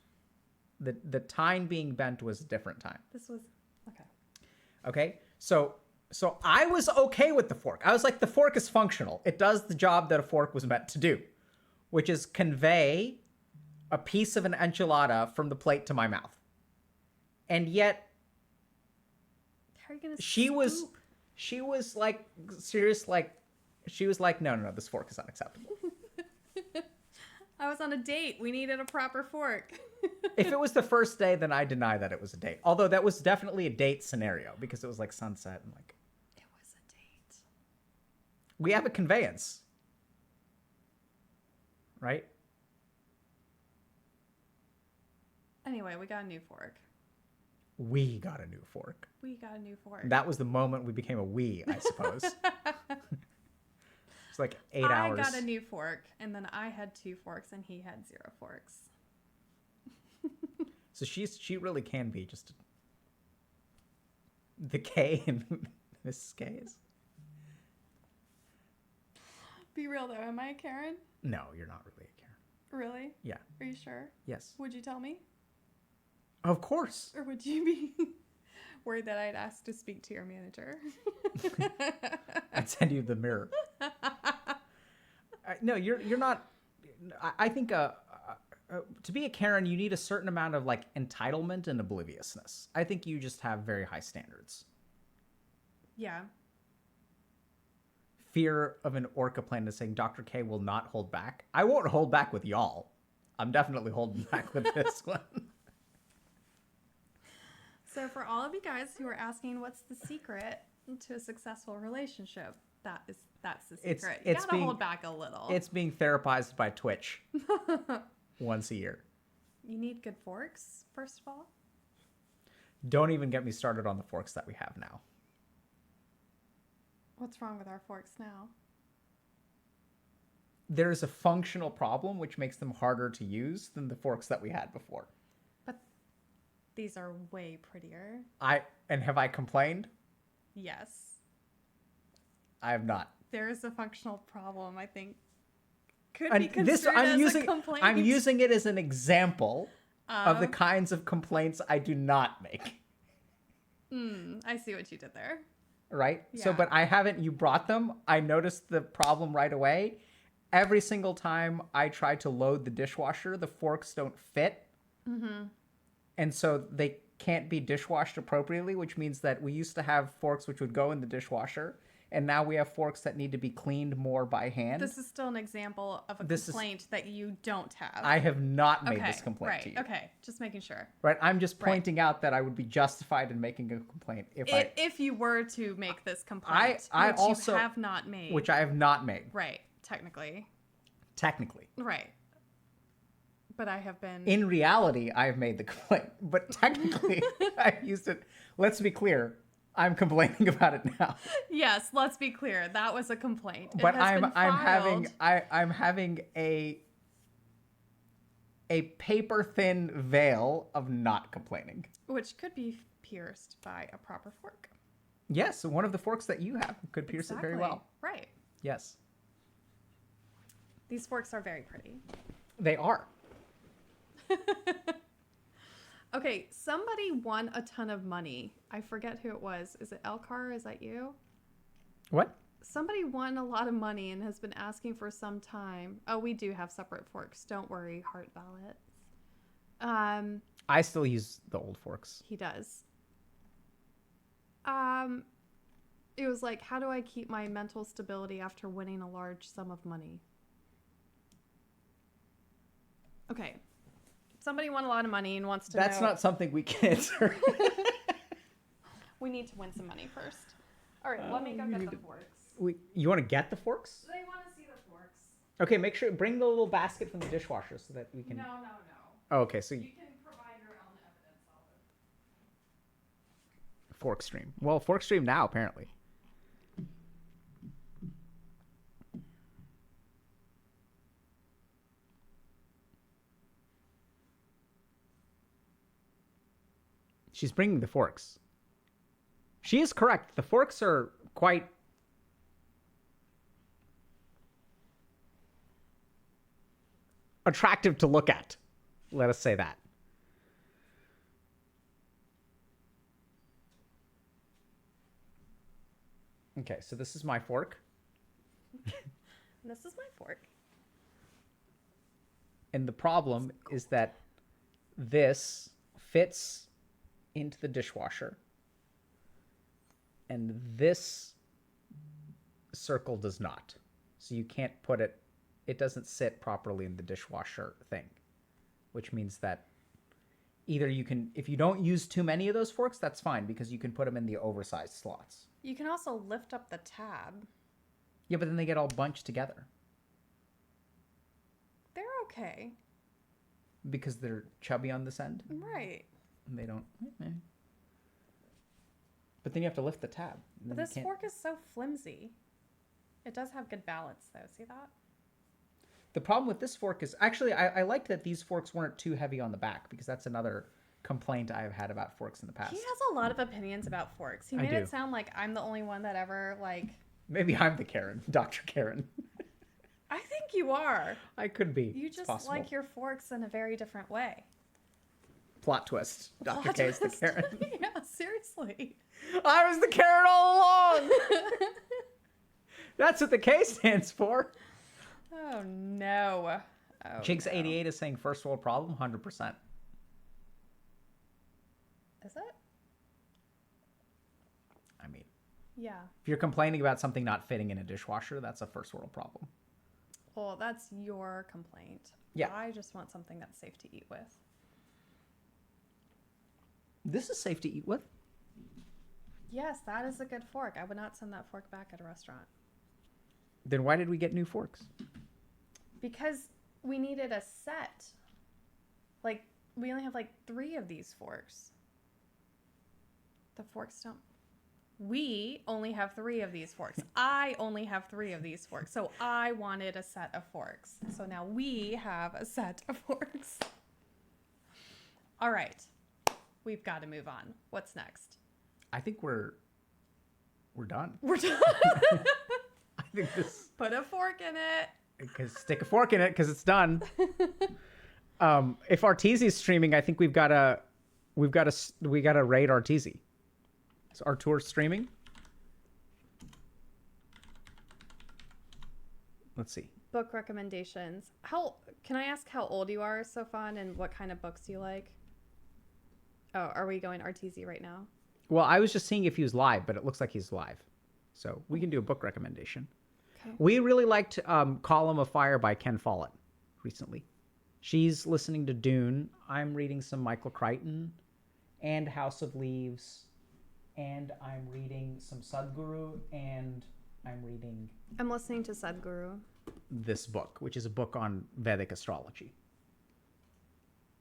The tine being bent was a different time. This was okay. Okay? So I was okay with the fork. I was like, the fork is functional. It does the job that a fork was meant to do, which is convey a piece of an enchilada from the plate to my mouth. And yet How are you gonna she scoop? was like serious, like she was like, no, this fork is unacceptable. I was on a date. We needed a proper fork. If it was the first day, then I deny that it was a date. Although that was definitely a date scenario because it was like sunset and like It was a date. we have a conveyance. Right? Anyway, we got a new fork. We got a new fork. We got a new fork. That was the moment we became a we, I suppose. It's like 8 hours. I got a new fork, and then I had 2 forks, and he had 0 forks. So she really can be just the K in Mrs. K's. Be real though, am I a Karen? No, you're not really a Karen. Really? Yeah. Are you sure? Yes. Would you tell me? Of course. Or would you be worried that I'd ask to speak to your manager? I'd send you the mirror. No, you're not. I think to be a Karen, you need a certain amount of like entitlement and obliviousness. I think you just have very high standards. Yeah. Fear of an orca planet saying Dr. K will not hold back. I won't hold back with y'all. I'm definitely holding back with this one. So for all of you guys who are asking what's the secret to a successful relationship, that's the secret. You gotta hold back a little. It's being therapized by Twitch once a year. You need good forks, first of all. Don't even get me started on the forks that we have now. What's wrong with our forks now? There's a functional problem which makes them harder to use than the forks that we had before. But these are way prettier. Have I complained? Yes. I have not. There is a functional problem, I think. Could be considered as a complaint. I'm using it as an example of the kinds of complaints I do not make. I see what you did there. Right? Yeah. So, but I haven't, you brought them. I noticed the problem right away. Every single time I try to load the dishwasher, the forks don't fit. Mm-hmm. And so they can't be dishwashed appropriately, which means that we used to have forks which would go in the dishwasher. And now we have forks that need to be cleaned more by hand. This is still an example of a complaint that you don't have. I have not made this complaint to you. Okay, just making sure. Right, I'm just pointing out that I would be justified in making a complaint if you were to make this complaint, I which also you have not made. which I have not made. Right, technically. Technically. Right. But I have been... In reality, I've made the complaint, but technically, I've used it. Let's be clear. I'm complaining about it now. Yes, let's be clear. That was a complaint. But I'm having a paper thin veil of not complaining. Which could be pierced by a proper fork. Yes, one of the forks that you have could pierce it very well. Right. Yes. These forks are very pretty. They are. Okay, somebody won a ton of money. I forget who it was. Is it Elcar? Is that you? What? Somebody won a lot of money and has been asking for some time. Oh, we do have separate forks. Don't worry, Heart Vallets. I still use the old forks. He does. It was like, how do I keep my mental stability after winning a large sum of money? Okay. Somebody won a lot of money and wants to know. That's not something we can answer. We need to win some money first. All right, let me go get the forks. You want to get the forks? They want to see the forks. Okay, make sure bring the little basket from the dishwasher so that we can. No. Oh, okay, so You can provide your own evidence, Olive. fork stream. Well, fork stream now apparently. She's bringing the forks. She is correct. The forks are quite attractive to look at. Let us say that. Okay, so this is my fork. This is my fork. And the problem is that this fits into the dishwasher. And this circle does not. So you can't put it, it doesn't sit properly in the dishwasher thing. Which means that either you can, if you don't use too many of those forks, that's fine because you can put them in the oversized slots. You can also lift up the tab. Yeah, but then they get all bunched together. They're okay. Because they're chubby on this end. Right. And they don't. But then you have to lift the tab. But this fork is so flimsy. It does have good balance, though. See that? The problem with this fork is actually I liked that these forks weren't too heavy on the back because that's another complaint I've had about forks in the past. He has a lot of opinions about forks. He made it sound like I'm the only one that ever Maybe I'm the Karen, Dr. Karen. I think you are. I could be. You just like your forks in a very different way. Plot twist. Dr. K is the Karen. Yeah, seriously. I was the Karen all along. That's what the K stands for. Oh, no. Oh, Jigs88 is saying first world problem, 100%. Is it? I mean, yeah. If you're complaining about something not fitting in a dishwasher, that's a first world problem. Well, that's your complaint. Yeah. I just want something that's safe to eat with. This is safe to eat with. Yes, that is a good fork. I would not send that fork back at a restaurant. Then why did we get new forks? Because we needed a set. Like, we only have 3 of these forks. The forks don't. We only have 3 of these forks. I only have 3 of these forks. So I wanted a set of forks. So now we have a set of forks. All right. We've got to move on. What's next? I think we're done. We're done. I think this. Put a fork in it. Because stick a fork in it because it's done. If Arteezy's streaming, I think we gotta raid Arteezy. Is Artur streaming? Let's see. Book recommendations. Can I ask how old you are, Sofan, and what kind of books you like? Oh, are we going Arteezy right now? Well, I was just seeing if he was live, but it looks like he's live. So we can do a book recommendation. Okay. We really liked Column of Fire by Ken Follett recently. She's listening to Dune. I'm reading some Michael Crichton and House of Leaves. And I'm reading some Sadhguru. And I'm listening to Sadhguru. This book, which is a book on Vedic astrology.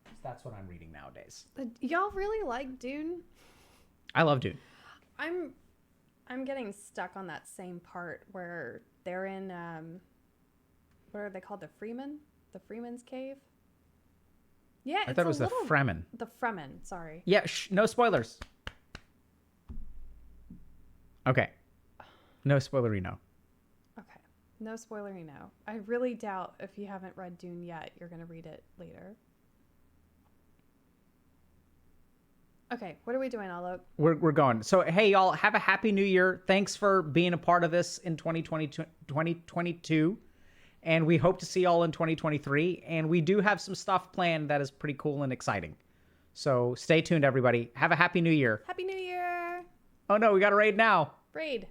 So that's what I'm reading nowadays. Y'all really like Dune? I love Dune. I'm getting stuck on that same part where they're in what are they called? The Freeman's Cave? Yeah, I thought it was the Fremen. The Fremen, sorry. Yeah, no spoilers. Okay. No spoilery, no. Okay. No spoilery, no. I really doubt if you haven't read Dune yet, you're going to read it later. Okay, what are we doing, Alok? We're going. So, hey, y'all, have a happy new year. Thanks for being a part of this in 2022. And we hope to see y'all in 2023. And we do have some stuff planned that is pretty cool and exciting. So stay tuned, everybody. Have a happy new year. Happy New Year! Oh no, we got to raid now. Raid.